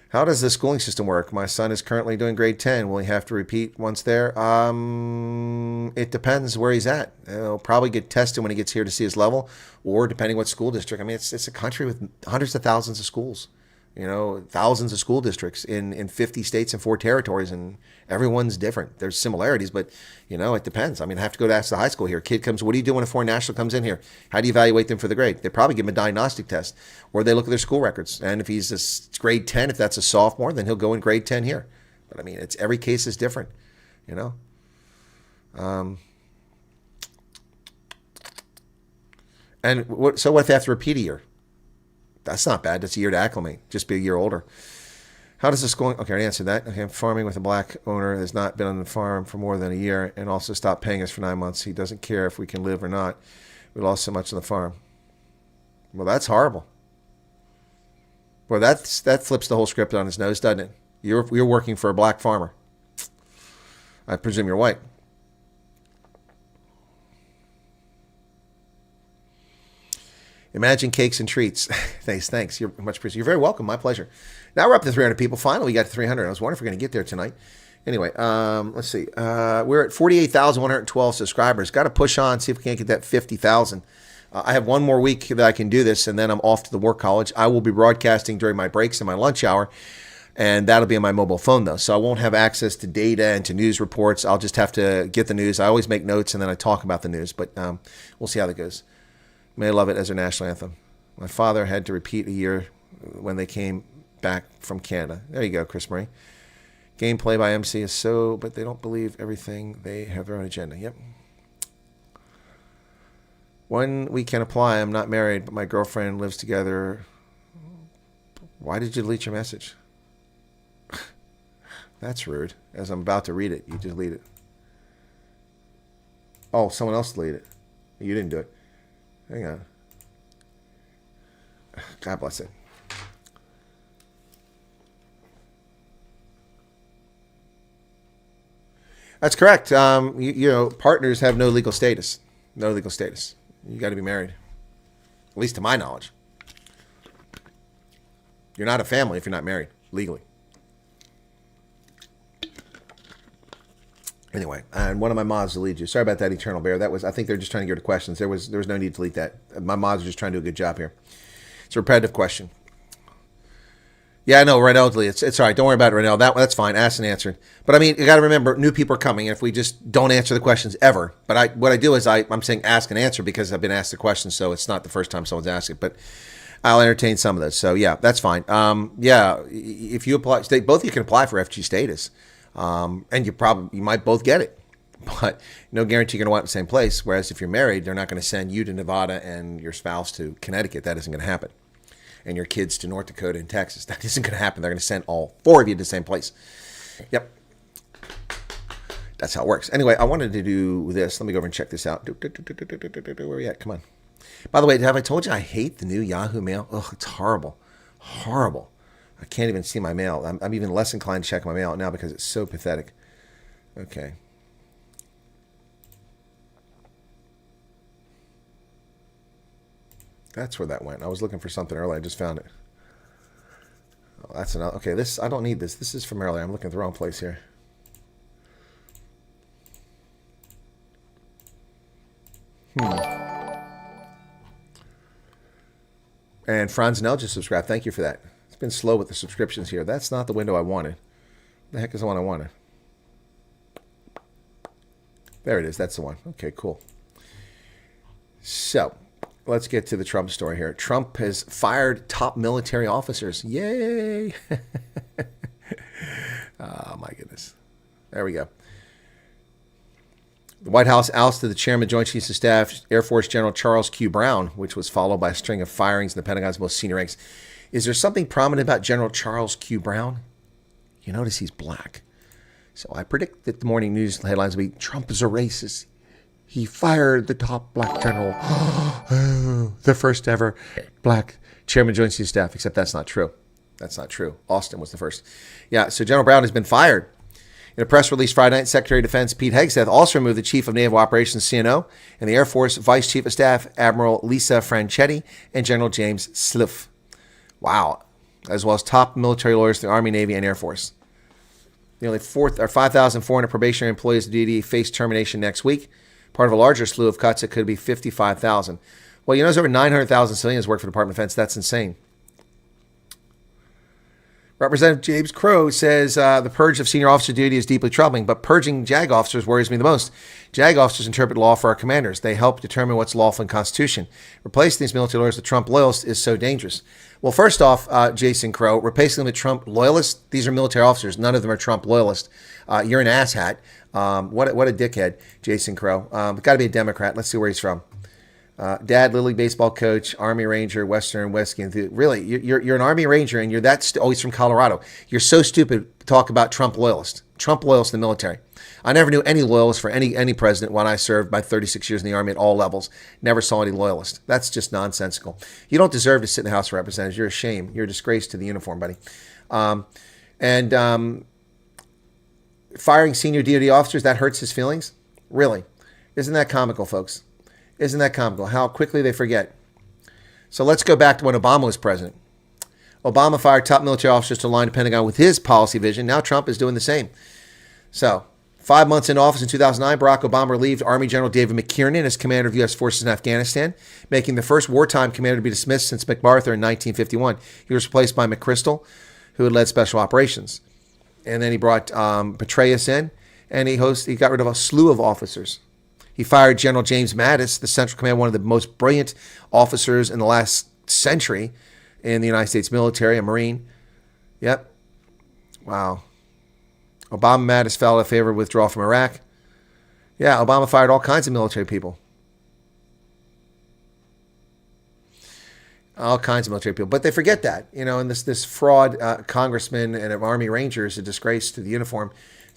How does the schooling system work? My son is currently doing grade 10. Will he have to repeat once there? It depends where he's at. He'll probably get tested when he gets here to see his level, or depending what school district. I mean, it's a country with hundreds of thousands of schools. Thousands of school districts in 50 states and 4 territories, and everyone's different. There's similarities, but, it depends. I mean, I have to go to ask the high school here. Kid comes, what do you do when a foreign national comes in here? How do you evaluate them for the grade? They probably give him a diagnostic test, or they look at their school records. And if he's a grade 10, if that's a sophomore, then he'll go in grade 10 here. But, I mean, every case is different, And so what if they have to repeat a year? That's not bad. That's a year to acclimate. Just be a year older. How does this going? Okay, I already answered that. Okay, I'm farming with a black owner who has not been on the farm for more than a year and also stopped paying us for 9 months. He doesn't care if we can live or not. We lost so much on the farm. Well, that's horrible. Well, that flips the whole script on its nose, doesn't it? You're working for a black farmer. I presume you're white. Imagine cakes and treats. Thanks. You're much appreciated. You're very welcome. My pleasure. Now we're up to 300 people. Finally, we got to 300. I was wondering if we're going to get there tonight. Anyway, let's see. We're at 48,112 subscribers. Got to push on, see if we can't get that 50,000. I have one more week that I can do this, and then I'm off to the work college. I will be broadcasting during my breaks and my lunch hour, and that'll be on my mobile phone, though. So I won't have access to data and to news reports. I'll just have to get the news. I always make notes, and then I talk about the news, but we'll see how that goes. May I love it as our national anthem. My father had to repeat a year when they came back from Canada. There you go, Chris Murray. Gameplay by MC is so, but they don't believe everything. They have their own agenda. Yep. When we can apply, I'm not married, but my girlfriend lives together. Why did you delete your message? That's rude. As I'm about to read it, you delete it. Oh, someone else deleted it. You didn't do it. Hang on. God bless it. That's correct. Partners have no legal status. No legal status. You got to be married. At least to my knowledge. You're not a family if you're not married legally. Anyway, and one of my mods deleted you. Sorry about that, Eternal Bear. That was, I think they're just trying to get to questions. There was no need to delete that. My mods are just trying to do a good job here. It's a repetitive question. Yeah, I know, Renell deleted. It's all right. Don't worry about it, Renell. That's fine. Asked and answered. But I mean, you got to remember, new people are coming. And if we just don't answer the questions ever, but what I do is I'm saying ask and answer because I've been asked the question, so it's not the first time someone's asked it. But I'll entertain some of those. So yeah, that's fine. Yeah, if you apply, both of you can apply for FG status. And you might both get it, but no guarantee you're going to wind up in the same place. Whereas if you're married, they're not going to send you to Nevada and your spouse to Connecticut. That isn't going to happen. And your kids to North Dakota and Texas. That isn't going to happen. They're going to send all 4 of you to the same place. Yep. That's how it works. Anyway, I wanted to do this. Let me go over and check this out. Where are we at? Come on. By the way, have I told you I hate the new Yahoo Mail? Oh, it's horrible. Horrible. I can't even see my mail. I'm even less inclined to check my mail now because it's so pathetic. Okay. That's where that went. I was looking for something earlier. I just found it. Oh, that's enough. Okay, this, I don't need this. This is from earlier. I'm looking at the wrong place here. And Franz Nell just subscribed. Thank you for that. It's been slow with the subscriptions here. That's not the window I wanted. The heck is the one I wanted? There it is. That's the one. Okay, cool. So, let's get to the Trump story here. Trump has fired top military officers. Yay! Oh, my goodness. There we go. The White House ousted the chairman, Joint Chiefs of Staff, Air Force General Charles Q. Brown, which was followed by a string of firings in the Pentagon's most senior ranks. Is there something prominent about General Charles Q. Brown? You notice he's black. So I predict that the morning news headlines will be, Trump is a racist. He fired the top black general. The first ever black chairman, Joint Chiefs of Staff, except that's not true. That's not true. Austin was the first. Yeah, so General Brown has been fired. In a press release Friday night, Secretary of Defense Pete Hegseth also removed the Chief of Naval Operations, CNO, and the Air Force Vice Chief of Staff, Admiral Lisa Franchetti, and General James Sliff. Wow. As well as top military lawyers in the Army, Navy, and Air Force. Nearly 5,400 probationary employees of the DoD face termination next week, part of a larger slew of cuts that could be 55,000. Well, you know, there's over 900,000 civilians work for the Department of Defense. That's insane. Representative James Crow says the purge of senior officer duty is deeply troubling, but purging JAG officers worries me the most. JAG officers interpret law for our commanders. They help determine what's lawful in the Constitution. Replacing these military lawyers with Trump loyalists is so dangerous. Well, first off, Jason Crow, replacing them with Trump loyalists, these are military officers. None of them are Trump loyalists. You're an asshat. What a dickhead, Jason Crow. Got to be a Democrat. Let's see where he's from. Dad, Little League baseball coach, Army Ranger, Western Whiskey. Really, you're an Army Ranger, and you're that. He's from Colorado. You're so stupid to talk about Trump loyalists. Trump loyalists in the military. I never knew any loyalists for any president when I served my 36 years in the Army at all levels. Never saw any loyalists. That's just nonsensical. You don't deserve to sit in the House of Representatives. You're a shame. You're a disgrace to the uniform, buddy. Firing senior DoD officers, that hurts his feelings? Really? Isn't that comical, folks? Isn't that comical? How quickly they forget. So let's go back to when Obama was president. Obama fired top military officers to align the Pentagon with his policy vision. Now Trump is doing the same. So 5 months into office in 2009, Barack Obama relieved Army General David McKiernan as commander of U.S. forces in Afghanistan, making the first wartime commander to be dismissed since MacArthur in 1951. He was replaced by McChrystal, who had led special operations. And then he brought Petraeus in, and he got rid of a slew of officers. He fired General James Mattis, the Central Command, one of the most brilliant officers in the last century in the United States military, a Marine. Yep. Wow. Obama Mattis fell out of favor of withdrawal from Iraq. Yeah, Obama fired all kinds of military people. All kinds of military people. But they forget that, and this fraud congressman and Army Ranger is a disgrace to the uniform,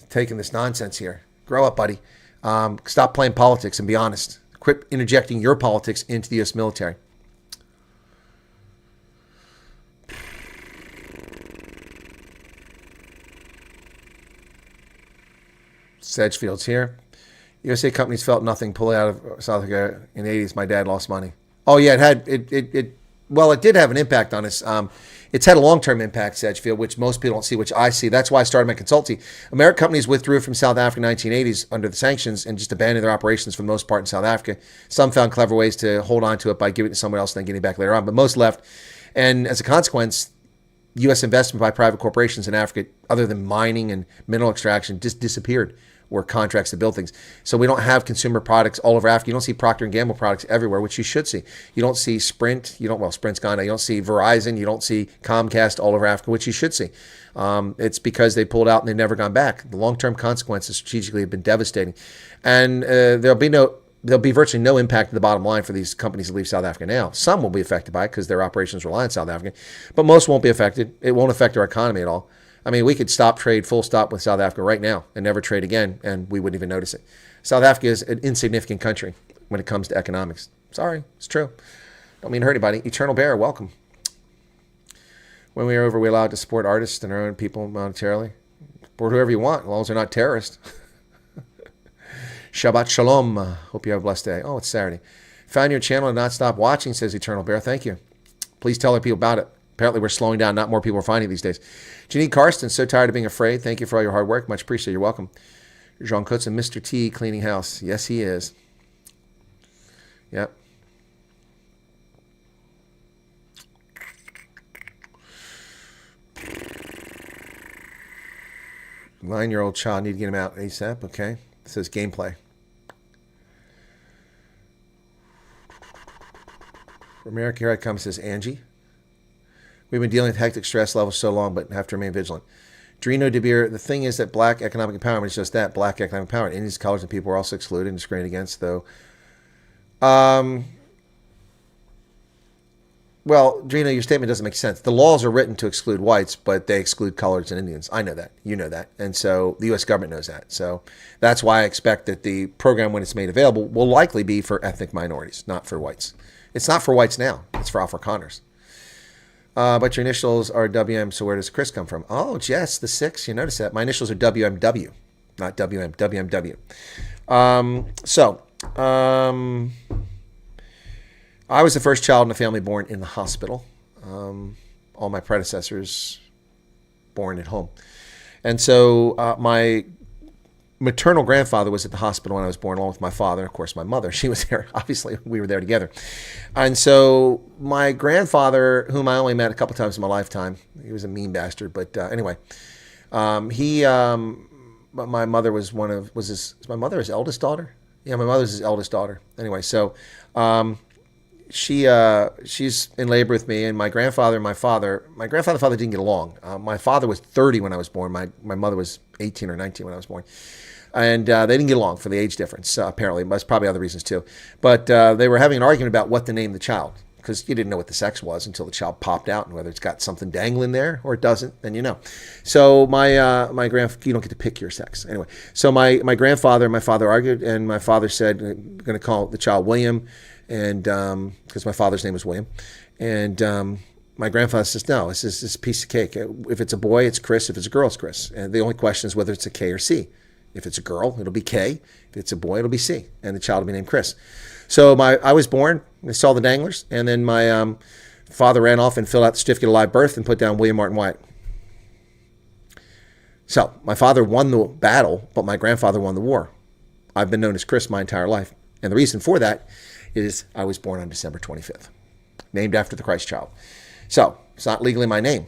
taking this nonsense here. Grow up, buddy. Stop playing politics and be honest. Quit interjecting your politics into the U.S. military. Sedgefield's here. USA companies felt nothing pulling out of South Africa in the 80s. My dad lost money. Oh yeah, it did have an impact on us. It's had a long-term impact, Sedgefield, which most people don't see, which I see. That's why I started my consulting. American companies withdrew from South Africa in the 1980s under the sanctions and just abandoned their operations for the most part in South Africa. Some found clever ways to hold on to it by giving it to someone else and then getting it back later on, but most left. And as a consequence, U.S. investment by private corporations in Africa, other than mining and mineral extraction, just disappeared, or contracts to build things. So we don't have consumer products all over Africa. You don't see Procter & Gamble products everywhere, which you should see. You don't see Sprint. Well, Sprint's gone now. You don't see Verizon. You don't see Comcast all over Africa, which you should see. It's because they pulled out and they've never gone back. The long-term consequences strategically have been devastating. And there'll be virtually no impact to the bottom line for these companies that leave South Africa now. Some will be affected by it because their operations rely on South Africa, but most won't be affected. It won't affect our economy at all. I mean, we could stop trade full stop with South Africa right now and never trade again, and we wouldn't even notice it. South Africa is an insignificant country when it comes to economics. Sorry, it's true. Don't mean to hurt anybody. Eternal Bear, welcome. When we are over, we're allowed to support artists and our own people monetarily. Support whoever you want, as long as they're not terrorists. Shabbat Shalom. Hope you have a blessed day. Oh, it's Saturday. Found your channel and not stop watching, says Eternal Bear. Thank you. Please tell other people about it. Apparently we're slowing down. Not more people are finding it these days. Janine Karsten, so tired of being afraid. Thank you for all your hard work. Much appreciated. You're welcome. Jean Kutz and Mr. T cleaning house. Yes, he is. Yep. Nine-year-old child, need to get him out ASAP. Okay. It says gameplay. For America, here I come, says Angie. We've been dealing with hectic stress levels so long, but have to remain vigilant. Drino De Beer, the thing is that black economic empowerment is just that, black economic empowerment. Indians, colors, and people are also excluded and discriminated against, though. Well, Drino, your statement doesn't make sense. The laws are written to exclude whites, but they exclude colors and Indians. I know that. You know that. And so the U.S. government knows that. So that's why I expect that the program, when it's made available, will likely be for ethnic minorities, not for whites. It's not for whites now. It's for Afrikaners. But your initials are WM, so where does Chris come from? Oh, Jess, the 6, you notice that. My initials are WMW, not WM, WMW. I was the first child in a family born in the hospital. All my predecessors born at home. And so my maternal grandfather was at the hospital when I was born, along with my father. Of course, my mother, she was there. Obviously, we were there together. And so my grandfather, whom I only met a couple times in my lifetime, he was a mean bastard. But anyway, my mother was is my mother his eldest daughter? Yeah, my mother's his eldest daughter. Anyway, so she's in labor with me, and my grandfather and my father and father didn't get along. My father was 30 when I was born. My mother was 18 or 19 when I was born. And they didn't get along for the age difference, apparently. There's probably other reasons too. But they were having an argument about what to name the child, because you didn't know what the sex was until the child popped out, and whether it's got something dangling there or it doesn't, then you know. So my you don't get to pick your sex. Anyway, so my grandfather and my father argued, and my father said, I'm going to call the child William, and because my father's name was William. And my grandfather says, no, this is a piece of cake. If it's a boy, it's Chris. If it's a girl, it's Chris. And the only question is whether it's a K or C. If it's a girl, it'll be K. If it's a boy, it'll be C. And the child will be named Chris. So I was born, I saw the danglers, and then my father ran off and filled out the certificate of live birth and put down William Martin Wyatt. So my father won the battle, but my grandfather won the war. I've been known as Chris my entire life. And the reason for that is I was born on December 25th, named after the Christ child. So it's not legally my name.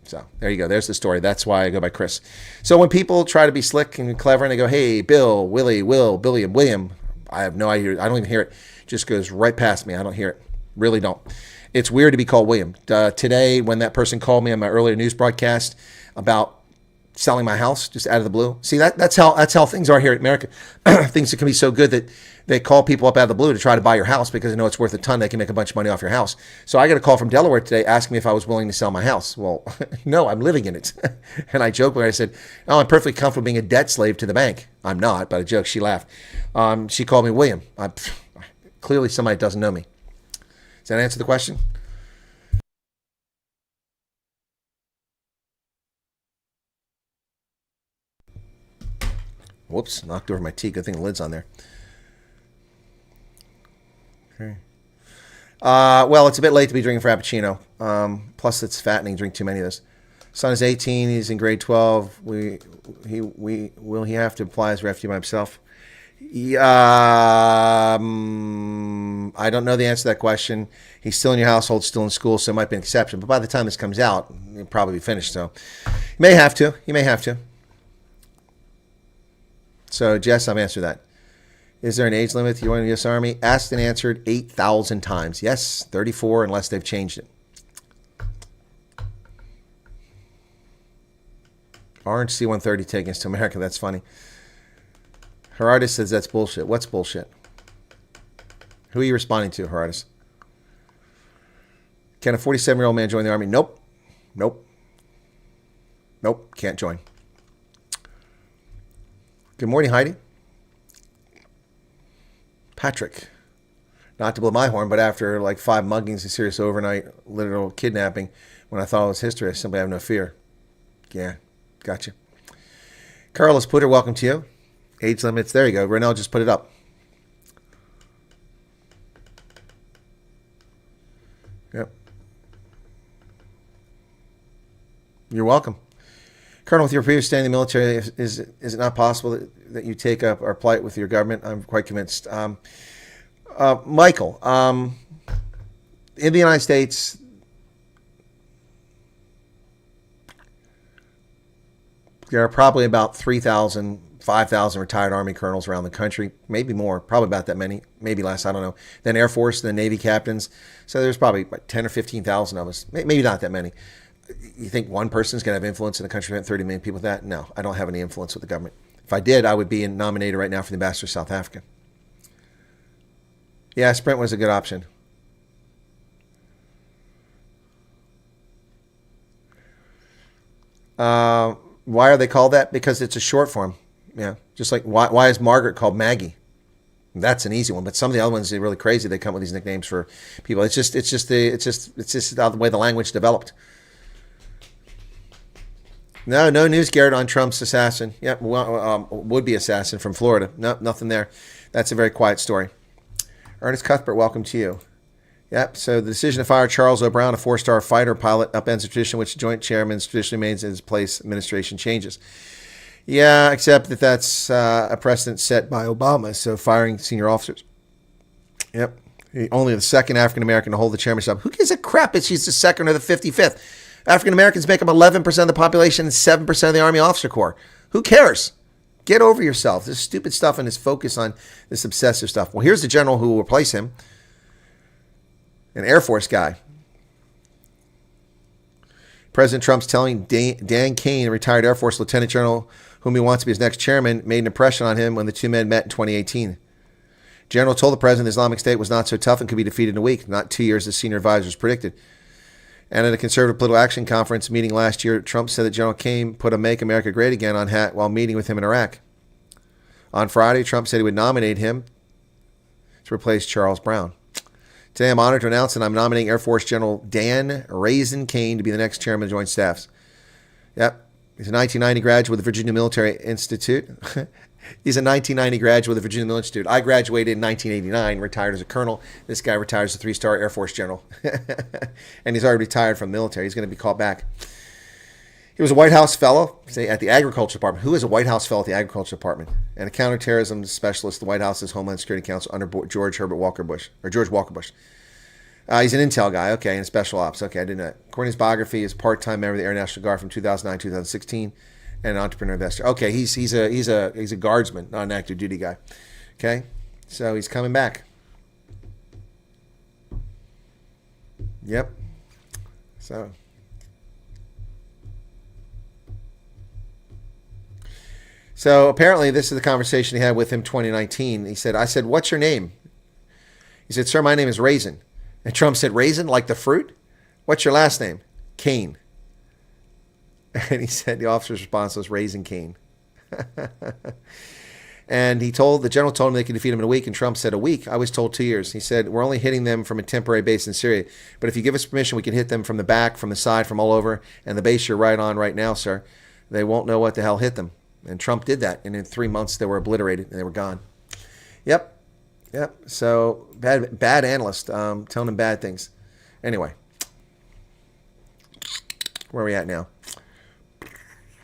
So there you go. There's the story. That's why I go by Chris. So when people try to be slick and clever and they go, hey, Bill, Willie, Will, Billy, and William, I have no idea. I don't even hear it. It just goes right past me. I don't hear it. Really don't. It's weird to be called William. Today, when that person called me on my earlier news broadcast about selling my house just out of the blue. See, that's how things are here in America. Things that can be so good that they call people up out of the blue to try to buy your house because they know it's worth a ton. They can make a bunch of money off your house. So I got a call from Delaware today asking me if I was willing to sell my house. Well, no, I'm living in it. And I joked when I said, oh, I'm perfectly comfortable being a debt slave to the bank. I'm not, but I joked. She laughed. She called me William. Clearly somebody doesn't know me. Does that answer the question? Whoops, knocked over my tea. Good thing the lid's on there. Okay. Well, it's a bit late to be drinking Frappuccino. Plus, it's fattening. Drink too many of those. Son is 18. He's in grade 12. Will he have to apply as refugee by himself? I don't know the answer to that question. He's still in your household, still in school, so it might be an exception. But by the time this comes out, he'll probably be finished. So you may have to. You may have to. So, Jess, I've answered that. Is there an age limit to join the U.S. Army? Asked and answered 8,000 times. Yes, 34 unless they've changed it. Orange C-130 taking us to America. That's funny. Gerardus says that's bullshit. What's bullshit? Who are you responding to, Gerardus? Can a 47-year-old man join the Army? Nope. Nope. Nope. Can't join. Good morning, Heidi. Patrick. Not to blow my horn, but after like 5 muggings, a serious overnight literal kidnapping, when I thought it was history, I simply have no fear. Yeah, gotcha. Carlos Putter, welcome to you. Age limits. There you go. Renell just put it up. Yep. You're welcome. Colonel, with your previous stay in the military, is it not possible that you take up our plight with your government? I'm quite convinced. Michael, in the United States, there are probably about 3,000, 5,000 retired Army colonels around the country, maybe more, probably about that many, maybe less, I don't know. Then Air Force, then Navy captains. So there's probably like 10 or 15,000 of us, maybe not that many. You think one person's going to have influence in a country of 30 million people with that? No, I don't have any influence with the government. If I did, I would be nominated right now for the ambassador of South Africa. Yeah, Sprint was a good option. Why are they called that? Because it's a short form. Yeah, just like why is Margaret called Maggie? That's an easy one, but some of the other ones are really crazy. They come up with these nicknames for people. It's just the way the language developed. No news, Garrett, on Trump's assassin. Yep, would-be assassin from Florida. Nope, nothing there. That's a very quiet story. Ernest Cuthbert, welcome to you. Yep, so the decision to fire Charles O'Brien, a 4-star fighter pilot, upends a tradition which the Joint Chairman traditionally remains in his place. Administration changes. Yeah, except that's a precedent set by Obama, so firing senior officers. Yep, only the second African-American to hold the chairman's job. Who gives a crap if she's the second or the 55th? African-Americans make up 11% of the population and 7% of the Army Officer Corps. Who cares? Get over yourself. This stupid stuff and this focus on this obsessive stuff. Well, here's the general who will replace him. An Air Force guy. President Trump's telling Dan Kane, a retired Air Force lieutenant general whom he wants to be his next chairman, made an impression on him when the two men met in 2018. General told the president the Islamic State was not so tough and could be defeated in a week, not 2 years as senior advisors predicted. And at a conservative political action conference meeting last year, Trump said that General Kane put a Make America Great Again on hat while meeting with him in Iraq. On Friday, Trump said he would nominate him to replace Charles Brown. Today, I'm honored to announce that I'm nominating Air Force General Dan Raisin Kane to be the next chairman of the Joint Staffs. Yep. He's a 1990 graduate of the Virginia Military Institute. He's a 1990 graduate of the Virginia Military Institute. I graduated in 1989, retired as a colonel. This guy retired as a 3-star Air Force general. And he's already retired from the military. He's going to be called back. He was a White House fellow at the Agriculture Department. Who is a White House fellow at the Agriculture Department? And a counterterrorism specialist at the White House's Homeland Security Council under George Walker Bush. He's an intel guy, okay, and special ops. Okay, I didn't know that. According to his biography, he's a part-time member of the Air National Guard from 2009 to 2016, and an entrepreneur investor. Okay, he's a guardsman, not an active duty guy. Okay, so he's coming back. Yep. So apparently this is the conversation he had with him 2019. He said, I said, what's your name? He said, sir, my name is Raisin. And Trump said, Raisin, like the fruit? What's your last name? Kane. And he said the officer's response was Raisin Kane. And the general told him they could defeat him in a week. And Trump said, a week? I was told 2 years. He said, we're only hitting them from a temporary base in Syria. But if you give us permission, we can hit them from the back, from the side, from all over. And the base you're right on right now, sir, they won't know what the hell hit them. And Trump did that. And in 3 months, they were obliterated and they were gone. Yep. Yep. So bad analyst, telling him bad things. Anyway, where are we at now?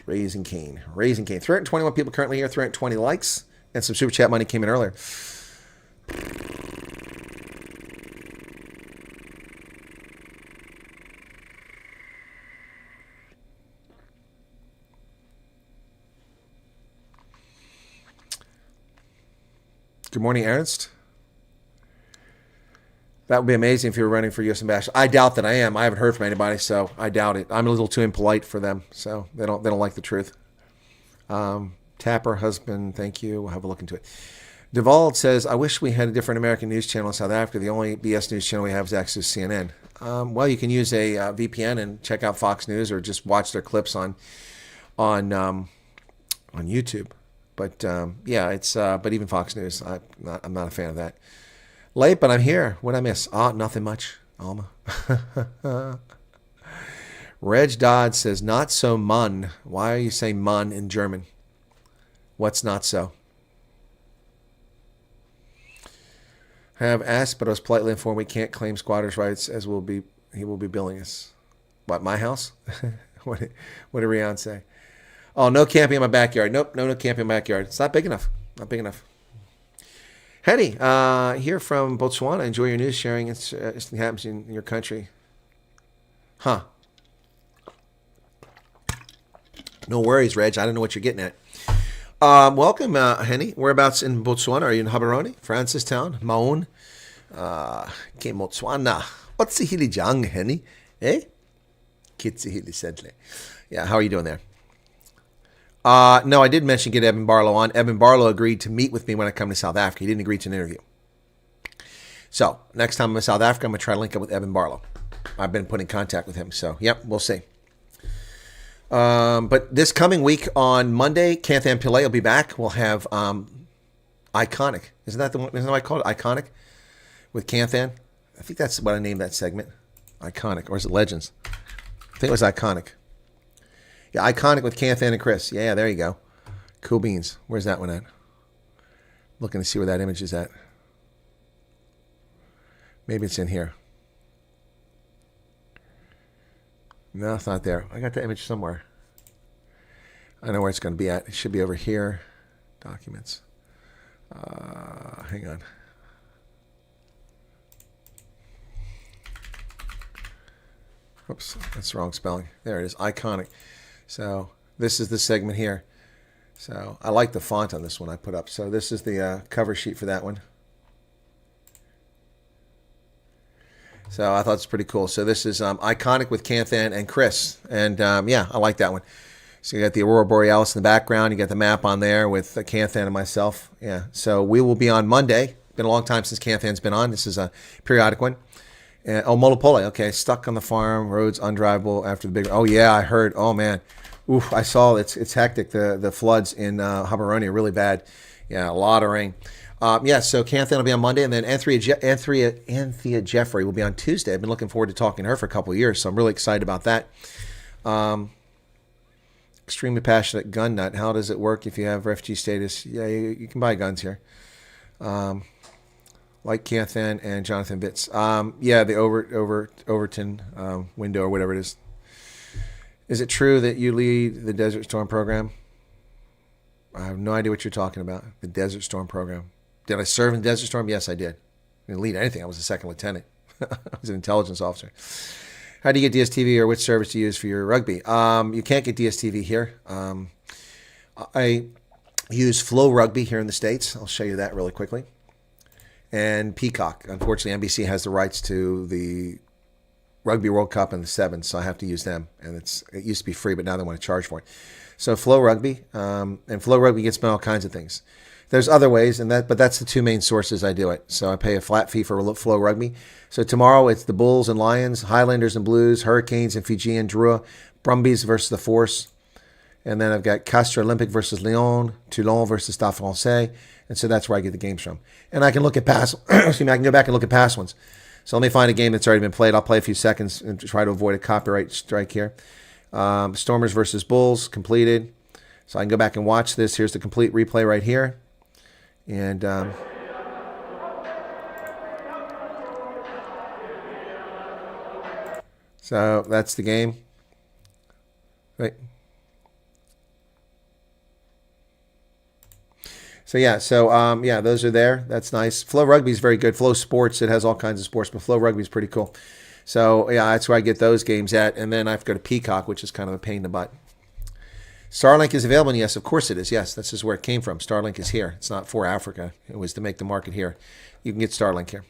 Raising Cane. 321 people currently here. 320 likes, and some super chat money came in earlier. Good morning, Ernst. That would be amazing if you were running for U.S. ambassador. I doubt that I am. I haven't heard from anybody, so I doubt it. I'm a little too impolite for them, so they don't like the truth. Tapper, husband, thank you. We'll have a look into it. Duvall says, I wish we had a different American news channel in South Africa. The only BS news channel we have is access to CNN. Well, you can use a VPN and check out Fox News or just watch their clips on YouTube. But yeah, it's but even Fox News, I'm not a fan of that. Late, but I'm here. What'd I miss? Nothing much, Alma. Reg Dodd says, not so mun. Why are you saying mun in German? What's not so? I have asked, but I was politely informed we can't claim squatters' rights as he will be billing us. What, my house? What did Rian say? Oh, no camping in my backyard. Nope, no camping in my backyard. It's not big enough. Not big enough. Henny, here from Botswana. Enjoy your news sharing. It's happens in your country. Huh. No worries, Reg. I don't know what you're getting at. Welcome, Henny. Whereabouts in Botswana? Are you in Habaroni, Francistown, Maun? Okay, Botswana. What's the hili jang, Henny? Eh? Kitsi hili sedle. Yeah, how are you doing there? No, I did mention get Evan Barlow on. Evan Barlow agreed to meet with me when I come to South Africa. He didn't agree to an interview. So, next time I'm in South Africa, I'm going to try to link up with Evan Barlow. I've been put in contact with him. So, yep, we'll see. But this coming week on Monday, Canthan Pillay will be back. We'll have Iconic. Isn't that what I call it? Iconic? With Canthan? I think that's what I named that segment. Iconic. Or is it Legends? I think it was Iconic. Yeah, Iconic with Canthan and Chris. Yeah, there you go. Cool beans. Where's that one at? Looking to see where that image is at. Maybe it's in here. No, it's not there. I got the image somewhere. I know where it's going to be at. It should be over here. Documents. Hang on. Oops, that's the wrong spelling. There it is. Iconic. So this is the segment here. So I like the font on this one I put up. So this is the cover sheet for that one. So I thought it's pretty cool. So this is Iconic with Canthan and Chris. And yeah, I like that one. So you got the Aurora Borealis in the background. You got the map on there with Canthan and myself. Yeah. So we will be on Monday. Been a long time since Canthan's been on. This is a periodic one. Molopole. Okay. Stuck on the farm. Roads undrivable after the big. Oh, yeah. I heard. Oh, man. Oof. I saw it's hectic. The floods in Habaroni are really bad. Yeah. A lot of rain. Yeah, so Canthan will be on Monday, and then Anthea Jeffrey will be on Tuesday. I've been looking forward to talking to her for a couple of years, so I'm really excited about that. Extremely passionate gun nut. How does it work if you have refugee status? Yeah, you can buy guns here. Like Canthan and Jonathan Bitts. Yeah, the Overton window or whatever it is. Is it true that you lead the Desert Storm program? I have no idea what you're talking about. The Desert Storm program. Did I serve in Desert Storm? Yes, I did. I didn't lead anything. I was a second lieutenant. I was an intelligence officer. How do you get DSTV, or which service do you use for your rugby? You can't get DSTV here. I use Flow Rugby here in the States. I'll show you that really quickly. And Peacock. Unfortunately, NBC has the rights to the Rugby World Cup and the Sevens, so I have to use them. And it used to be free, but now they want to charge for it. So Flow Rugby, and Flow Rugby gets me all kinds of things. There's other ways, but that's the two main sources I do it. So I pay a flat fee for Flow Rugby. So tomorrow it's the Bulls and Lions, Highlanders and Blues, Hurricanes and Fijian, Drua, Brumbies versus the Force. And then I've got Castres Olympique versus Lyon, Toulon versus Stade Francais. And so that's where I get the games from. And I can look at past, excuse me, I can go back and look at past ones. So let me find a game that's already been played. I'll play a few seconds and try to avoid a copyright strike here. Stormers versus Bulls, completed. So I can go back and watch this. Here's the complete replay right here. And So that's the game. Right. So yeah, yeah, those are there. That's nice. Flow Rugby is very good. Flow Sports, it has all kinds of sports, but Flow Rugby is pretty cool. So yeah, that's where I get those games at, and then I have to go to Peacock, which is kind of a pain in the butt. Starlink is available, and yes, of course it is. Yes, this is where it came from. Starlink is here. It's not for Africa. It was to make the market here. You can get Starlink here.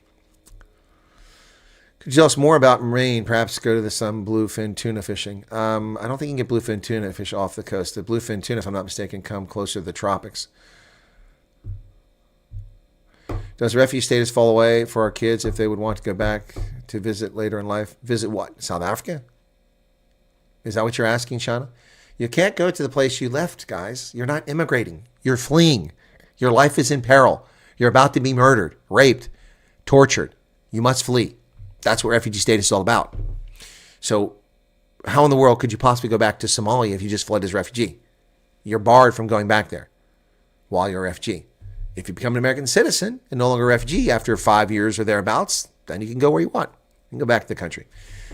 Could you tell us more about Maine? Perhaps go to some bluefin tuna fishing. I don't think you can get bluefin tuna fish off the coast. The bluefin tuna, if I'm not mistaken, come closer to the tropics. Does refugee status fall away for our kids if they would want to go back to visit later in life? Visit what? South Africa? Is that what you're asking, Shauna? You can't go to the place you left, guys. You're not immigrating. You're fleeing. Your life is in peril. You're about to be murdered, raped, tortured. You must flee. That's what refugee status is all about. So how in the world could you possibly go back to Somalia if you just fled as a refugee? You're barred from going back there while you're a refugee. If you become an American citizen and no longer a refugee after 5 years or thereabouts, then you can go where you want. You can go back to the country.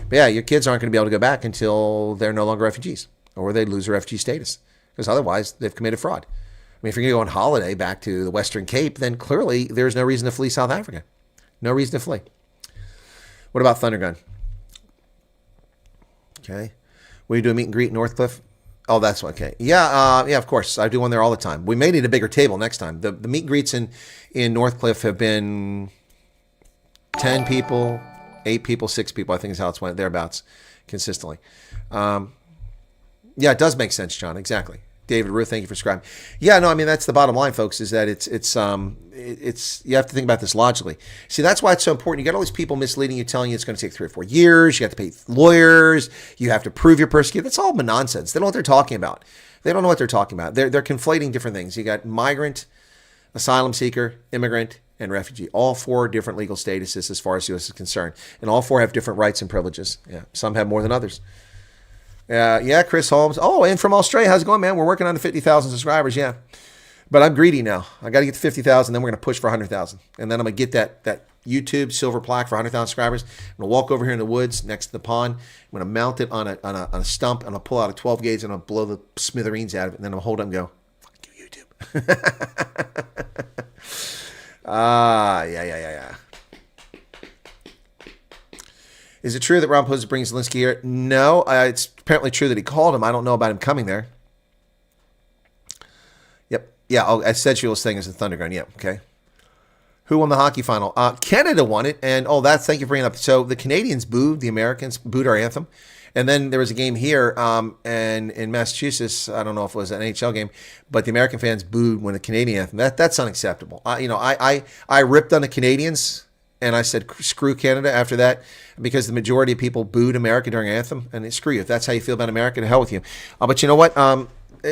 But yeah, your kids aren't going to be able to go back until they're no longer refugees or they lose their refugee status, because otherwise they've committed fraud. I mean, if you're going to go on holiday back to the Western Cape, then clearly there's no reason to flee South Africa. No reason to flee. What about Thundergun? Okay. Will you do a meet and greet in Northcliffe? Oh, that's okay. Yeah, yeah, of course. I do one there all the time. We may need a bigger table next time. The meet and greets in Northcliffe have been 10 people, 8 people, 6 people. I think is how it's went thereabouts consistently. Yeah, it does make sense, John. Exactly. David Ruth, thank you for subscribing. Yeah, no, I mean that's the bottom line, folks. Is that it's you have to think about this logically. See, that's why it's so important. You got all these people misleading you, telling you it's going to take 3 or 4 years. You have to pay lawyers. You have to prove you're persecuted. That's all nonsense. They don't know what they're talking about. They don't know what they're talking about. They're conflating different things. You got migrant, asylum seeker, immigrant, and refugee. All 4 different legal statuses as far as the U.S. is concerned, and all 4 have different rights and privileges. Yeah, some have more than others. Yeah, Chris Holmes. Oh, and from Australia. How's it going, man? We're working on the 50,000 subscribers. Yeah. But I'm greedy now. I got to get to 50,000, then we're going to push for 100,000. And then I'm going to get that YouTube silver plaque for 100,000 subscribers. I'm going to walk over here in the woods next to the pond. I'm going to mount it on a stump, and I'll pull out a 12 gauge, and I'll blow the smithereens out of it. And then I'll hold it and go, fuck you, YouTube. Yeah. Is it true that Ron Poser brings Zelensky here? No, it's apparently true that he called him. I don't know about him coming there. Yep. Yeah, I said this thing is a Thundergun. Yep. Okay. Who won the hockey final? Canada won it. And, thank you for bringing it up. So the Canadians booed, the Americans booed our anthem. And then there was a game here and in Massachusetts. I don't know if it was an NHL game, but the American fans booed when the Canadian anthem. That's unacceptable. I ripped on the Canadians. And I said, screw Canada after that, because the majority of people booed America during anthem. And screw you. If that's how you feel about America, to hell with you. But you know what?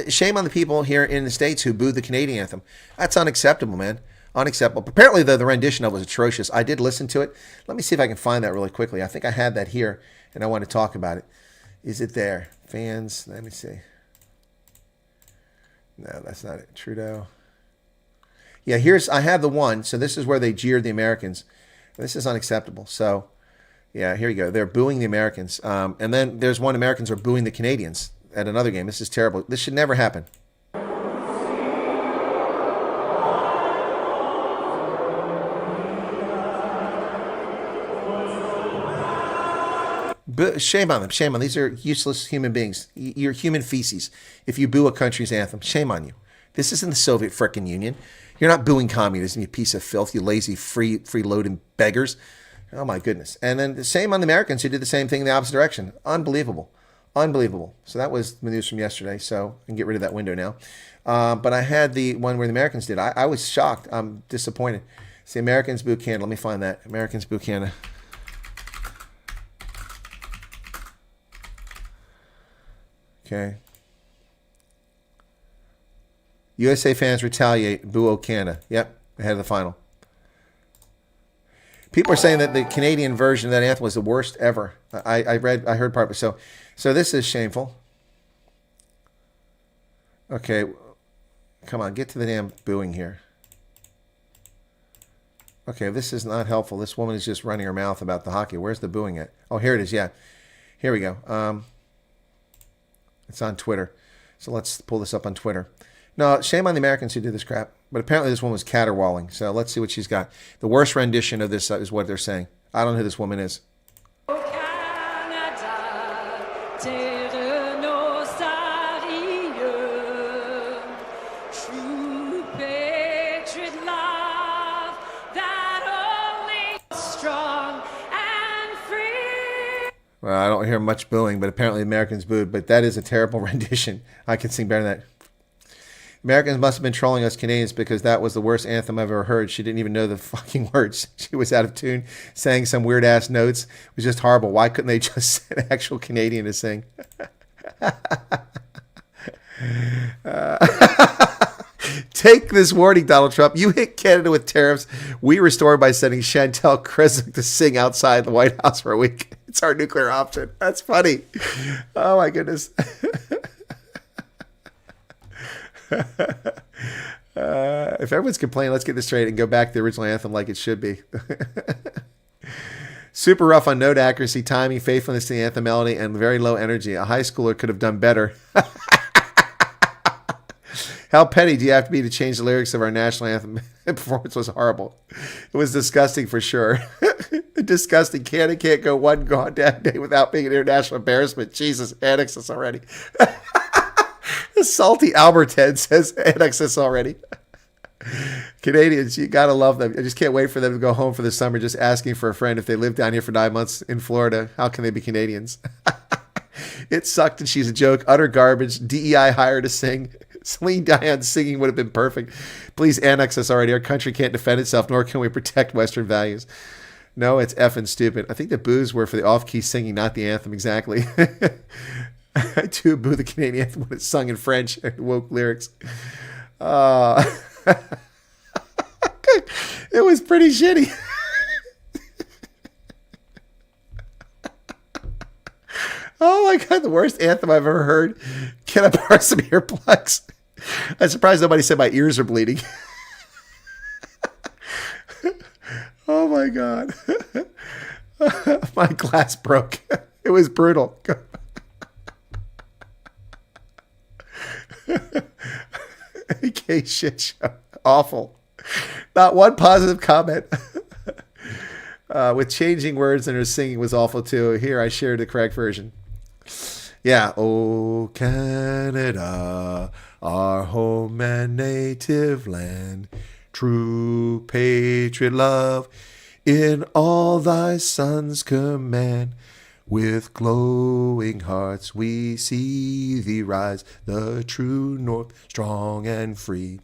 Shame on the people here in the States who booed the Canadian anthem. That's unacceptable, man. Unacceptable. Apparently, the rendition of it was atrocious. I did listen to it. Let me see if I can find that really quickly. I think I had that here, and I want to talk about it. Is it there? Fans, let me see. No, that's not it. Trudeau. Yeah, I have the one. So this is where they jeered the Americans. This is unacceptable. So, yeah, here you go. They're booing the Americans. And then there's one, Americans are booing the Canadians at another game. This is terrible. This should never happen. Shame on them. Shame on them. These are useless human beings. You're human feces if you boo a country's anthem. Shame on you. This isn't the Soviet frickin' Union. You're not booing communism, you piece of filth, you lazy, free-loading beggars. Oh, my goodness. And then the same on the Americans who did the same thing in the opposite direction. Unbelievable. Unbelievable. So that was the news from yesterday, so I can get rid of that window now. But I had the one where the Americans did. I was shocked. I'm disappointed. It's the Americans boo Canada. Let me find that. Americans boo Canada. Okay. USA fans retaliate, boo Canada. Yep, ahead of the final. People are saying that the Canadian version of that anthem was the worst ever. I heard part of it. So this is shameful. Okay, come on, get to the damn booing here. Okay, this is not helpful. This woman is just running her mouth about the hockey. Where's the booing at? Oh, here it is, yeah. Here we go. It's on Twitter. So let's pull this up on Twitter. No, shame on the Americans who did this crap. But apparently this one was caterwauling. So let's see what she's got. The worst rendition of this is what they're saying. I don't know who this woman is. Well, I don't hear much booing, but apparently Americans booed. But that is a terrible rendition. I can sing better than that. Americans must have been trolling us Canadians because that was the worst anthem I've ever heard. She didn't even know the fucking words. She was out of tune, sang some weird-ass notes. It was just horrible. Why couldn't they just send an actual Canadian to sing? Take this warning, Donald Trump. You hit Canada with tariffs. We restore by sending Chantal Kresik to sing outside the White House for a week. It's our nuclear option. That's funny. Oh, my goodness. If everyone's complaining, let's get this straight and go back to the original anthem like it should be. Super rough on note accuracy, timing, faithfulness to the anthem melody, and very low energy. A high schooler could have done better. How petty do you have to be to change the lyrics of our national anthem? The performance was horrible. It was disgusting for sure. Disgusting. Canada can't go one goddamn day without being an international embarrassment. Jesus, annex us already. Salty Albert Head says annex us already. Canadians, you gotta love them. I just can't wait for them to go home for the summer just asking for a friend if they live down here for 9 months in Florida. How can they be Canadians? It sucked and she's a joke. Utter garbage. DEI hired to sing. Celine Dion singing would have been perfect. Please annex us already. Our country can't defend itself, nor can we protect Western values. No, it's effing stupid. I think the boos were for the off-key singing, not the anthem exactly. I too boo the Canadian anthem when it's sung in French and woke lyrics. It was pretty shitty. Oh my God, the worst anthem I've ever heard. Can I borrow some earplugs? I'm surprised nobody said my ears are bleeding. Oh my God. My glass broke. It was brutal. AK shit show. Awful. Not one positive comment. With changing words and her singing was awful too. Here, I shared the correct version. Yeah. Oh, Canada, our home and native land, true patriot love, in all thy sons command. With glowing hearts we see thee rise, the true north, strong and free.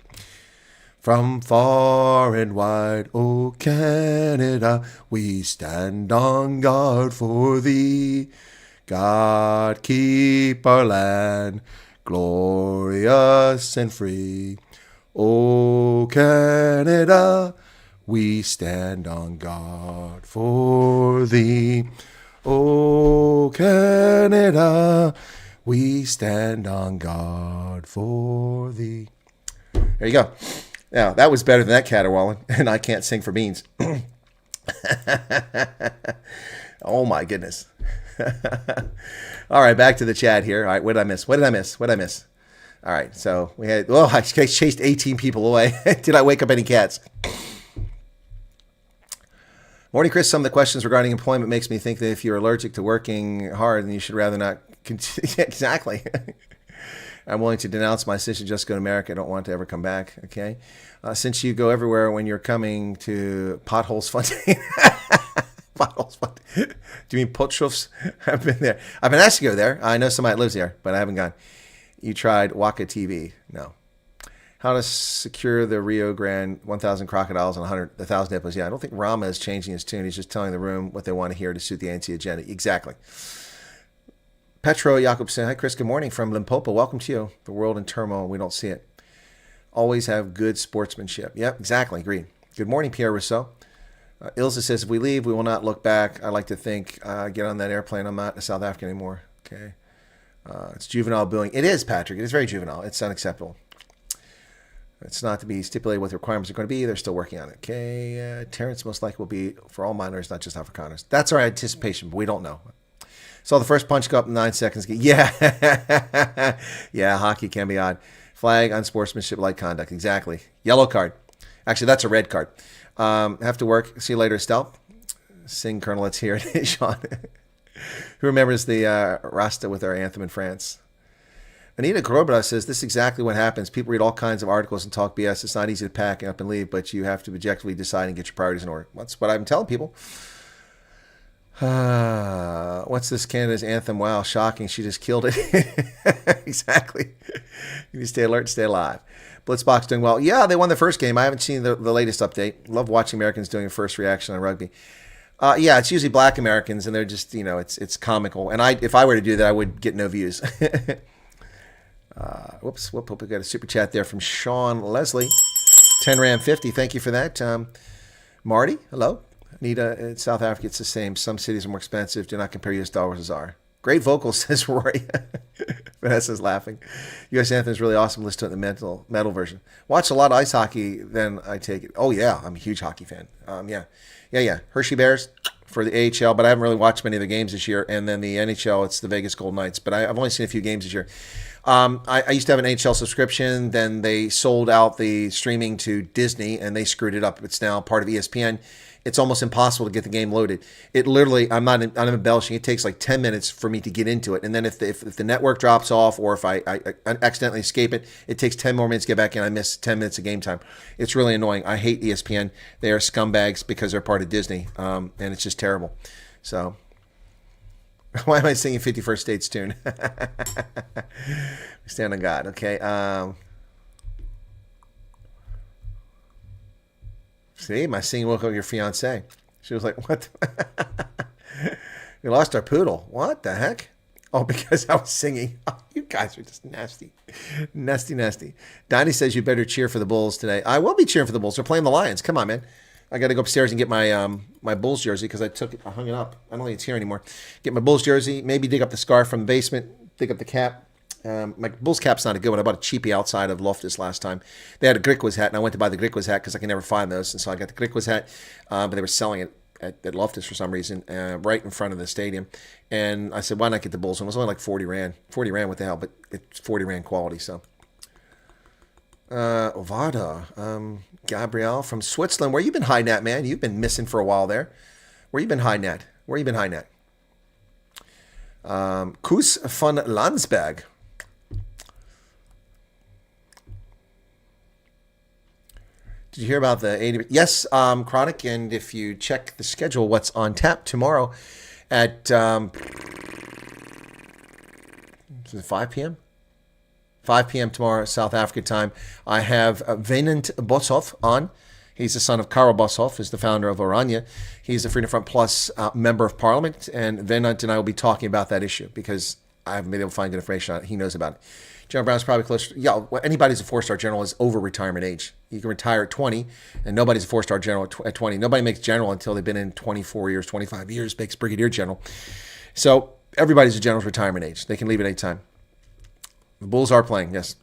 From far and wide, O Canada, we stand on guard for thee. God keep our land glorious and free. O Canada, we stand on guard for thee. O Canada, we stand on guard for thee. There you go. Now, that was better than that caterwauling, and I can't sing for beans. Oh, my goodness. All right, back to the chat here. All right, what did I miss? All right, so we had, I chased 18 people away. Did I wake up any cats? Morning, Chris. Some of the questions regarding employment makes me think that if you're allergic to working hard, then you should rather not continue. Exactly. I'm willing to denounce my decision just go to America. I don't want to ever come back. Okay. Since you go everywhere when you're coming to potholes funding. Potholes funding. Do you mean Potschufs? I've been there. I've been asked to go there. I know somebody that lives there, but I haven't gone. You tried Waka TV? No. How to secure the Rio Grande 1,000 crocodiles and 1,000 hippos? Yeah, I don't think Rama is changing his tune. He's just telling the room what they want to hear to suit the ANC agenda. Exactly. Petro Jakobsen. Hi, Chris. Good morning from Limpopo. Welcome to you. The world in turmoil. We don't see it. Always have good sportsmanship. Yep, exactly. Agreed. Good morning, Pierre Rousseau. Ilza says, if we leave, we will not look back. I like to think, get on that airplane. I'm not in South Africa anymore. Okay. It's juvenile bullying. It is, Patrick. It is very juvenile. It's unacceptable. It's not to be stipulated what the requirements are going to be. They're still working on it. Okay. Terrence most likely will be for all minors, not just Afrikaners. That's our anticipation, but we don't know. Saw the first punch go up in 9 seconds. Yeah. Yeah, hockey can be odd. Flag, unsportsmanship-like conduct. Exactly. Yellow card. Actually, that's a red card. Have to work. See you later, Estelle. Sing, Colonel. Let's hear it. Sean. Who remembers the Rasta with our anthem in France? Anita Grobra says, this is exactly what happens. People read all kinds of articles and talk BS. It's not easy to pack up and leave, but you have to objectively decide and get your priorities in order. That's what I'm telling people. What's this Canada's anthem? Wow, shocking. She just killed it. Exactly. You need to stay alert, stay alive. Blitzbox doing well. Yeah, they won the first game. I haven't seen the latest update. Love watching Americans doing a first reaction on rugby. Yeah, it's usually black Americans, and they're just, it's comical. And if I were to do that, I would get no views. Whoops, we got a super chat there from Sean Leslie. 10 Ram 50. Thank you for that. Marty, hello. Anita, in South Africa, it's the same. Some cities are more expensive. Do not compare US dollars as are. Great vocals, says Rory. Vanessa's laughing. U.S. anthem is really awesome. Listen to it in the metal version. Watch a lot of ice hockey, then I take it. Oh, yeah. I'm a huge hockey fan. Yeah. Hershey Bears for the AHL, but I haven't really watched many of the games this year. And then the NHL, it's the Vegas Golden Knights. But I've only seen a few games this year. I used to have an NHL subscription. Then they sold out the streaming to Disney, and they screwed it up. It's now part of ESPN. It's almost impossible to get the game loaded. It literally, I'm not embellishing. It takes like 10 minutes for me to get into it. And then if the network drops off, or if I accidentally escape it, it takes 10 more minutes to get back in. I miss 10 minutes of game time. It's really annoying. I hate ESPN. They are scumbags because they're part of Disney. And it's just terrible. So why am I singing 51st States tune? We stand on God. Okay. See, my singing woke up your fiance. She was like, what? We lost our poodle. What the heck? Oh, because I was singing. Oh, you guys are just nasty. Nasty. Donnie says you better cheer for the Bulls today. I will be cheering for the Bulls. They're playing the Lions. Come on, man. I got to go upstairs and get my my Bulls jersey because I hung it up. I don't think it's here anymore. Get my Bulls jersey, maybe dig up the scarf from the basement, dig up the cap. My Bulls cap's not a good one. I bought a cheapie outside of Loftus last time. They had a Griquas hat, and I went to buy the Griquas hat because I can never find those. And so I got the Griquas hat, but they were selling it at Loftus for some reason, right in front of the stadium. And I said, why not get the Bulls one? It was only like 40 rand. 40 rand, what the hell? But it's 40 rand quality, so. Ovada, Gabrielle from Switzerland. Where you been hiding at, man? You've been missing for a while there. Where you been hiding at? Kus von Landsberg. Did you hear about the 80? Yes, Chronic, and if you check the schedule, what's on tap tomorrow at 5 p.m.? 5 p.m. tomorrow, South Africa time. I have Venant Boshoff on. He's the son of Karel Boshoff, is the founder of Oranje. He's a Freedom Front Plus member of Parliament, and Venant and I will be talking about that issue because I haven't been able to find good information on it. He knows about it. General Brown's probably close. Yeah, anybody who's a four-star general is over retirement age. You can retire at 20, and nobody's a four-star general at 20. Nobody makes general until they've been in 24 years, 25 years, makes brigadier general. So everybody's a general's retirement age. They can leave at any time. The Bulls are playing, yes.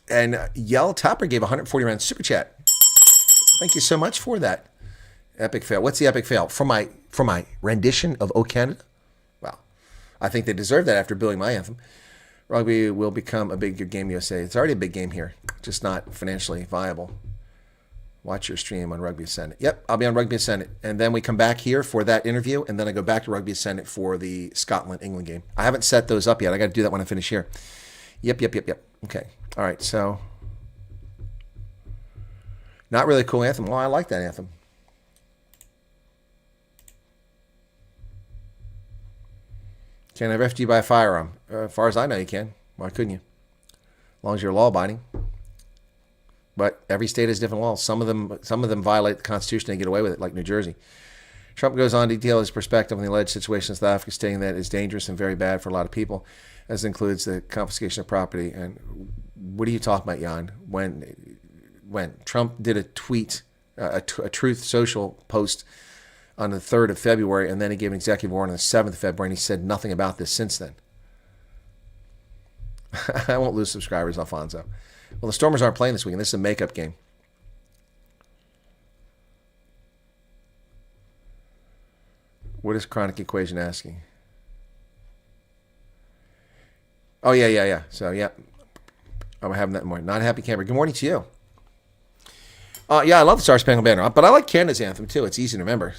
And Yell Topper gave 140 rand super chat. Thank you so much for that. Epic fail. What's the epic fail? For my rendition of O Canada? Well, I think they deserve that after billing my anthem. Rugby will become a big game, USA. It's already a big game here, just not financially viable. Watch your stream on Rugby Ascendant. Yep, I'll be on Rugby Ascendant. And then we come back here for that interview, and then I go back to Rugby Ascendant for the Scotland-England game. I haven't set those up yet. I got to do that when I finish here. Yep. Okay. All right, so not really a cool anthem. Well, I like that anthem. Can I refugee buy a firearm? As far as I know, you can. Why couldn't you? As long as you're law-abiding. But every state has different laws. Some of them violate the Constitution and get away with it, like New Jersey. Trump goes on to detail his perspective on the alleged situation in South Africa, stating that it's dangerous and very bad for a lot of people, as includes the confiscation of property. And what are you talking about, Jan? When Trump did a tweet, a Truth Social post on the 3rd of February, and then he gave an executive order on the 7th of February, and he said nothing about this since then. I won't lose subscribers, Alfonso. Well, the Stormers aren't playing this weekend. This is a makeup game. What is Chronic Equation asking? Oh, yeah. So, yeah. I'm having that more. Not a happy camper. Good morning to you. Yeah, I love the Star Spangled Banner, but I like Canada's anthem too. It's easy to remember.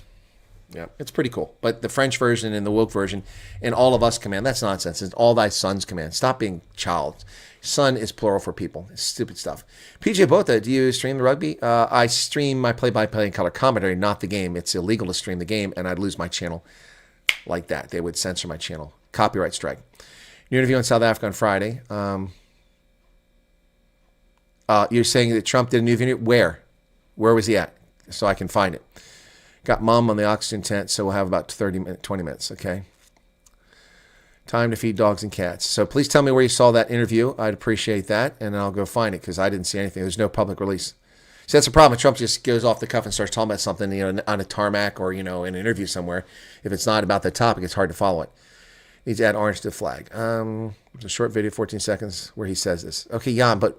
Yeah, it's pretty cool. But the French version and the woke version and all of us command, that's nonsense. It's all thy sons command. Stop being child. Son is plural for people. It's stupid stuff. PJ Botha, do you stream the rugby? I stream my play-by-play and color commentary, not the game. It's illegal to stream the game, and I'd lose my channel like that. They would censor my channel. Copyright strike. New interview in South Africa on Friday. You're saying that Trump did a new interview? Where? Where was he at? So I can find it. Got mom on the oxygen tent, so we'll have about 20 minutes, okay? Time to feed dogs and cats. So please tell me where you saw that interview. I'd appreciate that, and I'll go find it because I didn't see anything. There's no public release. See, that's the problem. Trump just goes off the cuff and starts talking about something, on a tarmac or, in an interview somewhere. If it's not about the topic, it's hard to follow it. Needs to add orange to the flag. It's a short video, 14 seconds, where he says this. Okay, Jan, but...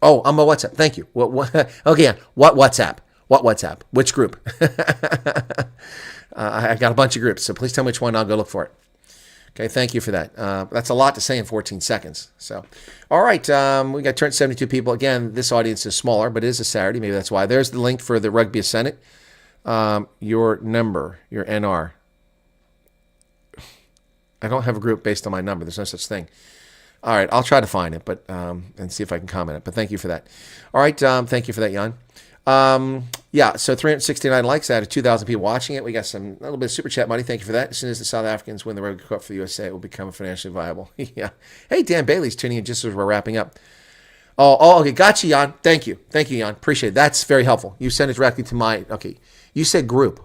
Oh, I'm a WhatsApp. Thank you. What? Okay, Jan. What WhatsApp? What WhatsApp? Which group? I got a bunch of groups, so please tell me which one. I'll go look for it. Okay, thank you for that. That's a lot to say in 14 seconds. So, all right, we got turned 72 people. Again, this audience is smaller, but it is a Saturday. Maybe that's why. There's the link for the Rugby Senate. Your number, your NR. I don't have a group based on my number. There's no such thing. All right, I'll try to find it, but and see if I can comment it. But thank you for that. All right, thank you for that, Jan. Yeah, so 369 likes out of 2,000 people watching it. We got a little bit of super chat money. Thank you for that. As soon as the South Africans win the Rugby Cup for the USA, it will become financially viable. Yeah. Hey, Dan Bailey's tuning in just as we're wrapping up. Oh, okay. Gotcha, Jan. Thank you, Jan. Appreciate it. That's very helpful. You sent it directly to my. Okay, you said group.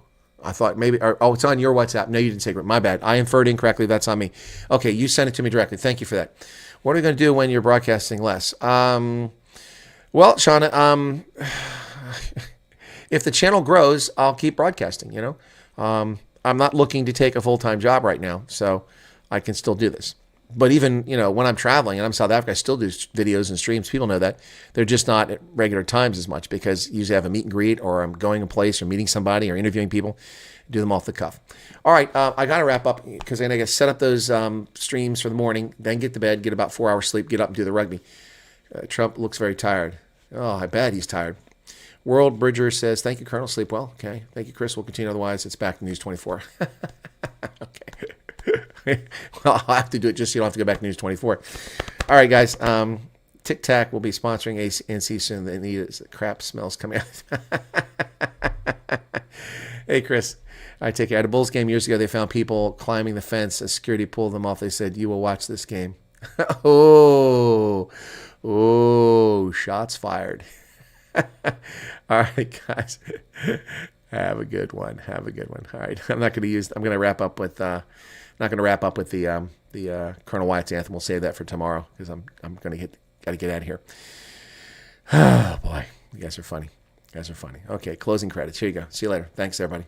I thought maybe. It's on your WhatsApp. No, you didn't say group. My bad. I inferred incorrectly. That's on me. Okay, you sent it to me directly. Thank you for that. What are we going to do when you're broadcasting less? Well, Shauna, if the channel grows, I'll keep broadcasting, I'm not looking to take a full-time job right now, so I can still do this. But even, when I'm traveling and I'm in South Africa, I still do videos and streams. People know that. They're just not at regular times as much because usually I have a meet and greet or I'm going a place or meeting somebody or interviewing people. Do them off the cuff. All right, I got to wrap up because I got to set up those streams for the morning, then get to bed, get about 4 hours sleep, get up and do the rugby. Trump looks very tired. Oh, I bet he's tired. World Bridger says, thank you, Colonel. Sleep well. Okay. Thank you, Chris. We'll continue. Otherwise, it's back to News 24. Okay. Well, I'll have to do it just so you don't have to go back to News 24. All right, guys. Tic Tac will be sponsoring ANC soon. They need it. Crap smells coming out. Hey, Chris. I take care. At a Bulls game years ago, they found people climbing the fence. A security pulled them off. They said, you will watch this game. Oh, shots fired. All right, guys. Have a good one. All right. I'm going to wrap up with the Colonel Wyatt's anthem. We'll save that for tomorrow because I'm going to got to get out of here. Oh boy. You guys are funny. Okay, closing credits. Here you go. See you later. Thanks everybody.